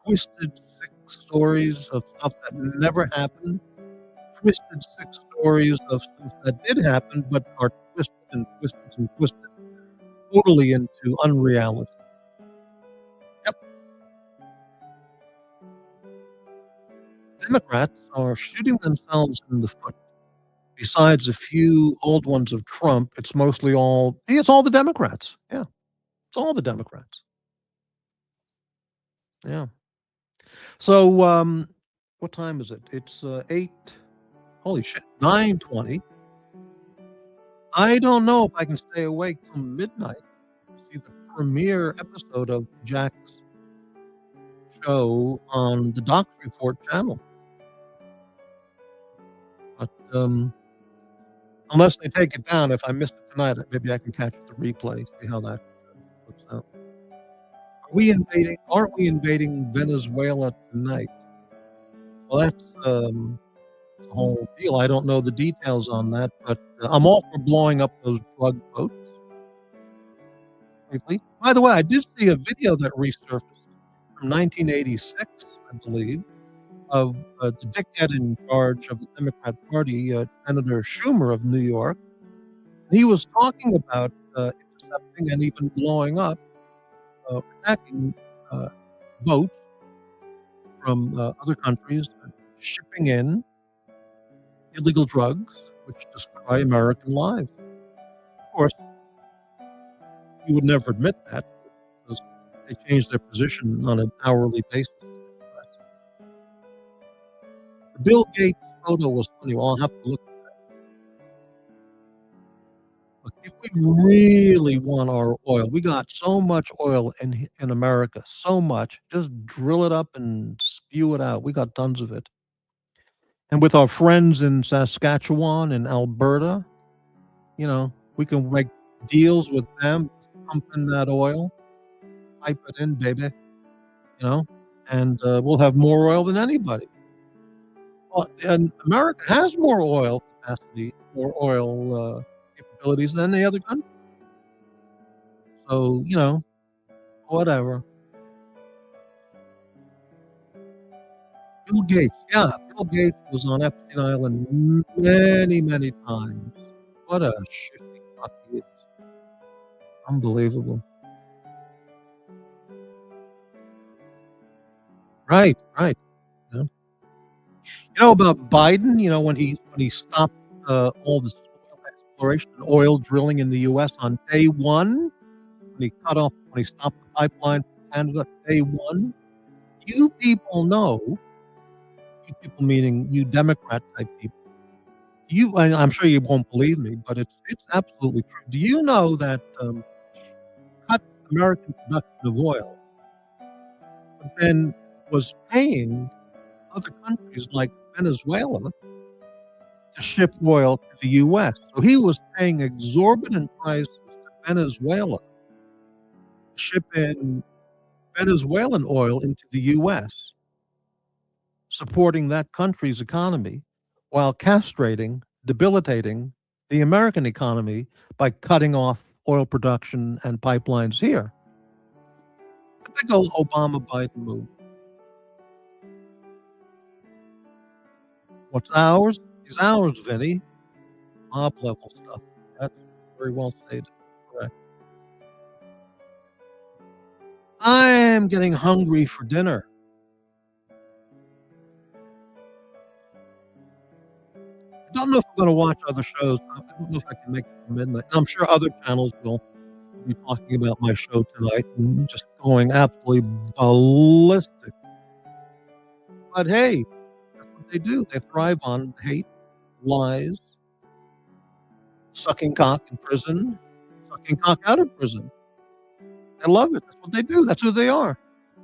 twisted sick stories of stuff that never happened, twisted sick stories of stuff that did happen but are twisted and twisted and twisted totally into unreality. Yep. Democrats are shooting themselves in the foot. Besides a few old ones of Trump, it's all the Democrats. Yeah. It's all the Democrats. Yeah. So, what time is it? It's 9:20. I don't know if I can stay awake till midnight to see the premiere episode of Jack's show on the Doxx Report channel. But, unless they take it down, if I missed it tonight, maybe I can catch the replay, see how that Are we invading? Aren't we invading Venezuela tonight? Well, that's the whole deal. I don't know the details on that, but I'm all for blowing up those drug boats. By the way, I did see a video that resurfaced from 1986, I believe, of the dickhead in charge of the Democrat Party, Senator Schumer of New York. He was talking about intercepting and even blowing up, attacking boats from other countries, shipping in illegal drugs, which destroy American lives. Of course, you would never admit that because they change their position on an hourly basis. The Bill Gates photo was funny. Well, I'll have to look at that. Look, if we really want our oil, we got so much oil in America, so much. Just drill it up and spew it out. We got tons of it. And with our friends in Saskatchewan and Alberta, we can make deals with them, pump in that oil, pipe it in, baby, and we'll have more oil than anybody. Well, and America has more oil capacity, more oil capabilities than any other country. So, whatever. Bill Gates, Bill Gates was on Epstein Island many, many times. What a shifty fuck he is. Unbelievable. Right. Yeah. About Biden, when he stopped all this exploration and oil drilling in the U.S. on day one, when he stopped the pipeline from Canada, day one, you people know, you people meaning you Democrat type people, I'm sure you won't believe me, but it's absolutely true. Do you know that cut American production of oil, but then was paying other countries like Venezuela to ship oil to the U.S. So he was paying exorbitant prices to Venezuela to ship in Venezuelan oil into the U.S., supporting that country's economy while debilitating the American economy by cutting off oil production and pipelines here. Typical Obama-Biden move. What's ours is ours, Vinny. Mob level stuff. That's very well stated. Correct. I am getting hungry for dinner. I don't know if I'm going to watch other shows. I don't know if I can make it to midnight. I'm sure other channels will be talking about my show tonight and just going absolutely ballistic. But hey, that's what they do. They thrive on hate, lies, sucking cock in prison, sucking cock out of prison. They love it. That's what they do. That's who they are.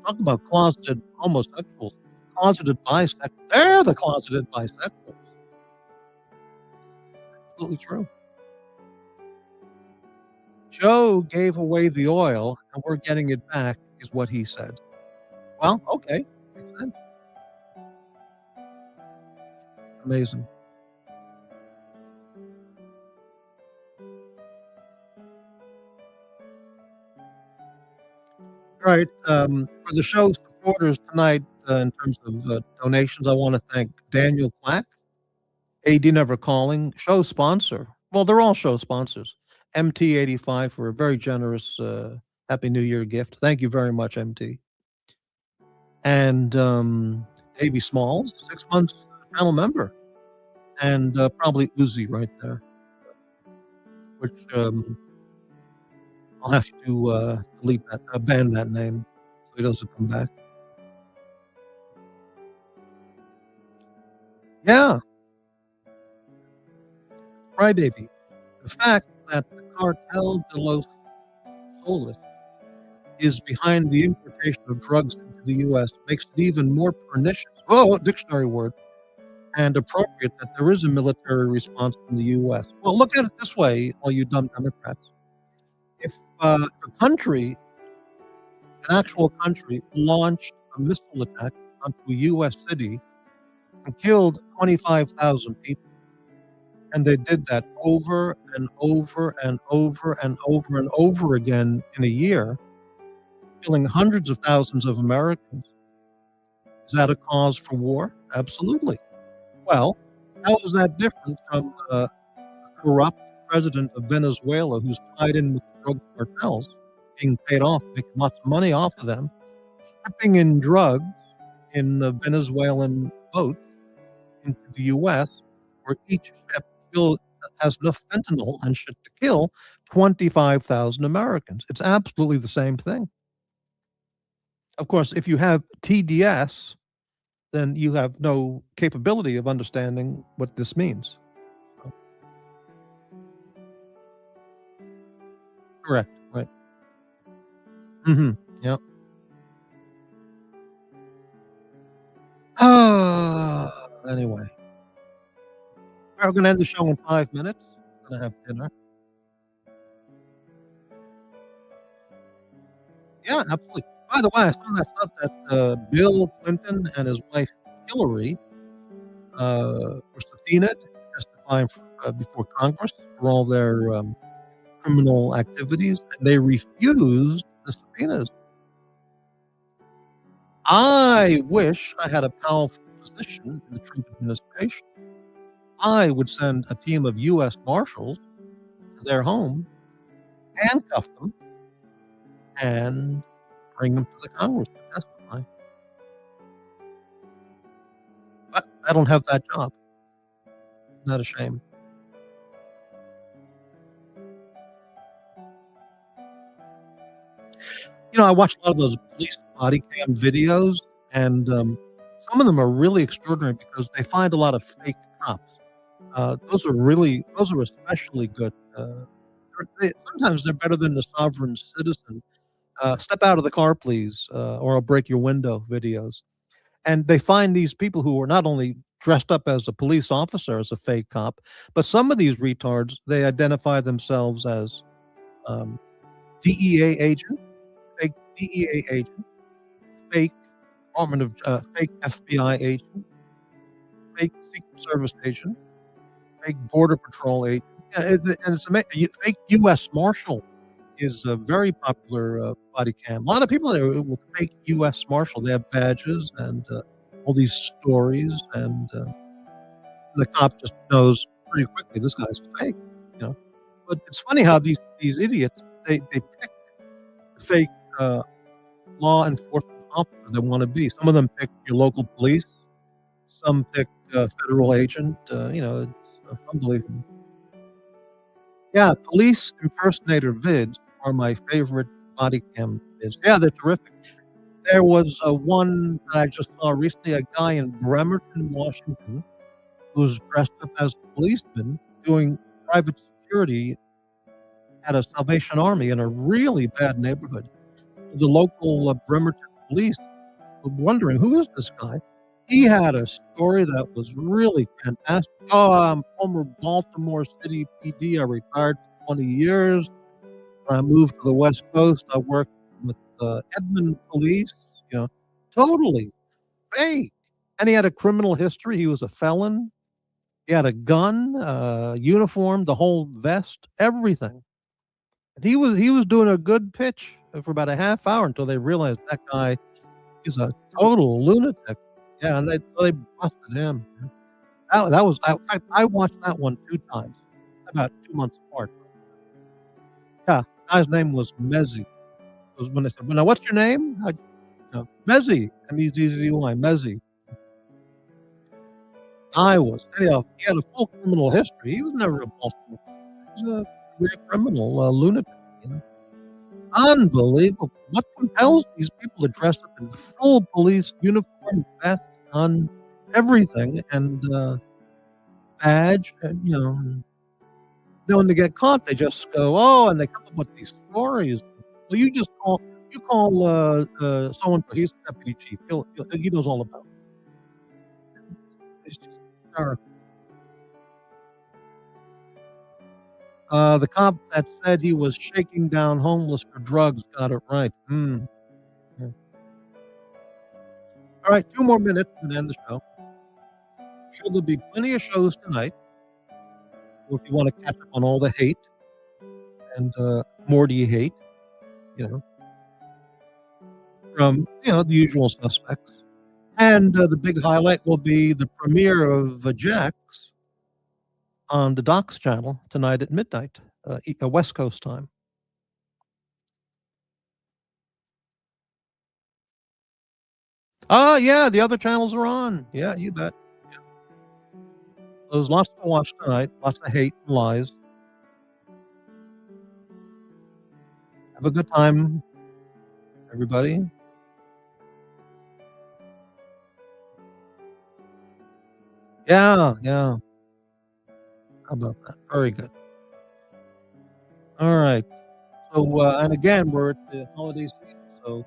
Talk about closeted homosexuals, closeted bisexuals. They're the closeted bisexuals. Absolutely true. Joe gave away the oil and we're getting it back, is what he said. Well, okay. Makes sense. Amazing. All right. For the show supporters tonight, in terms of donations, I want to thank Daniel Clack, AD Never Calling, show sponsor. Well, they're all show sponsors. MT85 for a very generous Happy New Year gift. Thank you very much, MT. And Davey Smalls, 6 months channel member. And probably Uzi right there, which I'll have to delete that, ban that name so he doesn't come back. Yeah. Crybaby. The fact that the Cartel de los Soles is behind the importation of drugs into the U.S. makes it even more pernicious. Oh, dictionary word. And appropriate that there is a military response from the U.S. Well, look at it this way, all you dumb Democrats. If a country, an actual country, launched a missile attack onto a U.S. city and killed 25,000 people. And they did that over and over and over and over and over again in a year, killing hundreds of thousands of Americans. Is that a cause for war? Absolutely. Well, how is that different from a corrupt president of Venezuela who's tied in with drug cartels, being paid off, making lots of money off of them, shipping in drugs in the Venezuelan boat into the U.S., where each ship has enough fentanyl and shit to kill 25,000 Americans. It's absolutely the same thing. Of course, if you have TDS, then you have no capability of understanding what this means. So. Correct. Right. Mm-hmm. Yep. Anyway. We're going to end the show in 5 minutes. I'm going to have dinner. Yeah, absolutely. By the way, I saw that stuff that Bill Clinton and his wife Hillary were subpoenaed to testify before Congress for all their criminal activities, and they refused the subpoenas. I wish I had a powerful position in the Trump administration. I would send a team of U.S. Marshals to their home, handcuff them, and bring them to the Congress to testify. But I don't have that job. Isn't that a shame? I watch a lot of those police body cam videos, and some of them are really extraordinary because they find a lot of fake cops. Those are especially good. Sometimes they're better than the sovereign citizen. Step out of the car, please, or I'll break your window videos. And they find these people who are not only dressed up as a police officer, as a fake cop, but some of these retards, they identify themselves as DEA agent, fake DEA agent, fake fake FBI agent, fake Secret Service agent, fake Border Patrol agent, and it's amazing. Fake U.S. Marshal is a very popular body cam. A lot of people there with fake U.S. Marshal. They have badges and all these stories, and the cop just knows pretty quickly this guy's fake. But it's funny how these idiots they pick the fake law enforcement officer they want to be. Some of them pick your local police. Some pick federal agent. It's unbelievable. Yeah, police impersonator vids are my favorite body cam vids. Yeah, they're terrific. There was one that I just saw recently, a guy in Bremerton, Washington, who was dressed up as a policeman doing private security at a Salvation Army in a really bad neighborhood. The local Bremerton police were wondering, who is this guy? He had a story that was really fantastic. Oh, I'm former Baltimore City PD. I retired for 20 years. When I moved to the West Coast, I worked with Edmond Police. Totally fake. And he had a criminal history. He was a felon. He had a gun, uniform, the whole vest, everything. And he was doing a good pitch for about a half hour until they realized that guy is a total lunatic. Yeah, and they busted him. That was, in fact, I watched that one 2 times, about 2 months apart. Yeah, the guy's name was Mezzi. It was when they said, "Well, now what's your name?" Mezzi, M-E-Z-Z-Y, Mezzi. Anyhow, he had a full criminal history. He was never a Baltimore. He was a real criminal, lunatic. Unbelievable. What compels these people to dress up in full police uniform, vest, gun, everything, and badge, and then when they get caught, they just go, "Oh," and they come up with these stories. Well, you call someone, he's the deputy chief. He knows all about it. It's just hysterical. The cop that said he was shaking down homeless for drugs got it right. Yeah. All right, 2 more minutes and end the show. Sure, there'll be plenty of shows tonight. If you want to catch up on all the hate and Morty hate, from the usual suspects. And the big highlight will be the premiere of Jax on the Doxx channel tonight at midnight, West Coast time. Yeah, the other channels are on. Yeah, you bet. Yeah. There's lots to watch tonight, lots of hate and lies. Have a good time, everybody. Yeah. How about that? Very good. All right. So, and again, we're at the holiday season. So,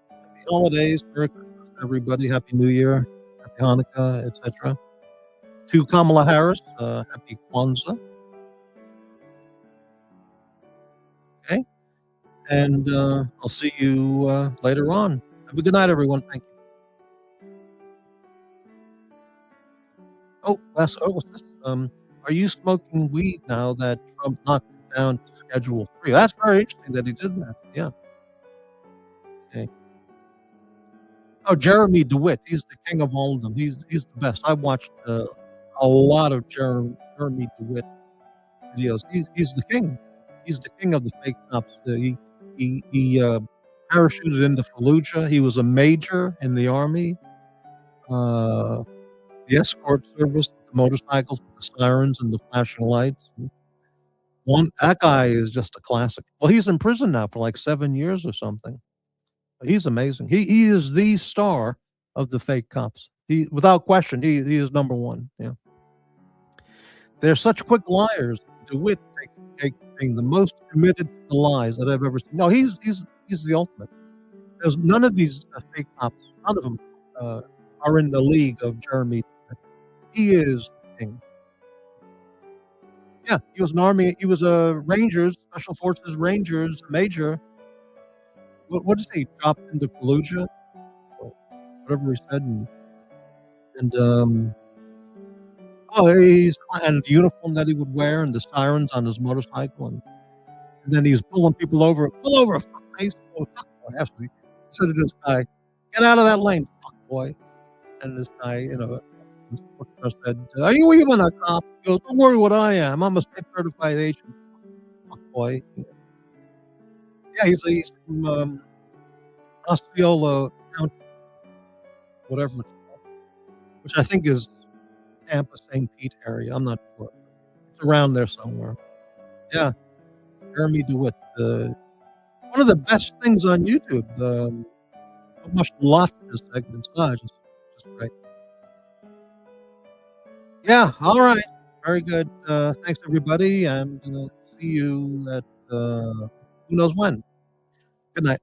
happy holidays, Merry Christmas, everybody. Happy New Year, Happy Hanukkah, etc. To Kamala Harris, Happy Kwanzaa. Okay. And I'll see you later on. Have a good night, everyone. Thank you. What's this? Are you smoking weed now that Trump knocked it down to Schedule 3? That's very interesting that he did that. Yeah. Okay. Oh, Jeremy DeWitt. He's the king of all of them. He's the best. I watched a lot of Jeremy DeWitt videos. He's the king. He's the king of the fake cops. He parachuted into Fallujah. He was a major in the army. The escort service, the motorcycles with the sirens and the flashing lights. That guy is just a classic. Well, he's in prison now for like 7 years or something. He's amazing. He is the star of the fake cops. Without question, he is number one. Yeah. They're such quick liars. DeWitt being the most committed to the lies that I've ever seen. No, he's the ultimate. There's none of these fake cops. None of them are in the league of Jeremy. He is the king. Yeah, he was an army. He was a Rangers, Special Forces Rangers major. What did he say? He dropped into Fallujah, or whatever he said, and the uniform that he would wear, and the sirens on his motorcycle, and then he was pulling people over. Pull over, fuck face, oh, fuck boy. Actually, he said to this guy, "Get out of that lane, fuck boy." And this guy, said, "Are you even a cop?" He goes, "Don't worry what I am. I'm a state certified agent." Fuck boy. Yeah, he's from Osceola County, whatever it's called, which I think is Tampa, St. Pete area. I'm not sure. It's around there somewhere. Yeah, Jeremy DeWitt. One of the best things on YouTube. I watched lots of his segments. Just great. Yeah, all right. Very good. Thanks, everybody, and see you at who knows when. Good night.